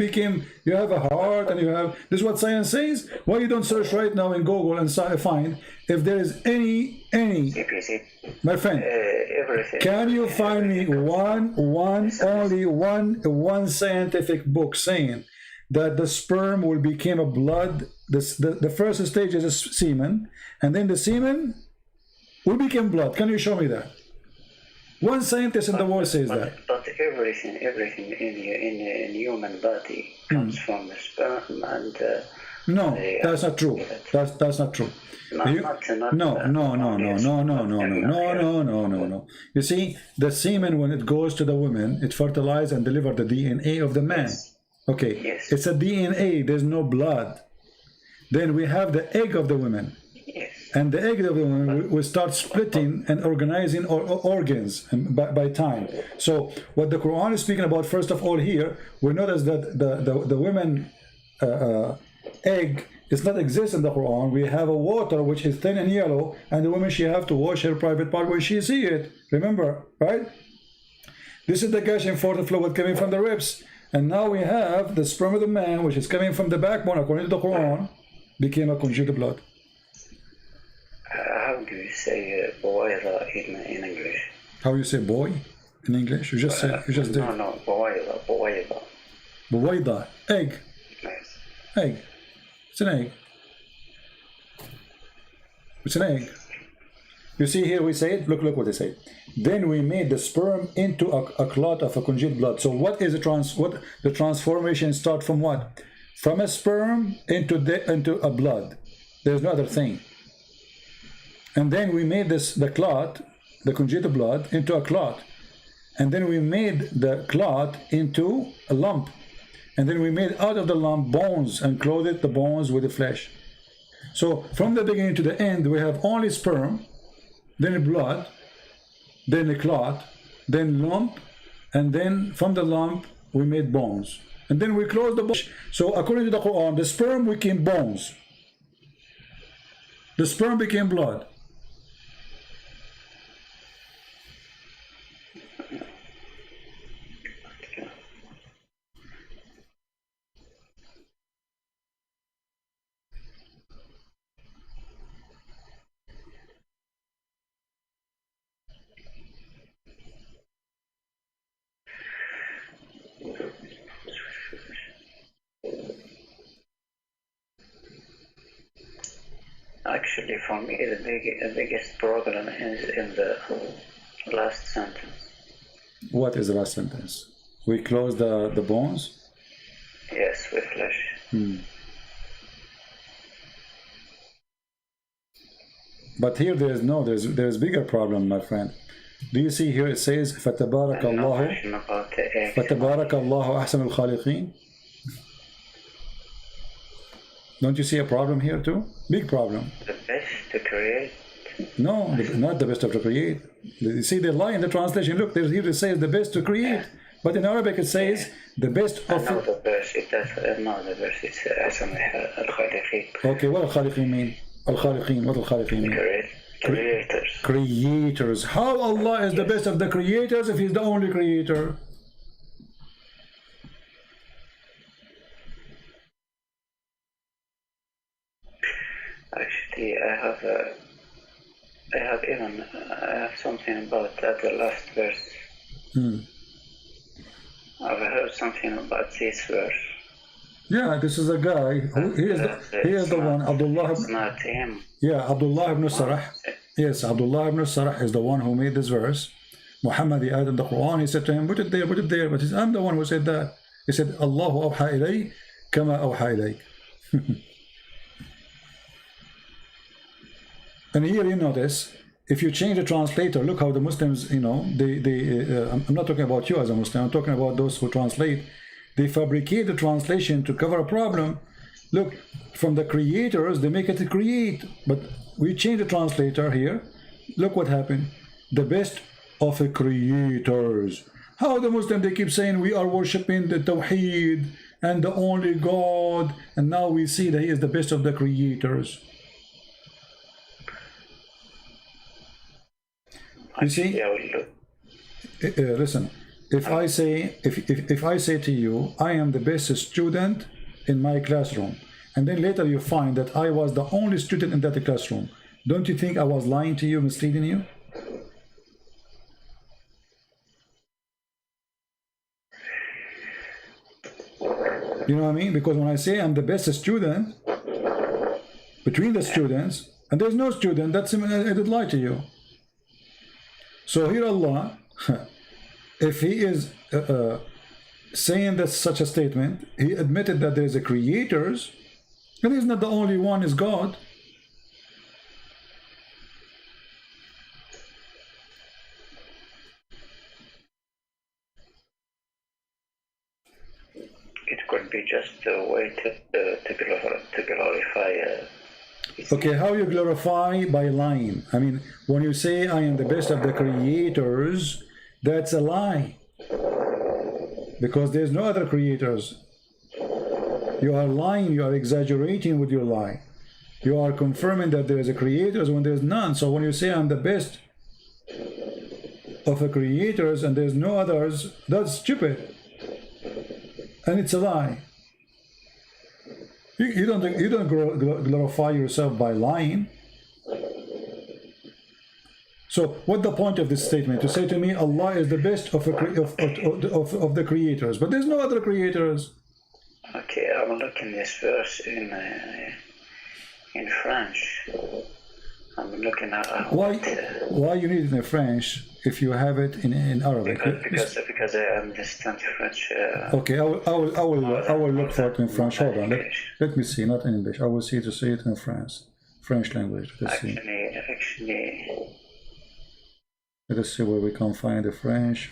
have a heart, and you have. This is what science says. Why you don't search right now in Google and find if there is any my friend? Everything. Can you find me only one scientific book saying that the sperm will become a blood? The first stage is a semen, and then the semen will become blood. Can you show me that? One scientist in the world says that. But everything in human body comes from the sperm and. No, that's not true. That's not true. No. You see, the semen, when it goes to the woman, it fertilizes and delivers the DNA of the man. Okay, yes. It's a DNA. There's no blood. Then we have the egg of the woman. Yes. And the egg of the woman will start splitting and organizing organs by time. So what the Quran is speaking about, first of all, here we notice that the women egg does not exist in the Quran. We have a water which is thin and yellow, and the woman, she have to wash her private part when she see it. Remember, right? This is the gushing forth fluid coming from the ribs, and now we have the sperm of the man, which is coming from the backbone, according to the Quran, became a conjugal blood. How do you say boira in English? How you say boy in English? You just said. You just did. No, boira. Buwaida, egg. Yes. Egg. It's an egg. It's an egg. You see here we say it. Look what they say. Then we made the sperm into a clot of a congealed blood. So what is the transformation start from what? From a sperm into a blood. There's no other thing. And then we made the clot, the congealed blood, into a clot. And then we made the clot into a lump. And then we made out of the lump bones and clothed the bones with the flesh. So from the beginning to the end, we have only sperm, then blood, then a clot, then lump, and then from the lump we made bones. And then we close the bones. So according to the Quran, the sperm became bones. The sperm became blood. Actually, for me, the biggest problem is in the last sentence. What is the last sentence? We close the bones? Yes, with flesh. But here there's bigger problem, my friend. Do you see here it says فَتَبَارَكَ اللَّهُ أَحْسَنُ الْخَالِقِينَ? Don't you see a problem here too? Big problem. The best to create? No, not the best of to create. You see the lie in the translation. Look, there's here it says the best to create. But in Arabic it says the best of... No, the verse, the verse it's أحسن الخالقين. Okay, what al-Khaliqin mean? Al-Khaliqin, what al-Khaliqin mean? Creators. Creators. How Allah is the best of the creators if He's the only creator? Actually, I have something about that, the last verse. I've heard something about this verse. Yeah, this is a guy. He is the one. Abdullah. It's not him. Yeah, Abdullah ibn Sarah. Yes, Abdullah ibn Sarah is the one who made this verse. Muhammad he added the Quran. He said to him, put it there, put it there. But I'm the one who said that. He said, Allahu awha ilay kama awha ilayk. And here you notice, if you change the translator, look how the Muslims, you know, I'm not talking about you as a Muslim, I'm talking about those who translate. They fabricate the translation to cover a problem. Look, from the creators, they make it to create. But we change the translator here. Look what happened. The best of the creators. How the Muslims, they keep saying we are worshipping the Tawheed and the only God. And now we see that he is the best of the creators. You see, listen. If I say to you, I am the best student in my classroom, and then later you find that I was the only student in that classroom, don't you think I was lying to you, misleading you? You know what I mean? Because when I say I'm the best student between the students, and there's no student, that's I did lie to you. So here Allah, if he is saying that such a statement, he admitted that there is a creators, and he's not the only one, is God. It could be just a way to glorify. Okay, how you glorify? By lying. I mean, when you say I am the best of the creators, that's a lie. Because there's no other creators. You are lying, you are exaggerating with your lie. You are confirming that there is a creators when there's none. So when you say I'm the best of the creators and there's no others, that's stupid. And it's a lie. You don't glorify yourself by lying. So what's the point of this statement? To say to me Allah is the best of the creators, but there's no other creators. Okay, I'm looking this verse in French. I'm looking at why you need it in French if you have it in Arabic? Because I understand French. Okay, I will look for it in French. Hold on, let me see. Not in English. I will see to see it in French language. Let's see. Actually. Let us see where we can find the French.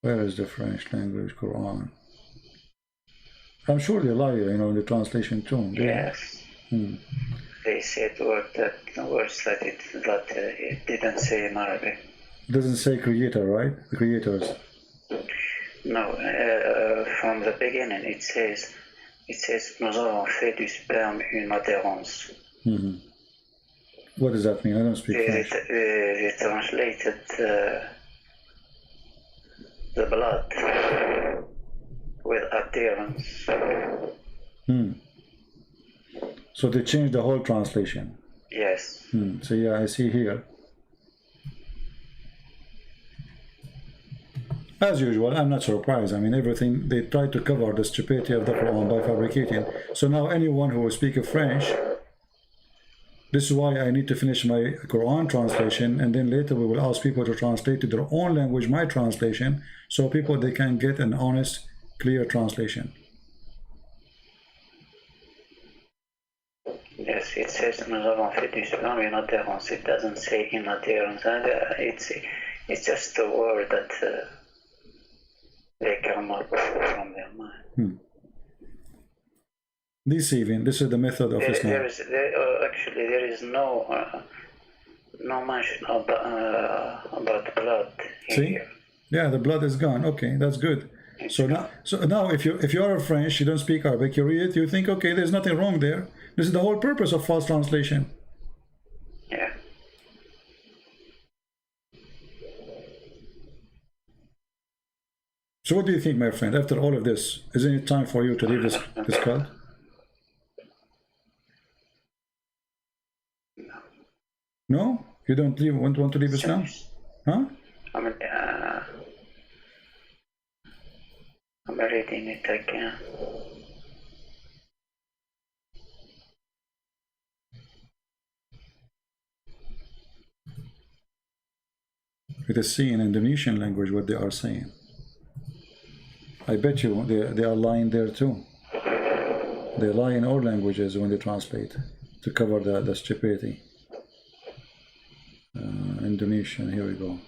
Where is the French language Quran? I'm sure they lie, you know, in the translation too. Yes. They said words that it didn't say in Arabic. It doesn't say creator, right? The creators. No, from the beginning it says nous avons fait du sperme une adhérence. What does that mean? I don't speak French. They translated the blood with adherence. So they changed the whole translation. Yes. So yeah, I see here. As usual, I'm not surprised. I mean, everything, they try to cover the stupidity of the Quran by fabricating. So now anyone who will speak French, this is why I need to finish my Quran translation, and then later we will ask people to translate to their own language my translation, so people, they can get an honest, clear translation. Yes, it says nous avons fait du sperme une adhérence. It doesn't say in adhérence. It's just a word that they come up from their mind. Deceiving. This is the method of Islam. Actually, there is no mention about blood here. Yeah, the blood is gone. Okay, that's good. So now, if you are a French, you don't speak Arabic, you read it, you think, okay, there's nothing wrong there. This is the whole purpose of false translation. Yeah. So what do you think, my friend? After all of this, isn't it time for you to leave this cult? No? You don't want to leave Islam? Huh? I'm reading it again. It is C in Indonesian language what they are saying. I bet you they are lying there too. They lie in all languages when they translate to cover the stupidity. Indonesian, here we go.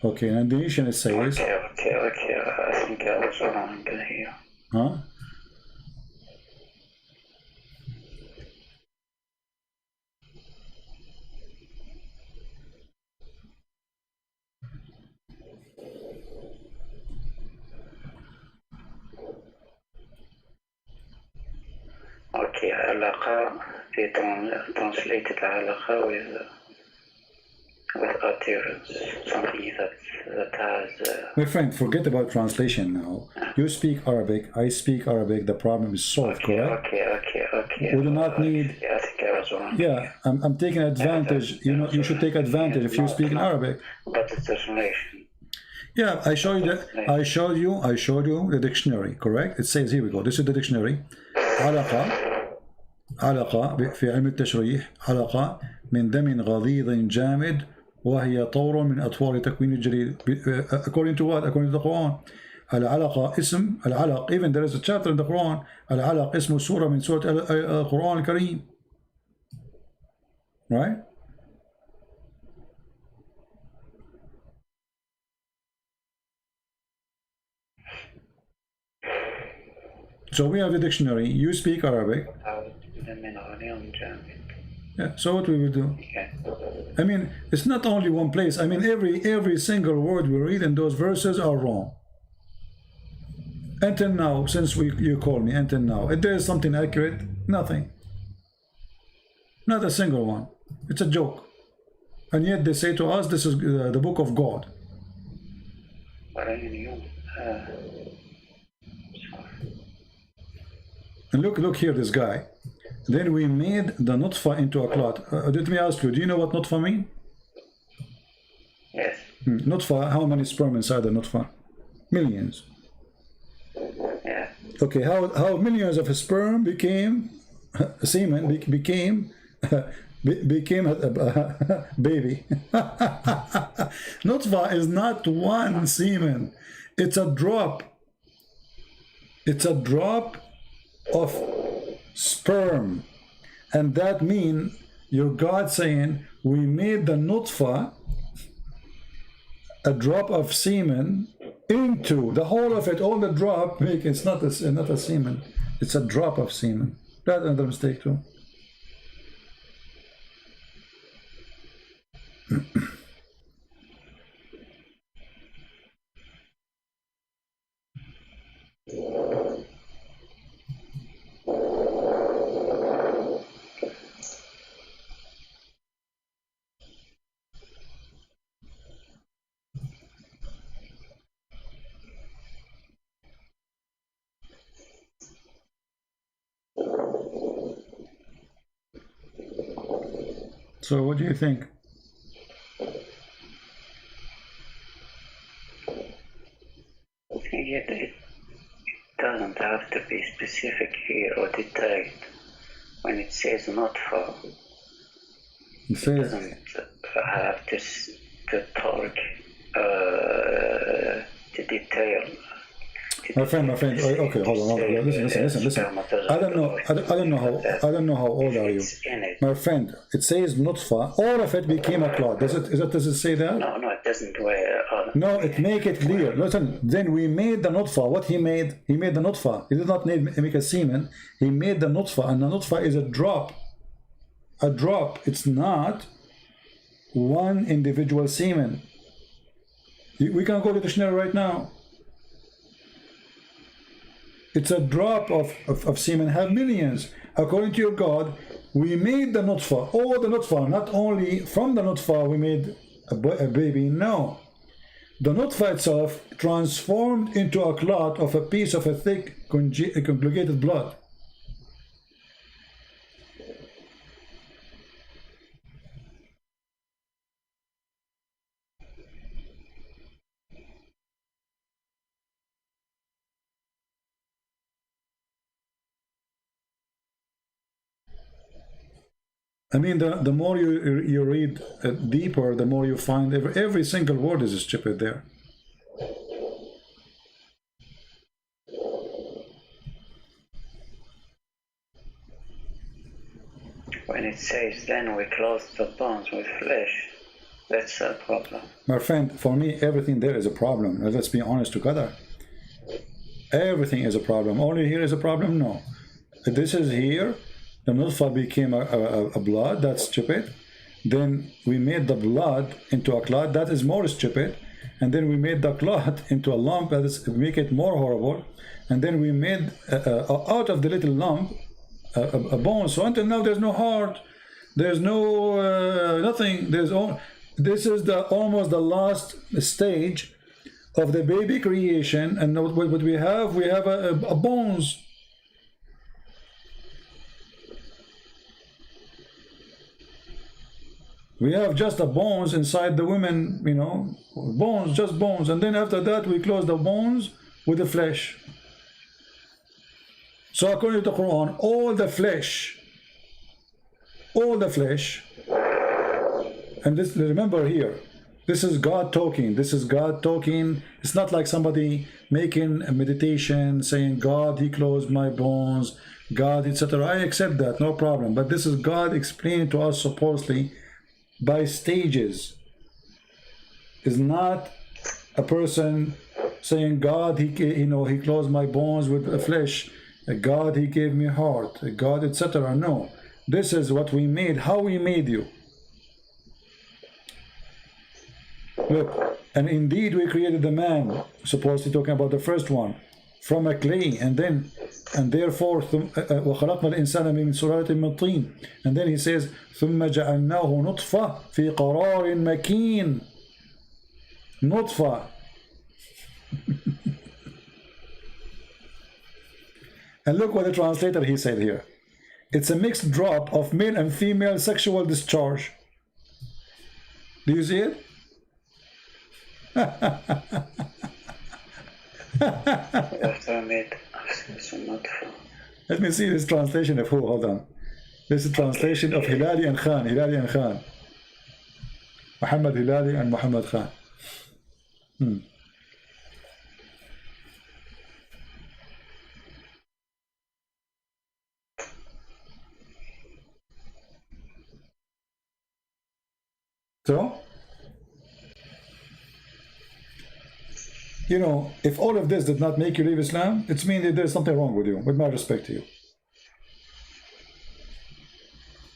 Okay, in Indonesian it says... Okay, I think I was wrong here. Huh? Okay, علاقة they translated علاقة with utterance, something that has... My friend, forget about translation now. You speak Arabic, I speak Arabic, the problem is solved, correct? Okay. We do not need... Yeah, I think I was wrong. Yeah, I'm taking advantage. You know, you should take advantage if you speak in Arabic. But the translation. Yeah, I showed you the dictionary, correct? It says, here we go, this is the dictionary. علاقة في علم التشريح علاقة من دم غليظ جامد وهي طور من أطوار تكوين الجليد. According to what? According to the Quran. العلقة اسم العلق, even there is a chapter in the Quran, العلق اسم سورة من سورة القرآن الكريم. Right? So we have the dictionary. You speak Arabic. Yeah, so what we will do? I mean, it's not only one place. I mean, every single word we read in those verses are wrong. Until now, since you call me, until now, if there is something accurate, nothing. Not a single one. It's a joke. And yet they say to us, this is the book of God. And look here, this guy. Then we made the nutfa into a clot. Let me ask you, do you know what nutfa mean? Yes. Nutfa, how many sperm inside the nutfa? Millions. Yeah. Okay, how millions of sperm became semen, became a baby. Nutfa is not one semen. It's a drop. It's a drop of sperm, and that means your God saying we made the nutfa, a drop of semen, into the whole of it, all the drop. It's not a semen, it's a drop of semen. That's another mistake too. So what do you think? It doesn't have to be specific here or detailed. When it says not for, it doesn't have to talk to detail. My friend. Okay, hold on. Listen. I don't know how old are you, my friend. It says nutfa. All of it became a clot. Does it say that? No, it doesn't. No, it make it clear. Listen. Then we made the nutfa. What he made? He made the nutfa. He did not make a semen. He made the nutfa, and the nutfa is a drop. A drop. It's not one individual semen. We can go to the dictionary right now. It's a drop of semen, have millions. According to your God, we made the nutfa, all the nutfa, not only from the nutfa we made a baby, no. The nutfa itself transformed into a clot of a piece of a thick, conjugated blood. I mean, the more you read deeper, the more you find every single word is stupid there. When it says, then we clothe the bones with flesh, that's a problem. My friend, for me, everything there is a problem. Let's be honest together. Everything is a problem. Only here is a problem? No. This is here. The nutfa became a blood. That's stupid. Then we made the blood into a clot. That is more stupid. And then we made the clot into a lump. That is make it more horrible. And then we made out of the little lump a bone. So until now there's no heart. There's no nothing. This is almost the last stage of the baby creation. And what we have a bones. We have just the bones inside the women, you know, bones, just bones. And then after that, we close the bones with the flesh. So according to the Quran, all the flesh, and this, remember here, this is God talking. This is God talking. It's not like somebody making a meditation, saying, God, he closed my bones, God, etc. I accept that, no problem. But this is God explaining to us supposedly by stages. Is not a person saying, God, he closed my bones with the flesh, God, he gave me heart, God, etc. No, this is what we made, how we made you. Look, and indeed we created the man, supposedly talking about the first one, from a clay, and therefore وخلقنا الإنسان من سلالة من طين, and then he says ثم جعلناه نطفة في قرار مكين. نطفة. And look what the translator he said here. It's a mixed drop of male and female sexual discharge. Do you see it? Let me see this translation of who. Hold on. This is translation of Hilali and Khan. Muhammad Hilali and Muhammad Khan. So, you know, if all of this did not make you leave Islam, it means that there's something wrong with you, with my respect to you.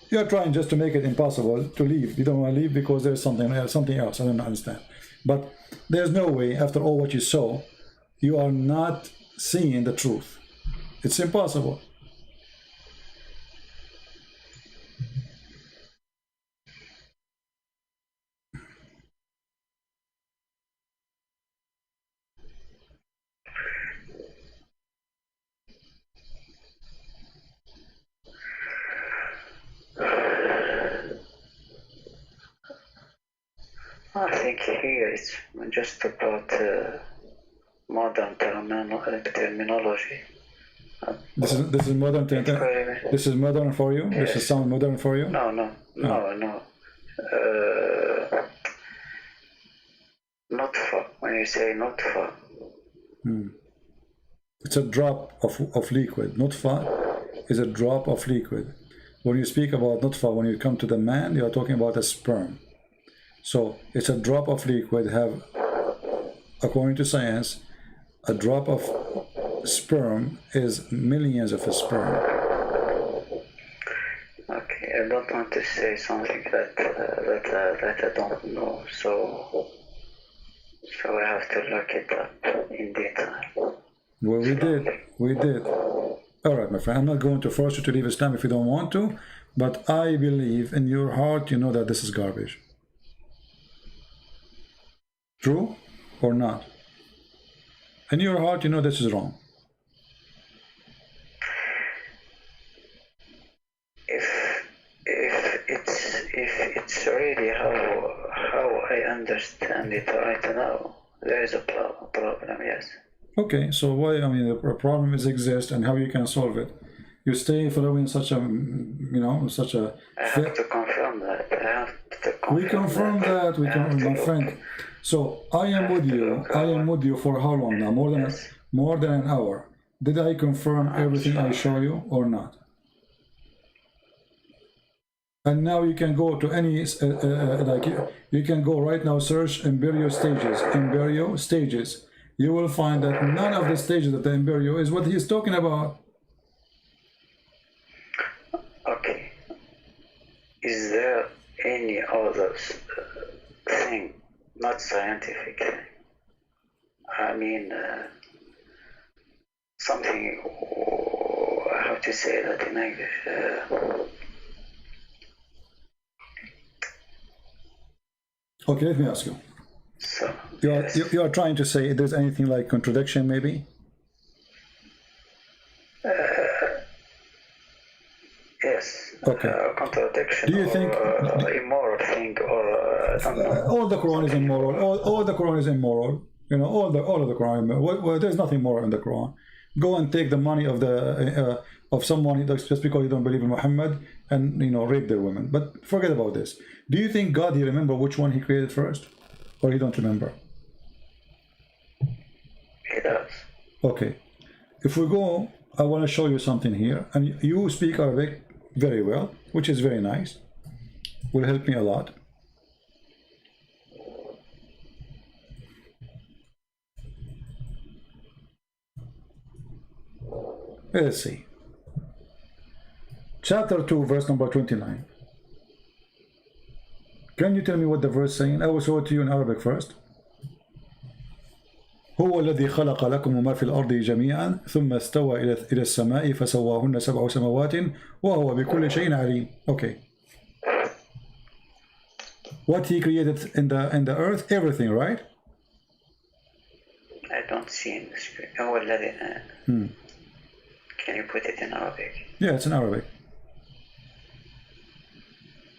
You're trying just to make it impossible to leave. You don't want to leave because there's something else. I don't understand. But there's no way, after all what you saw, you are not seeing the truth. It's impossible. I think here it's just about modern terminology. This is modern. This is modern for you. Yes. This is sound modern for you. No. Nutfa. When you say nutfa, it's a drop of liquid. Nutfa is a drop of liquid. When you speak about nutfa, when you come to the man, you are talking about a sperm. So it's a drop of liquid. Have, according to science, a drop of sperm is millions of sperm. Okay, I don't want to say something that I don't know, so I have to look it up in detail. Well, we did. All right, my friend, I'm not going to force you to leave Islam if you don't want to, but I believe in your heart you know that this is garbage. True or not? In your heart you know this is wrong. If it's really how I understand it right now, there is a problem, yes. Okay, so why? I mean, the problem exists, and how you can solve it? You stay following such a you know, such a. I have to confirm that. I have to confirm We confirm that. We confirm, my friend. So I am with you. I am with you for how long now? More than an hour. Did I confirm everything I show you or not? And now you can go to any like you can go right now, search embryo stages. Embryo stages. You will find that none of the stages of the embryo is what he's talking about. Okay. Is there any other thing, not scientific thing? I mean, something. How to say that in English? Okay, let me ask you. So You are trying to say if there's anything like contradiction, maybe? Yes. Okay. Contradiction. Do you think immoral thing, or I don't know. all the Quran is immoral? All the Quran is immoral. You know, all of the Quran. Well, there's nothing moral in the Quran. Go and take the money of the of someone just because you don't believe in Muhammad, and you know, rape their women. But forget about this. Do you think God, he remember which one he created first, or he don't remember? He does. Okay. If we go, I want to show you something here, and you speak Arabic very well, which is very nice. Will help me a lot. Let's see. Chapter 2, verse number 29. Can you tell me what the verse is saying? I will show it to you in Arabic first. هو الذي خلق لكم ما في الأرض جميعا ثم استوى إلى السماء فسواهن سبع سماوات وهو بكل شيء عليم. Okay. What he created in the earth, everything, right? I don't see in the screen. هو الذي. Can you put it in Arabic? Yeah, it's in Arabic.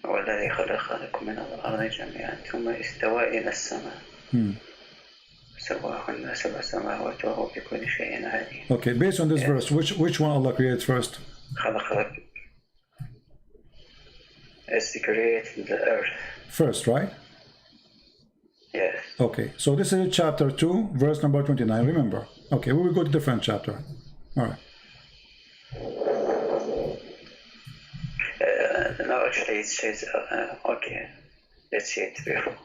هو الذي خلق لكم من الأرض جميعا ثم استوى إلى السماء. سواهن سبع سماوات وهو بكل شيء عليم. Okay, based on this verse, which one Allah created first? خلق لك. Is to create the earth. First, right? Yes. Okay, so this is chapter 2, verse number 29. Remember. Okay, we will go to different chapter. All right. No, actually, it says, okay, let's see it before.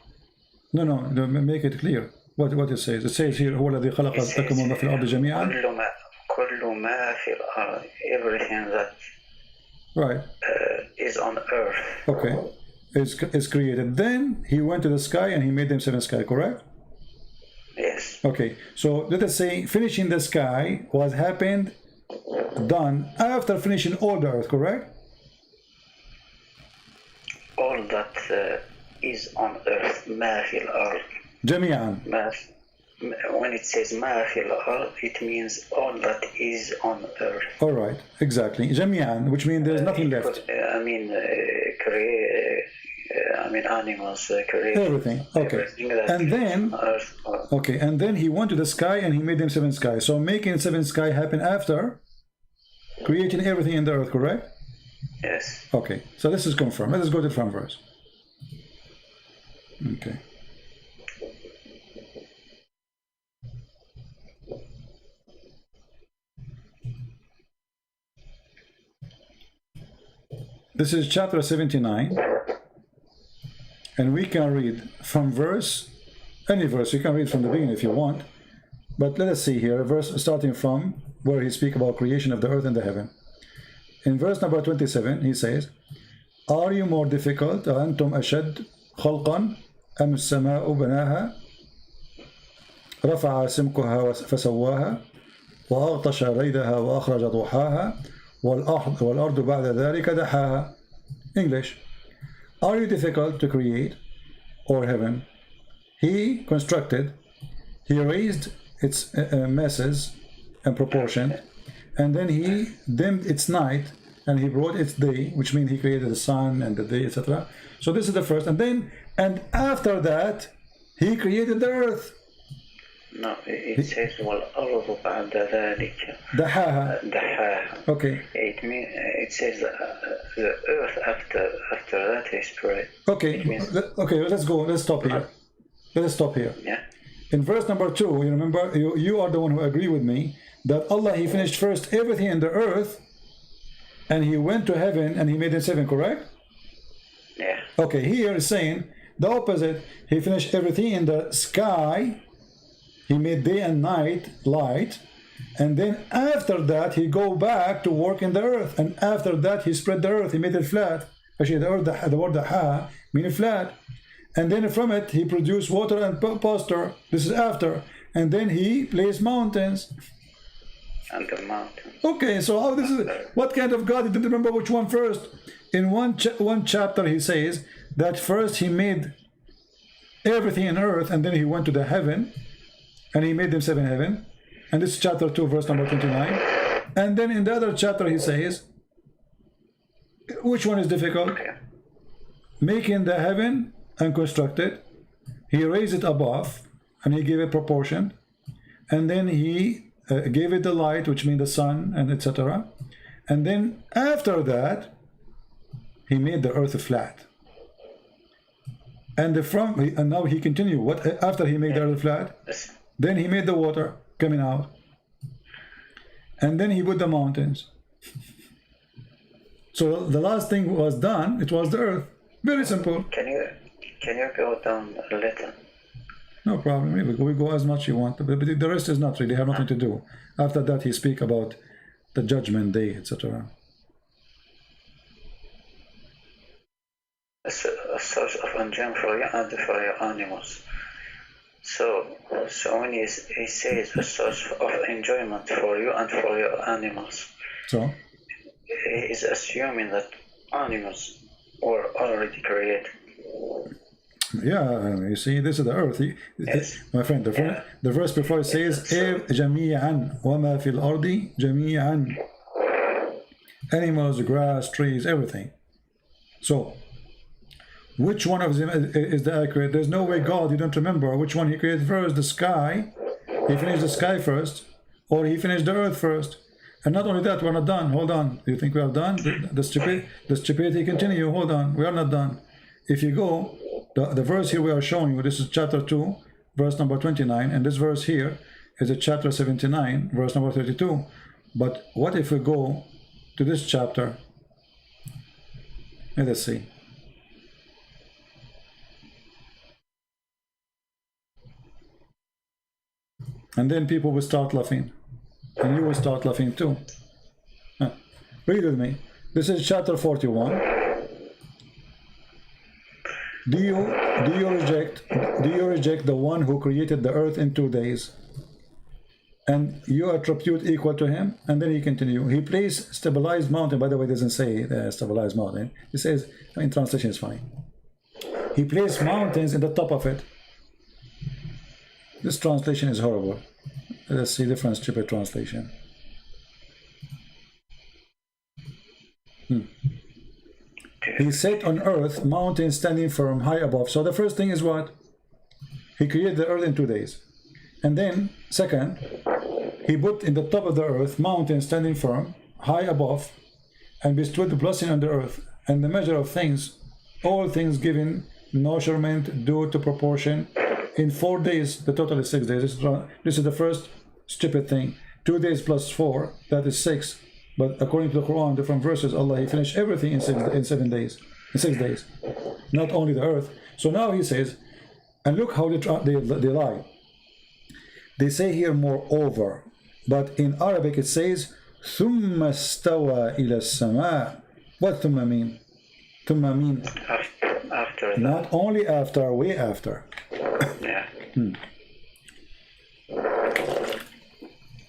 No, make it clear. What it says. It says here, هو الذي خلق لكم ما في الأرض جميعا. كل ما في الأرض, everything that right is on earth. Okay, is created. Then he went to the sky and he made them seven sky. Correct? Yes. Okay, so let us say finishing the sky was done after finishing all the earth. Correct? All that is on earth, ما في الأرض. جميعا. When it says ما في الأرض, it means all that is on earth. All right, exactly. جميعا, which means there's nothing left. Animals, create everything. Okay, and then okay, and then he went to the sky and he made them seven skies. So making seven sky happen after creating everything in the earth. Correct? Yes. Okay, so this is confirmed. Let us go to the front verse. Okay. This is chapter 79, and we can read from any verse. You can read from the beginning if you want, but let us see here a verse starting from where he speaks about creation of the earth and the heaven. In verse number 27, he says, "Are you more difficult? أنتم أشد خلقا أم السماء بناها رفع سمكها فسواها وأغطش ليلها وأخرج ضحاها والأرض بعد ذلك دحاها." English. Are you difficult to create, or heaven? He constructed, he raised its masses and proportion, and then he dimmed its night, and he brought its day, which means he created the sun and the day, etc. So this is the first, and after that, he created the earth. No, it says والأرض بعد ذلك دحاها. دحاها. Okay. It says the earth after that is spread. Okay. Okay. Let's go. Let's stop here. Let's stop here. Yeah. In verse number 2, you remember, you are the one who agree with me that Allah, He finished first everything in the earth, and He went to heaven and He made it 7, correct? Yeah. Okay, here is saying the opposite. He finished everything in the sky. He made day and night light, and then after that He go back to work in the earth, and after that He spread the earth. He made it flat. Actually, the earth, the word ha meaning flat. And then from it, He produced water and pasture. This is after. And then He placed mountains. And the mountain. Okay, so how this is? What kind of God? You didn't remember which one first. In one chapter, He says that first He made everything in earth, and then He went to the heaven, and He made them 7 heaven. And this is chapter 2, verse number 29. And then in the other chapter, He says, which one is difficult? Okay. Making the heaven and construct it. He raised it above, and He gave it proportion, and then He gave it the light, which means the sun, and etc. And then after that, He made the earth flat. And now He continued. What after He made the earth flat? Then He made the water coming out, and then He put the mountains. So the last thing was done. It was the earth. Very simple. Can you go down a little? No problem. We go as much you want, but the rest is not really. Have nothing to do. After that, He speak about the judgment day, etc. A source of enjoyment for you and for your animals. So when he says a source of enjoyment for you and for your animals, so he is assuming that animals were already created. Yeah, you see, this is the earth. Yes. My friend, the verse before it says, جَمِيعًا وَمَا فِي الْأَرْضِ جَمِيعًا. Animals, grass, trees, everything. So, which one of them is the accurate? There's no way God, you don't remember which one He created first, the sky. He finished the sky first, or He finished the earth first. And not only that, we're not done. Hold on. You think we are done? The stupidity continue. Hold on. We are not done. If you go, the verse here we are showing you, this is chapter 2, verse number 29, and this verse here is a chapter 79, verse number 32. But what if we go to this chapter? Let us see. And then people will start laughing. And you will start laughing too. Read with me. This is chapter 41. Do you reject the one who created the earth in 2 days? And you attribute equal to Him? And then He continue. He placed stabilized mountain. By the way, it doesn't say stabilized mountain. It says, in translation is funny. He placed mountains in the top of it. This translation is horrible. Let's see different stupid translation. He set on earth mountains standing firm high above. So the first thing is what? He created the earth in 2 days. And then, second, He put in the top of the earth mountains standing firm high above, and bestowed the blessing on the earth, and the measure of things, all things given, measurement due to proportion, in 4 days. The total is 6 days. This is the first stupid thing. 2 days plus 4, that is 6. But according to the Quran, different verses, Allah, He finished everything in 7 days, in 6 days, not only the earth. So now He says, and look how they lie. They say here moreover, but in Arabic it says ثُمَّ اسْتَوَى إِلَى السَّمَاءِ. What ثُمَّ mean? ثُمَّ mean After that. not only after, way after. Yeah.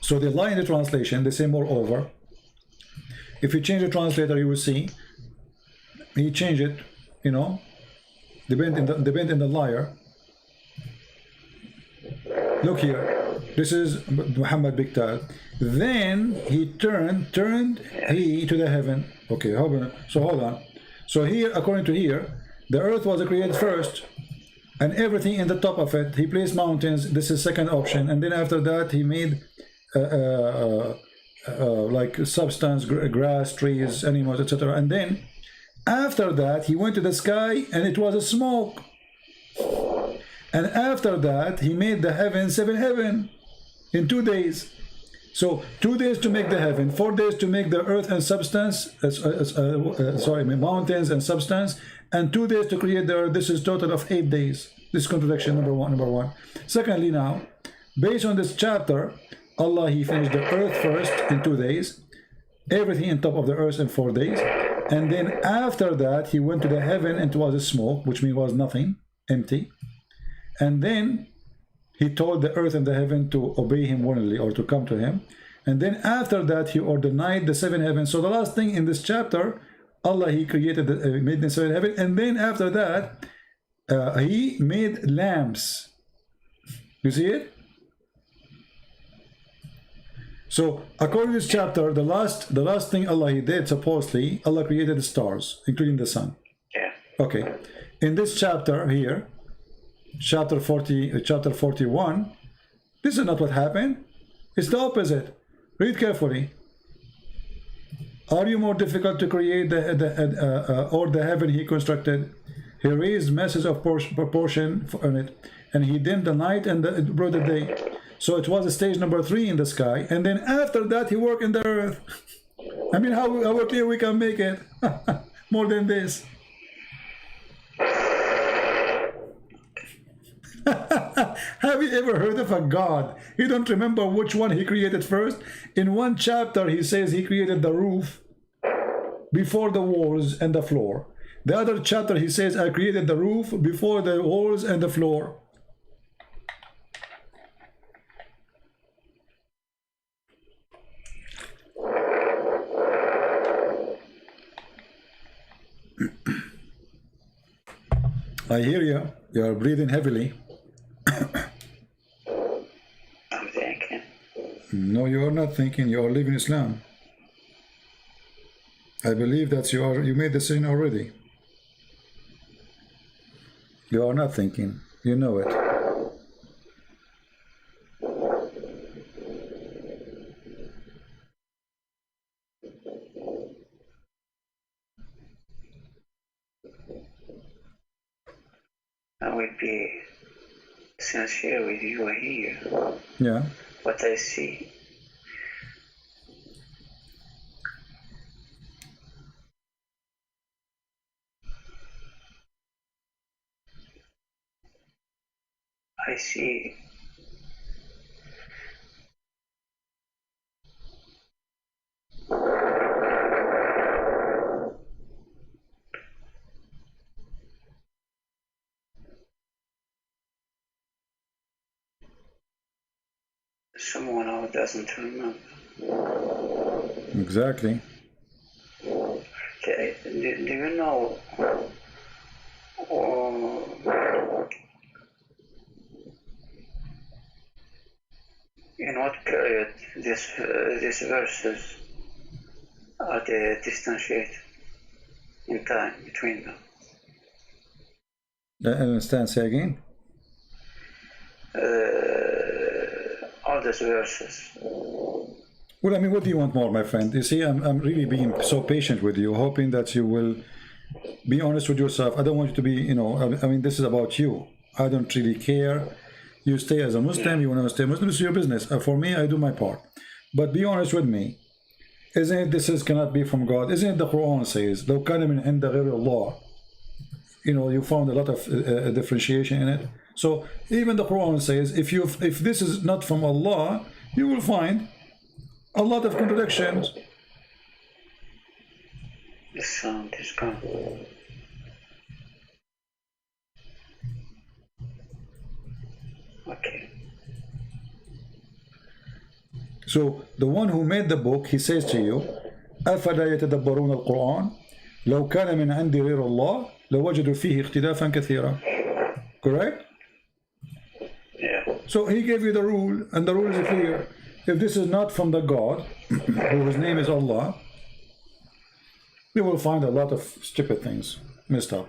So they lie in the translation. They say moreover. If you change the translator, you will see he changed it, you know, depend in the liar. Look here, this is Muhammad Biktal. Then he turned he to the heaven. Okay, so hold on. So here, according to here, the earth was created first, and everything in the top of it. He placed mountains. This is second option. And then after that, he made like substance, grass, trees, animals, etc. And then after that, he went to the sky, and it was a smoke. And after that, he made the heaven, 7 heaven in 2 days. So 2 days to make the heaven, 4 days to make the earth and substance, mountains and substance, and 2 days to create the earth. This is total of 8 days. This is contradiction number one. Secondly, now, based on this chapter, Allah, he finished the earth first in 2 days, everything on top of the earth in 4 days, and then after that, he went to the heaven, and it was a smoke, which means was nothing, empty. And then he told the earth and the heaven to obey him willingly, or to come to him. And then after that, he ordered the 7 heavens. So the last thing in this chapter, Allah, he created made the 7 heaven, and then after that, he made lamps. You see it? So according to this chapter, the last thing Allah he did, supposedly, Allah created the stars, including the sun. Yeah. Okay. In this chapter here, chapter 41, this is not what happened. It's the opposite. Read carefully. Are you more difficult to create or the heaven he constructed? He raised masses of proportion on it, and he dimmed the night and brought the day. So it was stage number 3 in the sky, and then after that he worked in the earth. I mean, how clear we can make it? More than this. Have you ever heard of a God? You don't remember which one he created first? In one chapter he says he created the roof before the walls and the floor. The other chapter he says I created the roof before the walls and the floor. I hear you. You are breathing heavily. I'm thinking. No, you are not thinking. You are living Islam. I believe that you made the sin already. You are not thinking. You know it. I will be sincere with you here. Yeah. What I see. I see someone who doesn't remember. Exactly. Do you know in what period these verses are they distanciated in time between them? I understand. Say again. All these verses. Well, I mean, what do you want more, my friend? You see, I'm really being so patient with you, hoping that you will be honest with yourself. I don't want you to be, you know, I mean, this is about you. I don't really care. You stay as a Muslim, you want to stay Muslim, it's your business. For me, I do my part. But be honest with me. Isn't it this cannot be from God? Isn't it the Quran says, لو كان من عند غير الله? You know, you found a lot of differentiation in it. So even the Quran says, if this is not from Allah, you will find a lot of contradictions. The sound is gone. Okay. So the one who made the book, he says to you, أفلا يتدبرون القرآن لو كان من عند غير الله لوجدوا فيه اختلافا كثيرا. Correct? Yeah. So he gave you the rule, and the rule is clear. If this is not from the God, whose name is Allah, you will find a lot of stupid things messed up.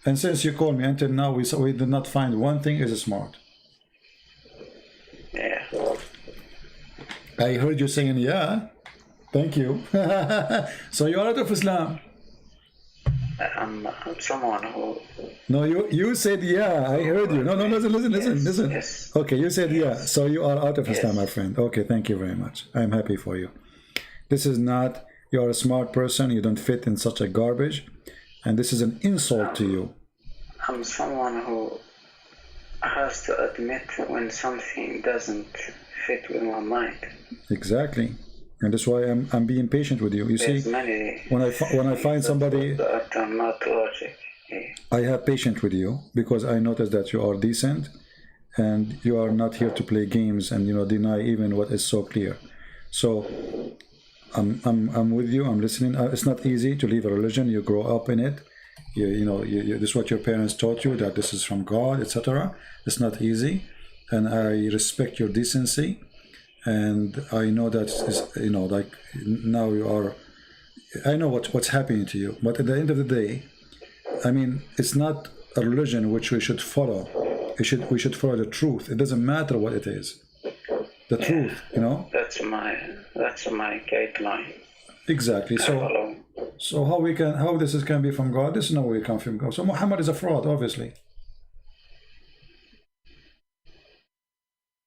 And since you called me until now, we did not find one thing is smart. Yeah. I heard you saying, yeah. Thank you. So you are out of Islam. I'm someone who... No, you said yeah. I heard you. No, listen. Yes. Okay, you said yeah. So you are out of Islam, Yes. my friend. Okay, thank you very much. I'm happy for you. This is not, you're a smart person. You don't fit in such a garbage. And this is an insult to you. I'm someone who has to admit when something doesn't fit with my mind. Exactly. And that's why I'm being patient with you. You There's see, many when I find somebody, that are not logic. Yeah. I have patience with you because I notice that you are decent and you are not here to play games and deny even what is so clear. So I'm with you. I'm listening. It's not easy to leave a religion. You grow up in it. This is what your parents taught you, that this is from God, etc. It's not easy, and I respect your decency. And I know that like now you are. I know what's happening to you, but at the end of the day, I mean, it's not a religion which we should follow. We should follow the truth. It doesn't matter what it is. The truth, That's my guideline. Exactly. So how this can be from God? This is no way it comes from God. So Muhammad is a fraud, obviously.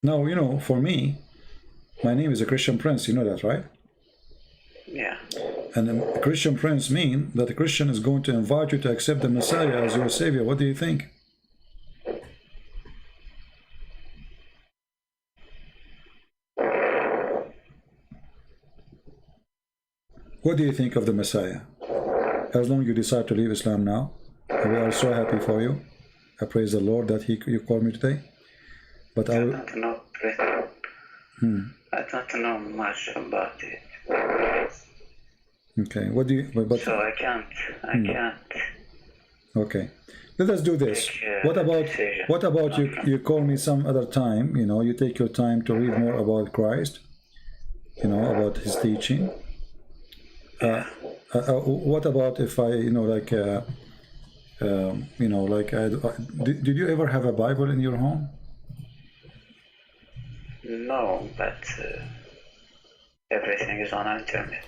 Now, for me, my name is a Christian Prince. You know that, right? Yeah. And a Christian Prince means that a Christian is going to invite you to accept the Messiah as your Savior. What do you think? What do you think of the Messiah? As long as you decide to leave Islam now, we are so happy for you. I praise the Lord that you called me today. But I don't know. I don't know much about it. Okay. What do you? But so I can't. Okay. Let us do this. What about you call me some other time? You take your time to read more about Christ. About his teaching. What about if I, did you ever have a Bible in your home? No, but everything is on internet.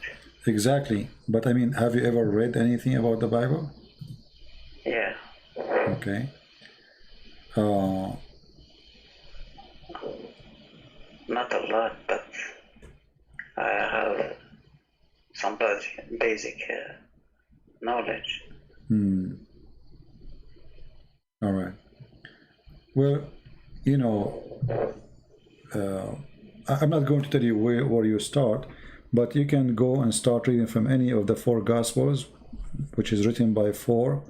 Exactly. But I mean, have you ever read anything about the Bible? Yeah. Okay. Not a lot, but I have some basic knowledge. All right. Well, I'm not going to tell you where you start, but you can go and start reading from any of the 4 Gospels, which is written by 4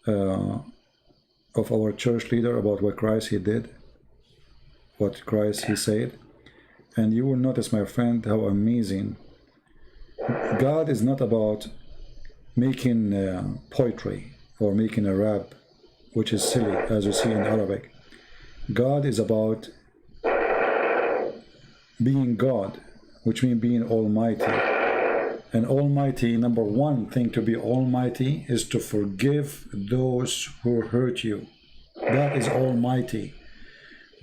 of our church leader about what Christ he did, what Christ he said, and you will notice, my friend, how amazing. God is not about making poetry or making a rap, which is silly, as you see in Arabic. God is about being God, which means being almighty. And almighty, number one thing to be almighty is to forgive those who hurt you. That is almighty.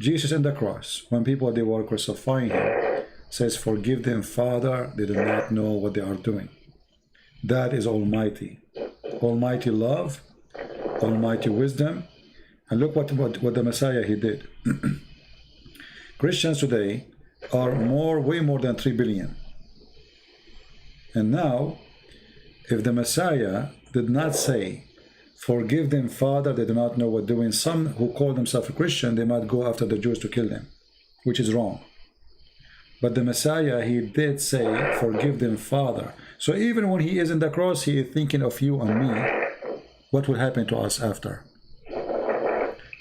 Jesus on the cross, when people they were crucifying him, says, "Forgive them, Father, they do not know what they are doing." That is almighty. Almighty love, almighty wisdom. And look what the Messiah he did. Christians today are way more than 3 billion. And now, if the Messiah did not say, "Forgive them, Father, they do not know what they're doing," some who call themselves a Christian, they might go after the Jews to kill them, which is wrong. But the Messiah, he did say, "Forgive them, Father." So even when he is in the cross, he is thinking of you and me. What will happen to us after?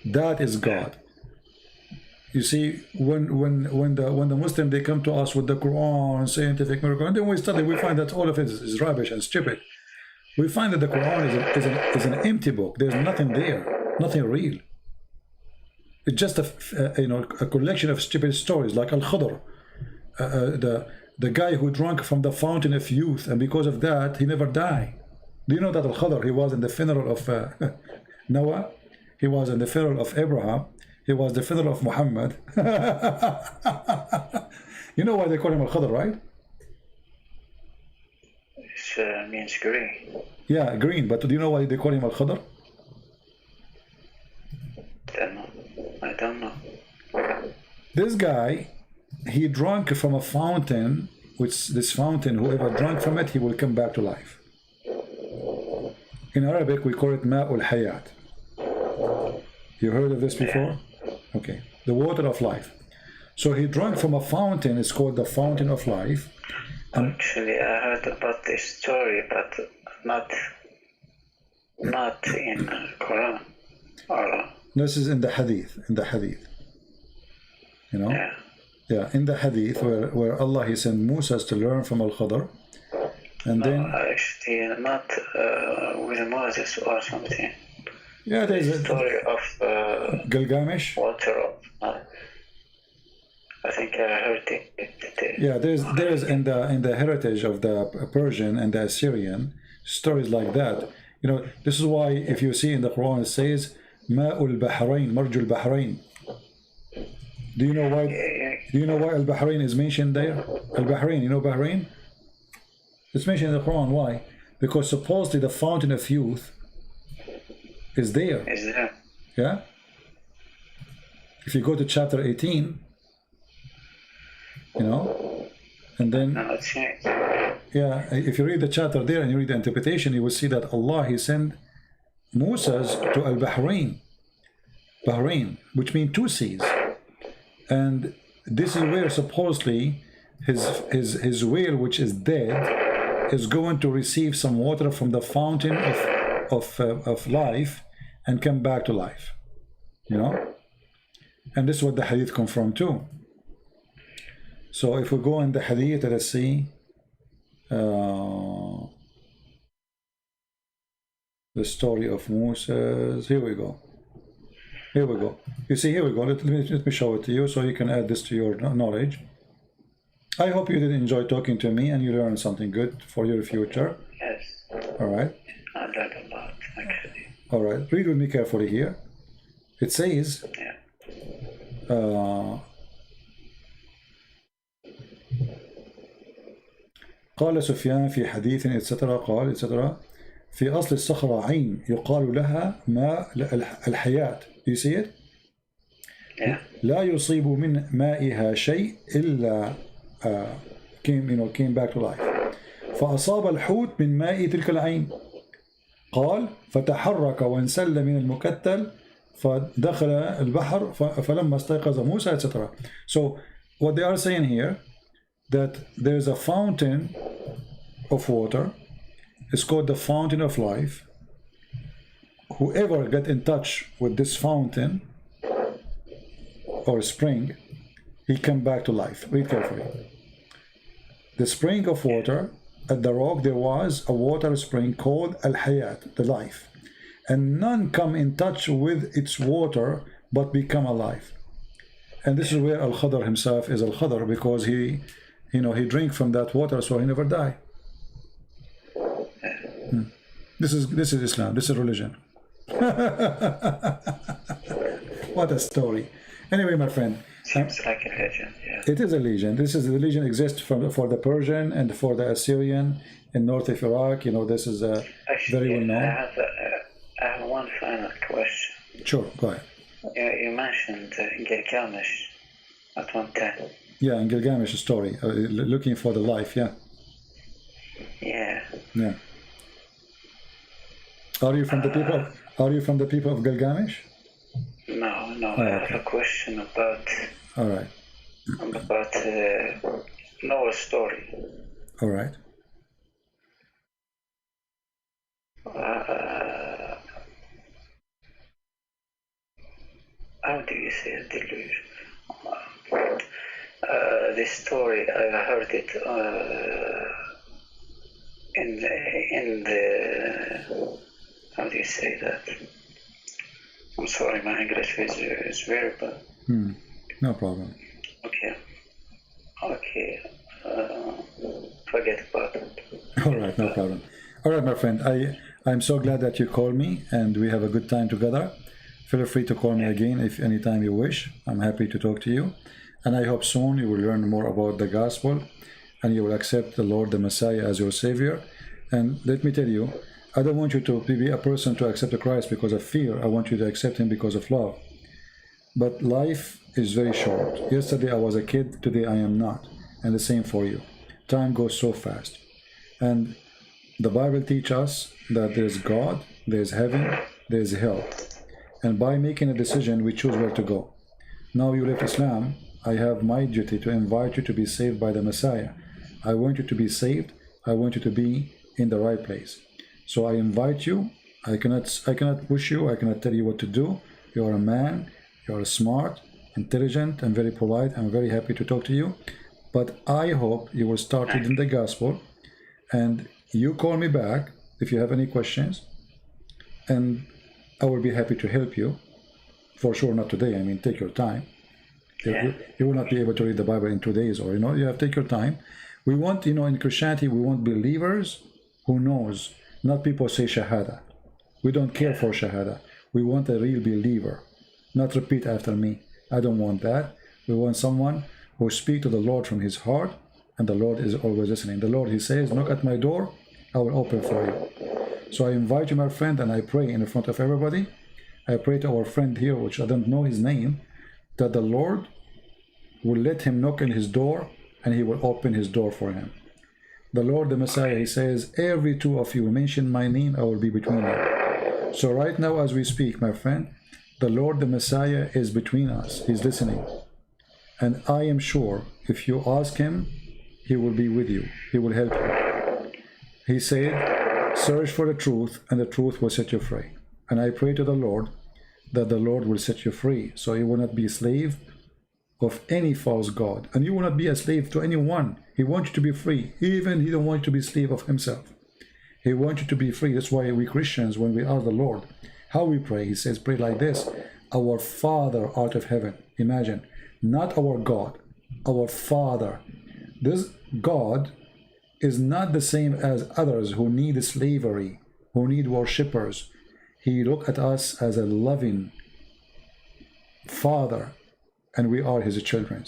That is God. You see, when the Muslim they come to us with the Quran, scientific miracle, and then we study, we find that all of it is rubbish and stupid. We find that the Quran is an empty book. There's nothing there, nothing real. It's just a collection of stupid stories, like Al-Khadr, the guy who drank from the fountain of youth, and because of that he never died. Do you know that Al-Khadr, he was in the funeral of Noah? He was in the funeral of Abraham. He was the funeral of Muhammad. You know why they call him Al-Khadr, right? It means green. Yeah, green. But do you know why they call him Al-Khadr? I don't know. This guy, he drank from a fountain, which this fountain, whoever drank from it, he will come back to life. In Arabic, we call it Ma'ul Hayat. You heard of this before? Okay, the water of life. So he drank from a fountain, it's called the fountain of life. Actually, I heard about this story, but not in Quran. Or, This is in the Hadith, you know? Yeah, in the Hadith where Allah, he sent Musa to learn from Al-Khadr. And no, then... actually, not with Moses or something. Yeah, there's a story of Gilgamesh. Water of... I think I heard it. Yeah, there's in the heritage of the Persian and the Assyrian stories like that. You know, this is why if you see in the Quran it says Ma'ul Bahrain, Marjul Bahrain. Do you know why? Do you know why Al Bahrain is mentioned there? Al Bahrain, you know Bahrain? It's mentioned in the Quran. Why? Because supposedly the fountain of youth is there. Is there? Yeah. If you go to chapter 18, you know, and then No, it's not. yeah, if you read the chapter there and you read the interpretation, you will see that Allah, he sent Musa's to Al Bahrain, which means two seas, and this is where supposedly his whale, which is dead, is going to receive some water from the fountain of life and come back to life, you know, and this is what the hadith come from too. So if we go in the hadith, let's see. The story of Moses. Here we go. You see, here we go. Let me show it to you so you can add this to your knowledge. I hope you did enjoy talking to me and you learned something good for your future. Yes. All right. I learned a lot, actually. All right. Read with me carefully here. It says, قال سفيان في حديث etc. قال etc. في أصل الصخرة عين يقال لها ماء الحياة. Do you see it? Yeah. لا يصيب من مائها شيء إلا came back to life. فأصاب الحوت من ماء تلك العين. قال فتحرك وانسل من المكتل فدخل البحر فلما استيقظ موسى etc. So what they are saying here, that there is a fountain of water. It's called the fountain of life. Whoever get in touch with this fountain or spring, he come back to life. Read carefully. The spring of water, at the rock there was a water spring called Al-Hayat, the life. And none come in touch with its water but become alive. And this is where Al-Khadr himself is Al-Khadr, because he drink from that water, so he never die. This is Islam. This is religion. What a story. Anyway, my friend. Seems like a legend, yeah. It is a legend. This is the legend exists for the Persian and for the Assyrian in north of Iraq. You know, this is very well known. I have one final question. Sure, go ahead. You mentioned Gilgamesh at one time. Yeah, in Gilgamesh story, looking for the life. Yeah. Yeah. Yeah. Are you from the people? Are you from the people of Gilgamesh? No. Oh, I have a question about. All right. About Noah's story. All right. How do you say delusion? This story, I heard it in the how do you say that? I'm sorry, my English is very bad. No problem. Okay. Forget about it. All right, no problem. All right, my friend. I'm so glad that you called me, and we have a good time together. Feel free to call me again if anytime you wish. I'm happy to talk to you, and I hope soon you will learn more about the gospel, and you will accept the Lord, the Messiah, as your Savior. And let me tell you, I don't want you to be a person to accept Christ because of fear. I want you to accept Him because of love. But life is very short. Yesterday I was a kid, today I am not. And the same for you. Time goes so fast. And the Bible teaches us that there's God, there's heaven, there's hell. And by making a decision, we choose where to go. Now you left Islam, I have my duty to invite you to be saved by the Messiah. I want you to be saved. I want you to be in the right place. So I invite you. I cannot push you. I cannot tell you what to do. You are a man. You are smart, intelligent, and very polite. I'm very happy to talk to you. But I hope you will start reading the gospel, and you call me back if you have any questions, and I will be happy to help you. For sure, not today. I mean, take your time. You will not be able to read the Bible in 2 days, or you have to take your time. We want, in Christianity, we want believers who knows, not people say Shahada. We don't care for Shahada. We want a real believer. Not repeat after me. I don't want that. We want someone who speaks to the Lord from his heart, and the Lord is always listening. The Lord, He says, knock at my door, I will open for you. So I invite you, my friend, and I pray in front of everybody. I pray to our friend here, which I don't know his name, that the Lord will let him knock on his door, and He will open his door for him. The Lord, the Messiah, He says, every two of you mention my name, I will be between you. So right now as we speak, my friend, the Lord, the Messiah, is between us. He's listening. And I am sure if you ask Him, He will be with you. He will help you. He said, search for the truth, and the truth will set you free. And I pray to the Lord that the Lord will set you free, so you will not be a slave of any false god. And you will not be a slave to anyone. He wants you to be free. Even He don't want you to be a slave of Himself. He wants you to be free. That's why we Christians, when we ask the Lord, how we pray, He says, pray like this: our Father art of heaven. Imagine, not our God, our Father. This God is not the same as others who need slavery, who need worshippers. He looks at us as a loving Father, and we are His children.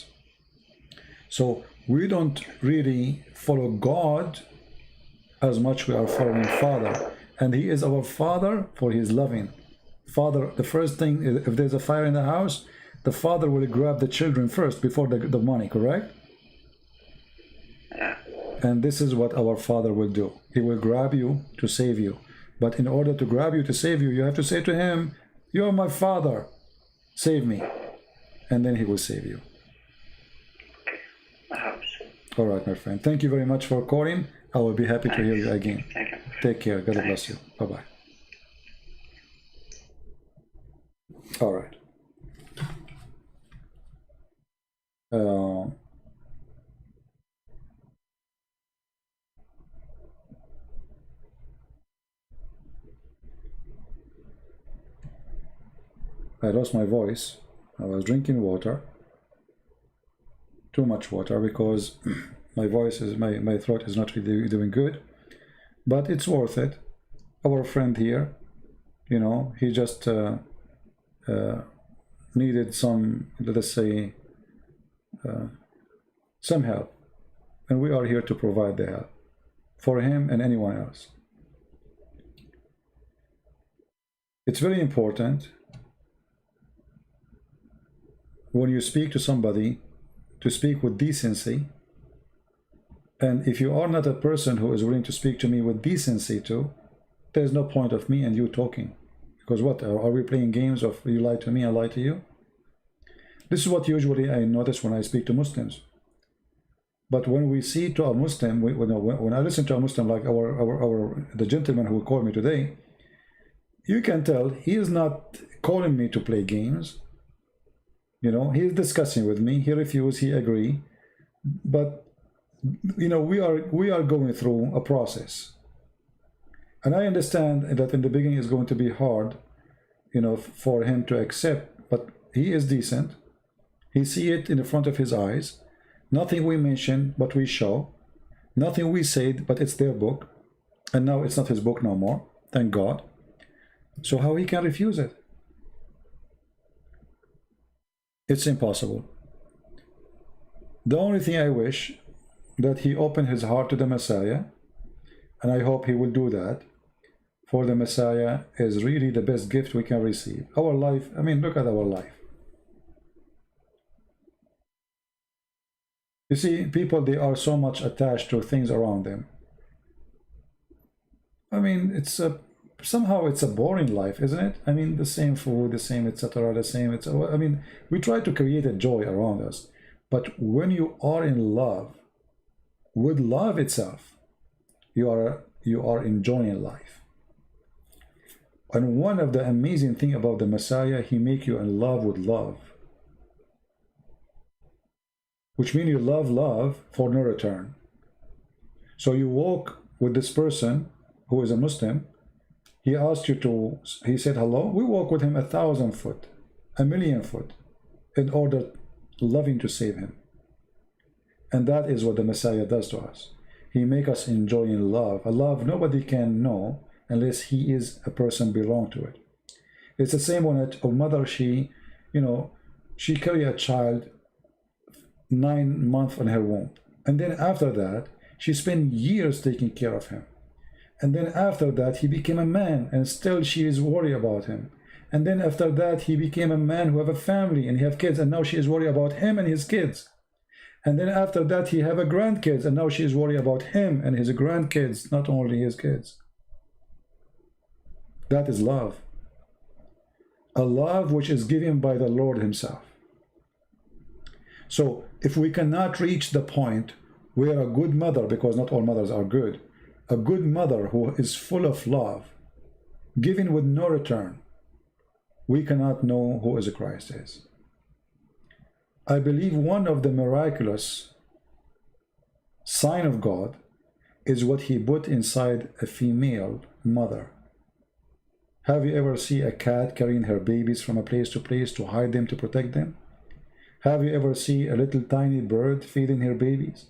So we don't really follow God as much we are following Father. And He is our Father, for He is loving. Father, the first thing, if there's a fire in the house, the father will grab the children first before the money, correct? Yeah. And this is what our Father will do. He will grab you to save you. But in order to grab you to save you, you have to say to Him, you are my Father, save me. And then He will save you. I hope so. All right, my friend. Thank you very much for calling. I will be happy to hear you again. Thank you. Take care. God bless you. Bye-bye. All right. I lost my voice. I was drinking water, too much water, because my voice is, my throat is not really doing good, but it's worth it. Our friend here, he just needed some, let us say, some help, and we are here to provide the help for him and anyone else. It's very important when you speak to somebody to speak with decency, and if you are not a person who is willing to speak to me with decency too, there's no point of me and you talking, because what, are we playing games of you lie to me, I lie to you? This is what usually I notice when I speak to Muslims. But when we see to a Muslim, when I listen to a Muslim like the gentleman who called me today, you can tell he is not calling me to play games. He is discussing with me. He refused, he agree. But we are going through a process. And I understand that in the beginning it's going to be hard, for him to accept, but he is decent. He see it in the front of his eyes. Nothing we mention, but we show. Nothing we said, but it's their book. And now it's not his book no more, thank God. So how he can refuse it? It's impossible. The only thing I wish that he opened his heart to the Messiah, and I hope he will do that, for the Messiah is really the best gift we can receive. Our life, I mean, look at our life. You see, people, they are so much attached to things around them. I mean, somehow it's a boring life, isn't it? I mean, the same food, the same, etc., the same. I mean, we try to create a joy around us, but when you are in love, with love itself, you are enjoying life. And one of the amazing thing about the Messiah, he make you in love with love, which means you love for no return. So you walk with this person who is a Muslim. He asked you to, he said hello. We walk with him 1,000 foot, 1,000,000 foot, in order loving to save him. And that is what the Messiah does to us. He make us enjoy in love, a love nobody can know unless he is a person belong to it. It's the same when a mother, she carry a child 9 months in her womb, and then after that she spent years taking care of him, and then after that he became a man and still she is worried about him, and then after that he became a man who have a family and he have kids, and now she is worried about him and his kids, and then after that he have a grandkids, and now she is worried about him and his grandkids, not only his kids. That is love, a love which is given by the Lord himself. So if we cannot reach the point where a good mother, because not all mothers are good, a good mother who is full of love, given with no return, we cannot know who is Christ is. I believe one of the miraculous sign of God is what he put inside a female mother. Have you ever seen a cat carrying her babies from a place to hide them, to protect them? Have you ever seen a little tiny bird feeding her babies?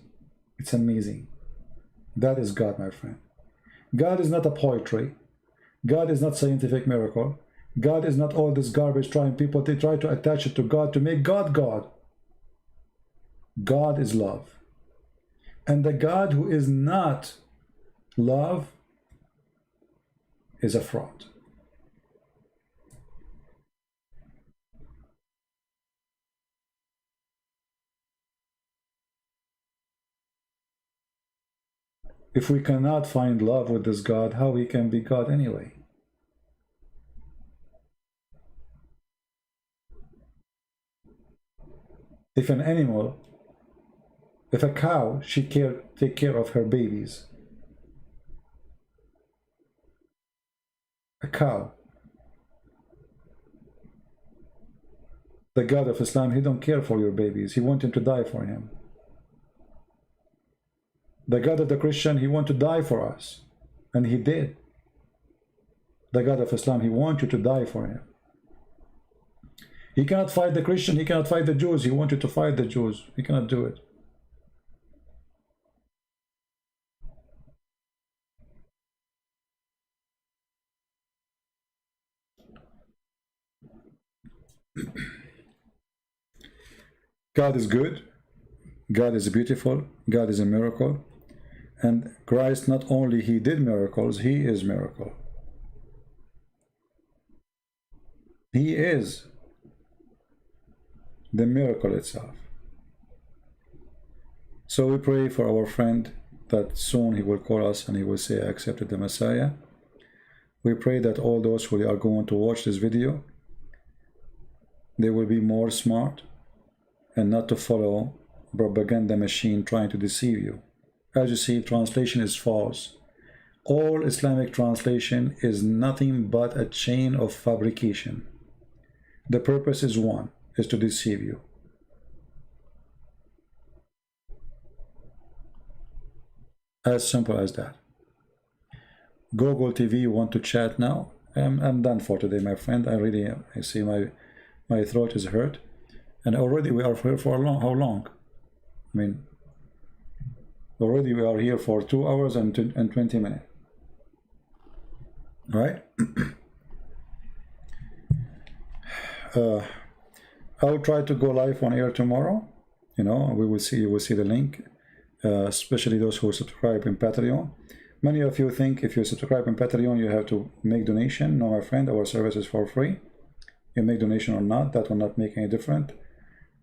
It's amazing. That is God, my friend. God is not a poetry. God is not scientific miracle. God is not all this garbage people they try to attach it to God to make God God. God is love. And the God who is not love is a fraud. If we cannot find love with this God, how he can be God anyway? If an animal, if a cow, she take care of her babies. A cow. The God of Islam, he don't care for your babies. He wants him to die for him. The God of the Christian, he wants to die for us. And he did. The God of Islam, he wants you to die for him. He cannot fight the Christian, he cannot fight the Jews. He wants you to fight the Jews. He cannot do it. God is good. God is beautiful. God is a miracle. And Christ, not only he did miracles, he is miracle. He is the miracle itself. So we pray for our friend that soon he will call us and he will say, I accepted the Messiah. We pray that all those who are going to watch this video, they will be more smart and not to follow propaganda machine trying to deceive you. As you see, translation is false. All Islamic translation is nothing but a chain of fabrication. The purpose is one, is to deceive you. As simple as that. Google TV, you want to chat now? I'm done for today, my friend. I see my throat is hurt. And already we are here for how long? I mean, already we are here for 2 hours and 20 minutes. right? I will try to go live on air tomorrow. You know, we will see. You will see the link, especially those who subscribe in Patreon. Many of you think if you subscribe in Patreon, you have to make donation. No, my friend, our service is for free. You make donation or not, that will not make any difference.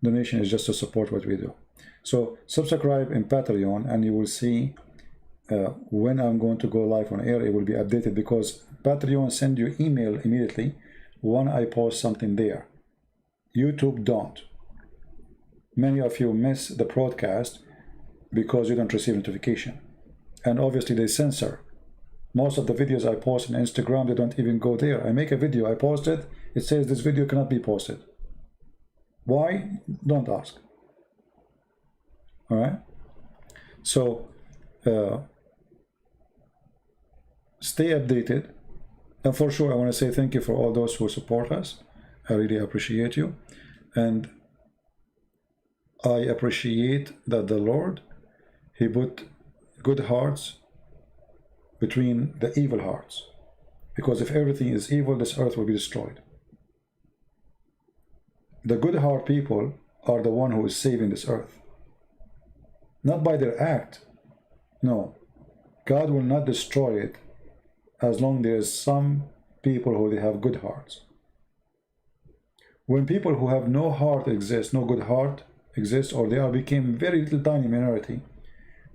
Donation is just to support what we do. So subscribe in Patreon, and you will see when I'm going to go live on air. It will be updated, because Patreon send you email immediately when I post something there. YouTube don't. Many of you miss the broadcast because you don't receive notification, and obviously they censor. Most of the videos I post on Instagram, they don't even go there. I make a video, I post it, it says this video cannot be posted. Why? Don't ask. All right? So stay updated, and for sure I want to say thank you for all those who support us. I really appreciate you, and I appreciate that the Lord, He put good hearts between the evil hearts, because if everything is evil, this earth will be destroyed. The good heart people are the one who is saving this earth, not by their act. No, God will not destroy it as long there is some people who they have good hearts. When people who have no heart exist, no good heart exists, or they are became very little tiny minority,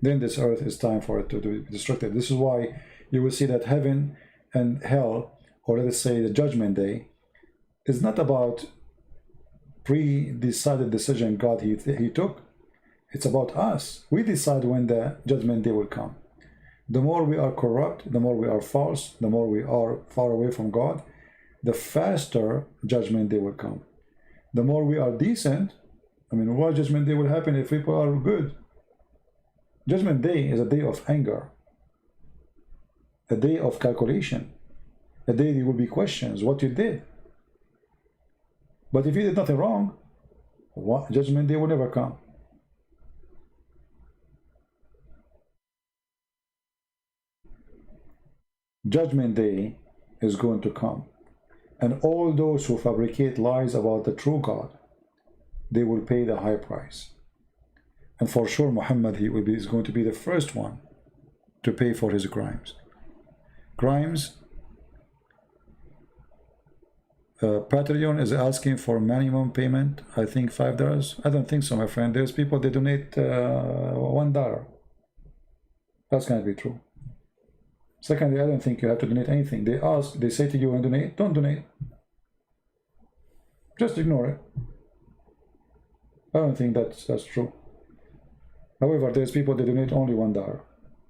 then this earth is time for it to be destructed. This is why you will see that heaven and hell, or let us say the judgment day, is not about pre-decided decision God he took. It's about us. We decide when the judgment day will come. The more we are corrupt, the more we are false, the more we are far away from God, the faster judgment day will come. The more we are decent, I mean, why judgment day will happen if people are good? Judgment day is a day of anger, a day of calculation, a day there will be questions what you did. But if you did nothing wrong, judgment day will never come. Judgment day is going to come, and all those who fabricate lies about the true God, they will pay the high price. And for sure Muhammad, is going to be the first one to pay for his crimes. Patreon is asking for minimum payment, I think $5. I don't think so, my friend. There's people, they donate $1. That's going to be true. Secondly, I don't think you have to donate anything. They say to you, and donate, don't donate. Just ignore it. I don't think that's true. However, there's people that donate only $1.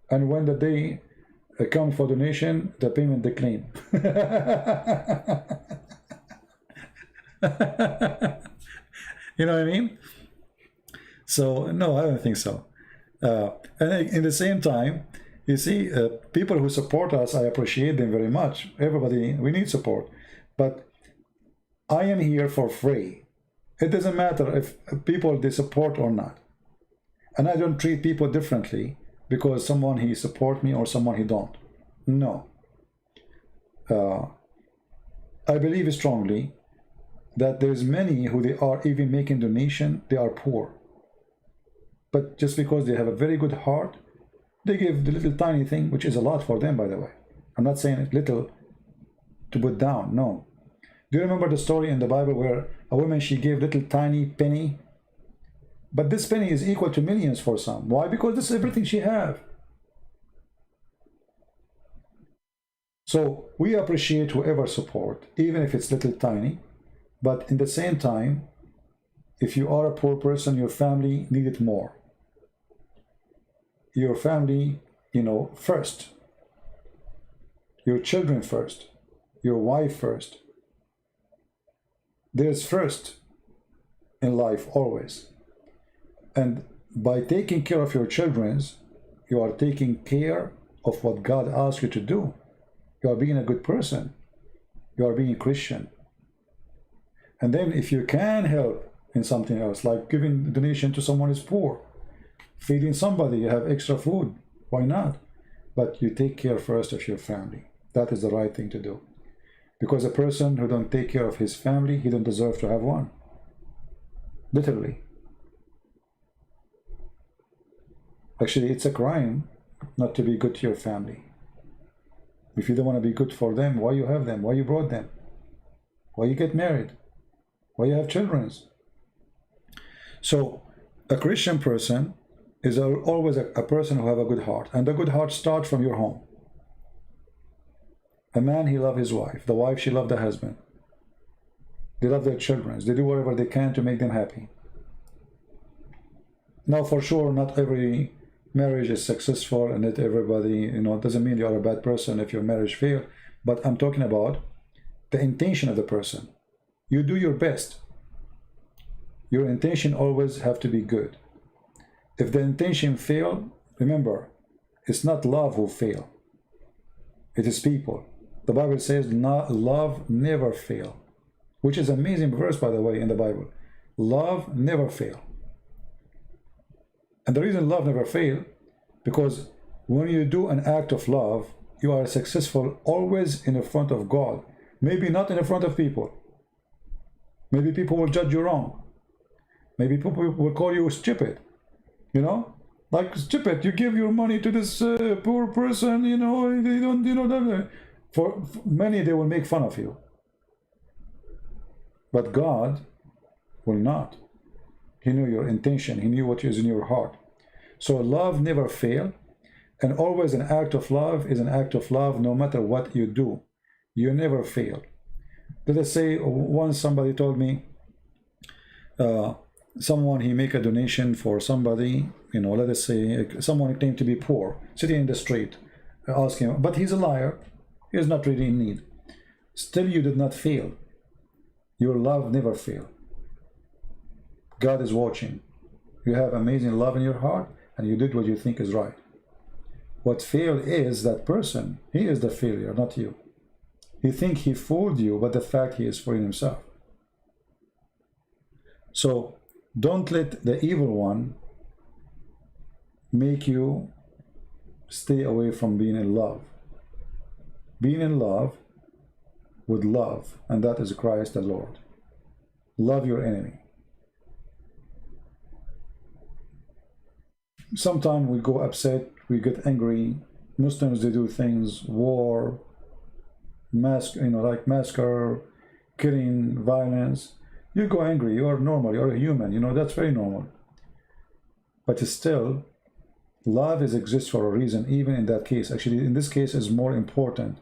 And when the day comes for donation, the payment decline. You know what I mean? So, no, I don't think so. And in the same time, you see, people who support us, I appreciate them very much. Everybody, we need support. But I am here for free. It doesn't matter if people they support or not. And I don't treat people differently because someone he support me or someone he don't. No. I believe strongly that there's many who they are even making donation, they are poor. But just because they have a very good heart, they give the little tiny thing, which is a lot for them, by the way. I'm not saying it little to put down, no. Do you remember the story in the Bible where a woman, she gave little tiny penny? But this penny is equal to millions for some. Why? Because this is everything she has. So we appreciate whoever support, even if it's little tiny. But in the same time, if you are a poor person, your family need it more. Your family, you know, first. Your children first. Your wife first. There's first in life always. And by taking care of your children, you are taking care of what God asks you to do. You are being a good person. You are being a Christian. And then if you can help in something else, like giving donation to someone who's poor, feeding somebody, you have extra food, why not? But you take care first of your family. That is the right thing to do. Because a person who don't take care of his family, he don't deserve to have one. Literally. Actually, it's a crime not to be good to your family. If you don't want to be good for them, why you have them? Why you brought them? Why you get married? Why you have children? So a Christian person is always a person who have a good heart. And the good heart starts from your home. A man, he love his wife. The wife, she love the husband. They love their children. They do whatever they can to make them happy. Now, for sure, not every marriage is successful, and not everybody, it doesn't mean you are a bad person if your marriage fails. But I'm talking about the intention of the person. You do your best. Your intention always have to be good. If the intention fail, remember, it's not love who fail. It is people. The Bible says love never fail, which is an amazing verse, by the way, in the Bible. Love never fail. And the reason love never fail, because when you do an act of love, you are successful always in the front of God. Maybe not in the front of people. Maybe people will judge you wrong. Maybe people will call you stupid. Like stupid, you give your money to this poor person, they don't, for many, they will make fun of you. But God will not. He knew your intention. He knew what is in your heart. So love never fails, and always an act of love is an act of love no matter what you do. You never fail. Let us say once somebody told me, someone, he make a donation for somebody, let us say someone claimed to be poor, sitting in the street, ask him, but he's a liar, he is not really in need. Still, you did not fail. Your love never fail. God is watching. You have amazing love in your heart, and you did what you think is right. What failed is that person. He is the failure, not you. He think he fooled you, but the fact he is fooling himself. So don't let the evil one make you stay away from being in love. Being in love with love, and that is Christ the Lord. Love your enemy. Sometimes we go upset, we get angry. Muslims, they do things, war, like massacre, killing, violence. You go angry, you are normal, you are a human, that's very normal. But still, love exists for a reason, even in that case. Actually, in this case, is more important,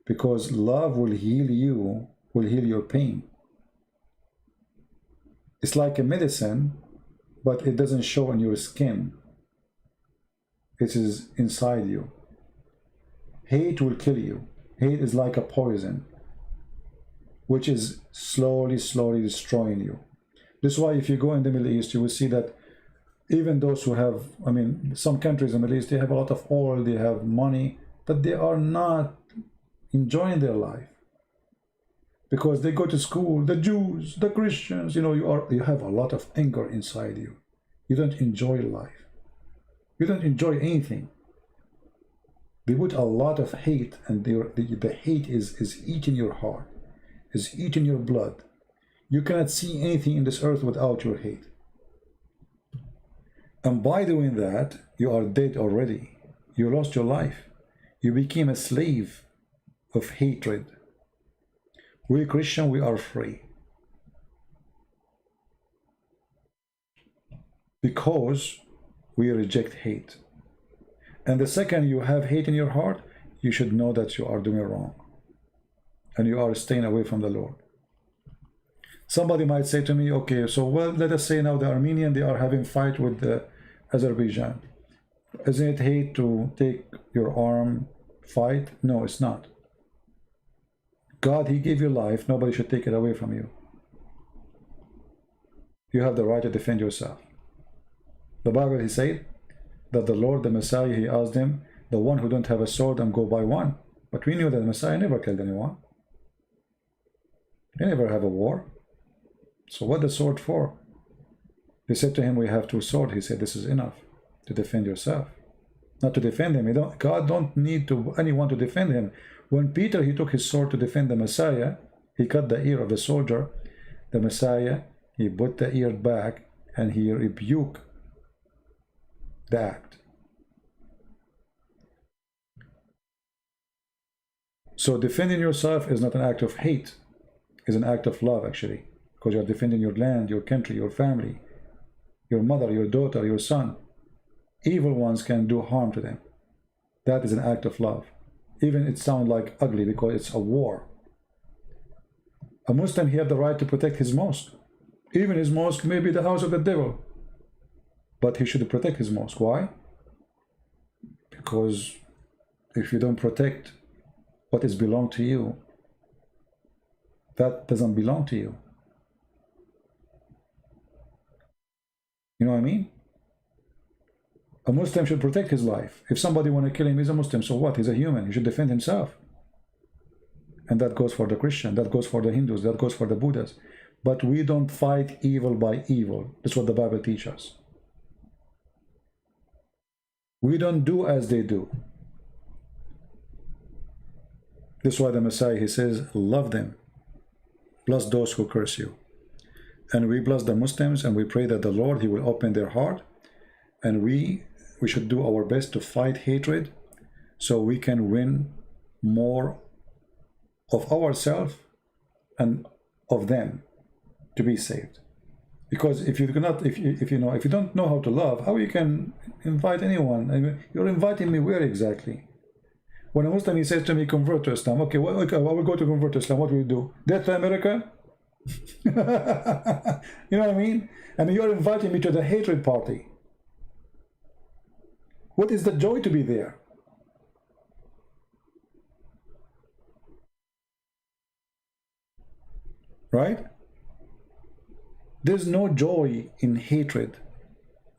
because love will heal you, will heal your pain. It's like a medicine, but it doesn't show on your skin. It is inside you. Hate will kill you. Hate is like a poison, which is slowly destroying you. This is why if you go in the Middle East, you will see that even those who have, some countries in the Middle East, they have a lot of oil, they have money, but they are not enjoying their life. Because they go to school, the Jews, the Christians, you have a lot of anger inside you. You don't enjoy life. You don't enjoy anything. They put a lot of hate, and the hate is eating your heart, is eating your blood. You cannot see anything in this earth without your hate. And by doing that, you are dead already. You lost your life. You became a slave of hatred. We Christian, we are free. Because we reject hate. And the second you have hate in your heart, you should know that you are doing wrong. And you are staying away from the Lord. Somebody might say to me, okay, so let us say now the Armenian, they are having fight with the Azerbaijan. Isn't it hate to take your arm, fight? No, it's not. God, he gave you life. Nobody should take it away from you. You have the right to defend yourself. The Bible, he said that the Lord, the Messiah, he asked him, the one who don't have a sword, and go buy one. But we knew that the Messiah never killed anyone. He never have a war. So what the sword for? They said to him, we have 2 swords. He said, this is enough to defend yourself. Not to defend him. God don't need anyone to defend him. When Peter, he took his sword to defend the Messiah, he cut the ear of the soldier, the Messiah, he put the ear back, and he rebuked the act. So defending yourself is not an act of hate, it's an act of love, actually, because you're defending your land, your country, your family, your mother, your daughter, your son. Evil ones can do harm to them. That is an act of love. Even it sounds like ugly because it's a war. A Muslim, he has the right to protect his mosque. Even his mosque may be the house of the devil, but he should protect his mosque. Why? Because if you don't protect what is belong to you, that doesn't belong to you. You know what I mean? A Muslim should protect his life. If somebody want to kill him, he's a Muslim, so what? He's a human. He should defend himself. And that goes for the Christian, that goes for the Hindus, that goes for the Buddhas. But we don't fight evil by evil. That's what the Bible teaches us. We don't do as they do. That's why the Messiah, he says, love them. Bless those who curse you. And we bless the Muslims, and we pray that the Lord, he will open their heart. And we should do our best to fight hatred so we can win more of ourselves and of them to be saved. Because if you cannot, if you don't know how to love, how you can invite anyone? I mean, you're inviting me where exactly? When a Muslim, he says to me, convert to Islam. Okay, well, I will go to convert to Islam. What will you do? Death to America? You know what I mean? I mean, you're inviting me to the hatred party. What is the joy to be there? Right? There's no joy in hatred.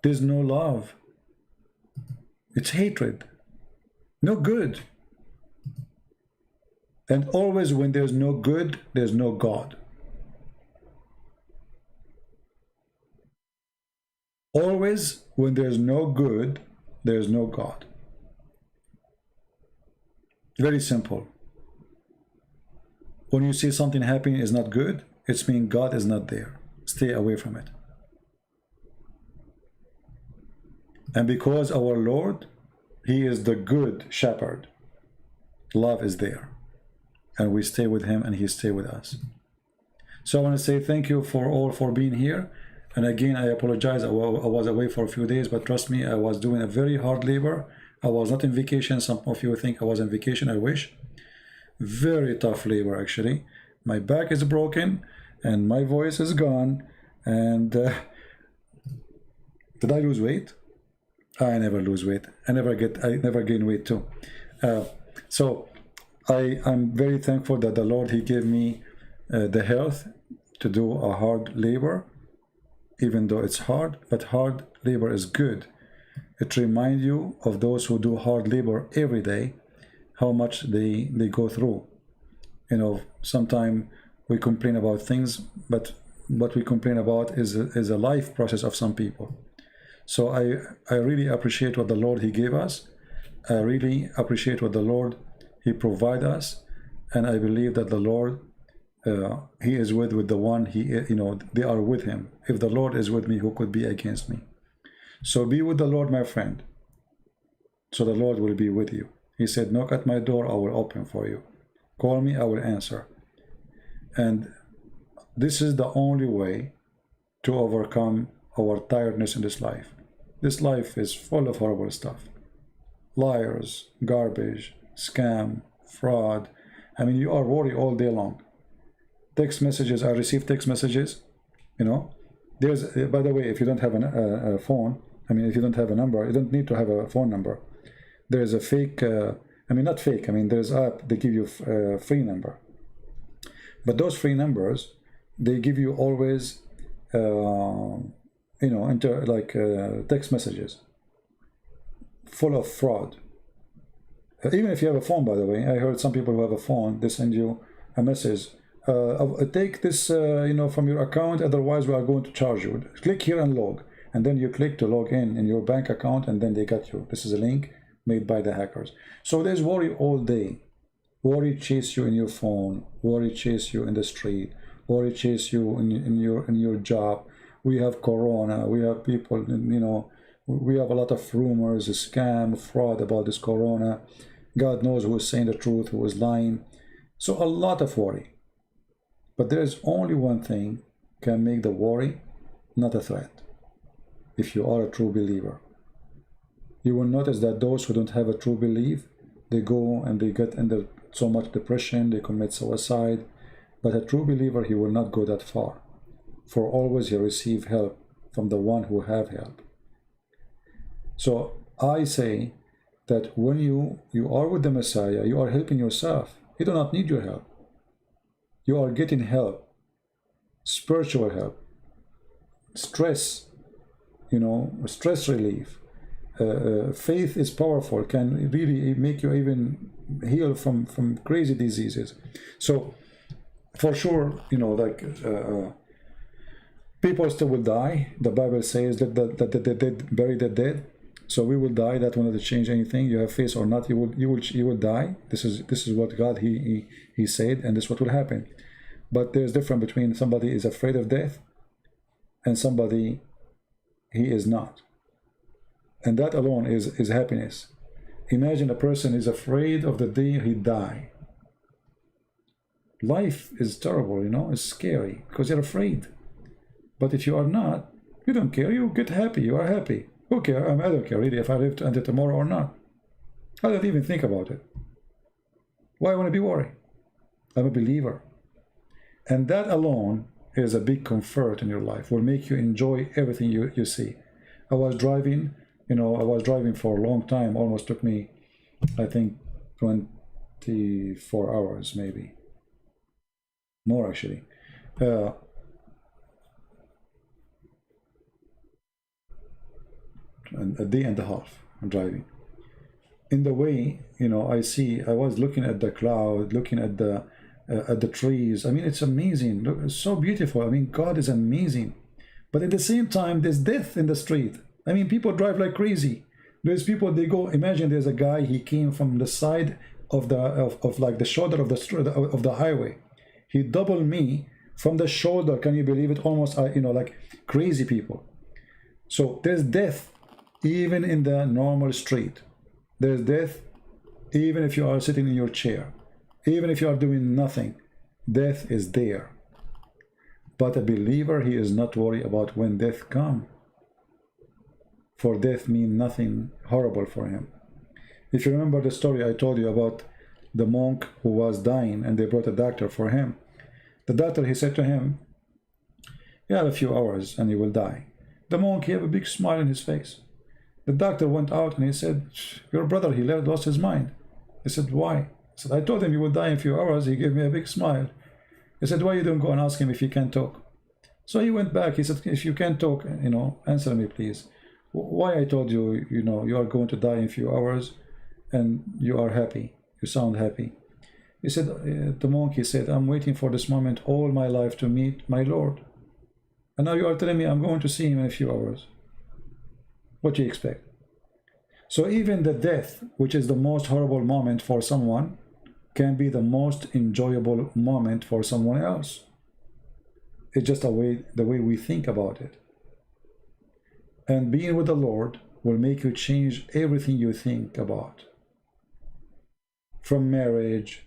There's no love. It's hatred. No good. And always when there's no good, there's no God. Always when there's no good, there's no God. Very simple. When you see something happening is not good, it's mean God is not there. Stay away from it. And because our Lord, he is the good shepherd, love is there. And we stay with him and he stay with us. So I want to say thank you for all for being here. And again, I apologize. I was away for a few days, but trust me, I was doing a very hard labor. I was not in vacation. Some of you think I was on vacation. I wish. Very tough labor, actually. My back is broken and my voice is gone. And did I lose weight? I never lose weight. I never gain weight too. So I'm very thankful that the Lord, he gave me the health to do a hard labor. Even though it's hard, but hard labor is good. It reminds you of those who do hard labor every day, how much they go through. You know, sometimes we complain about things, but what we complain about is a life process of some people. So I really appreciate what the Lord, he gave us. I really appreciate what the Lord, he provide us. And I believe that the Lord, he is with the one, they are with him. If the Lord is with me, who could be against me? So be with the Lord, my friend. So the Lord will be with you. He said, knock at my door, I will open for you. Call me, I will answer. And this is the only way to overcome our tiredness in this life. This life is full of horrible stuff. Liars, garbage, scam, fraud. I mean, you are worried all day long. Text messages, I receive text messages, there's, by the way, if you don't have a phone, if you don't have a number, you don't need to have a phone number. There's a fake, not fake, there's app, they give you a free number. But those free numbers, they give you always, text messages full of fraud. Even if you have a phone, by the way, I heard some people who have a phone, they send you a message. Take this, from your account, otherwise we are going to charge you. Click here and log. And then you click to log in your bank account, and then they got you. This is a link made by the hackers. So there's worry all day. Worry chase you in your phone, worry chase you in the street, worry chase you in your job. We have corona, we have people, you know, we have a lot of rumors, scam, fraud about this corona. God knows who is saying the truth, who is lying. So a lot of worry. But there is only one thing can make the worry not a threat. If you are a true believer, you will notice that those who don't have a true belief, they go and they get under so much depression, they commit suicide. But a true believer, he will not go that far, for always he receive help from the one who have help. So I say that when you are with the Messiah, you are helping yourself. You do not need your help. You are getting help, spiritual help, stress, you know, stress relief. Faith is powerful, can really make you even heal from crazy diseases. So for sure, you know, like people still will die. The Bible says that the dead bury the dead. So we will die. That will not change anything. You have faith or not, you will die. This is what God he said, and this is what will happen. But there's difference between somebody is afraid of death and somebody he is not. And that alone is happiness. Imagine a person is afraid of the day he die. Life is terrible, you know, it's scary because you're afraid. But if you are not, you don't care, you get happy, you are happy. Who cares? I don't care really if I live until tomorrow or not. I don't even think about it. Why would I be worried? I'm a believer. And that alone is a big comfort in your life, will make you enjoy everything you see. I was driving, you know, I was driving for a long time, almost took me, I think, 24 hours maybe. More actually. And a day and a half I'm driving. In the way, you know, I was looking at the cloud, looking at the trees. I mean, it's amazing. Look, it's so beautiful. I mean, God is amazing. But at the same time, there's death in the street. I mean, people drive like crazy. There's people, they go, imagine there's a guy, he came from the side of like the shoulder of the street, of the highway. He doubled me from the shoulder. Can you believe it? Almost, you know, like crazy people. So there's death even in the normal street. There's death even if you are sitting in your chair. Even if you are doing nothing, death is there. But a believer, he is not worried about when death comes. For death means nothing horrible for him. If you remember the story I told you about the monk who was dying and they brought a doctor for him. The doctor, he said to him, you have a few hours and you will die. The monk, he had a big smile on his face. The doctor went out and he said, your brother, he lost his mind. He said, why? He said, I told him he would die in a few hours. He gave me a big smile. He said, why you don't go and ask him if he can talk? So he went back. He said, if you can talk, you know, answer me, please. Why I told you, you know, you are going to die in a few hours and you are happy. You sound happy. He said, the monk, he said, I'm waiting for this moment all my life to meet my Lord. And now you are telling me I'm going to see him in a few hours. What do you expect? So even the death, which is the most horrible moment for someone, can be the most enjoyable moment for someone else. It's just the way we think about it. And being with the Lord will make you change everything you think about. From marriage,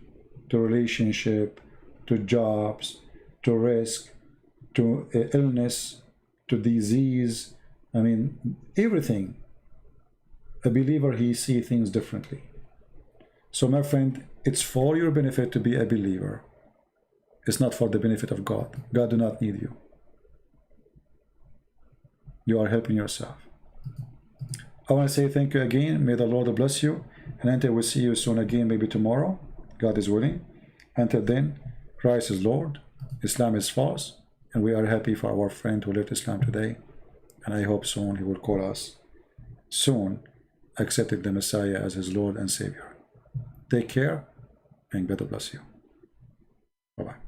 to relationship, to jobs, to risk, to illness, to disease. I mean, everything. A believer, he sees things differently. So my friend, it's for your benefit to be a believer. It's not for the benefit of God. God do not need you. You are helping yourself. I want to say thank you again. May the Lord bless you. And until we see you soon again, maybe tomorrow, God is willing. Until then, Christ is Lord, Islam is false, and we are happy for our friend who left Islam today. And I hope soon he will call us, soon accepting the Messiah as his Lord and Savior. Take care, and God bless you. Bye-bye.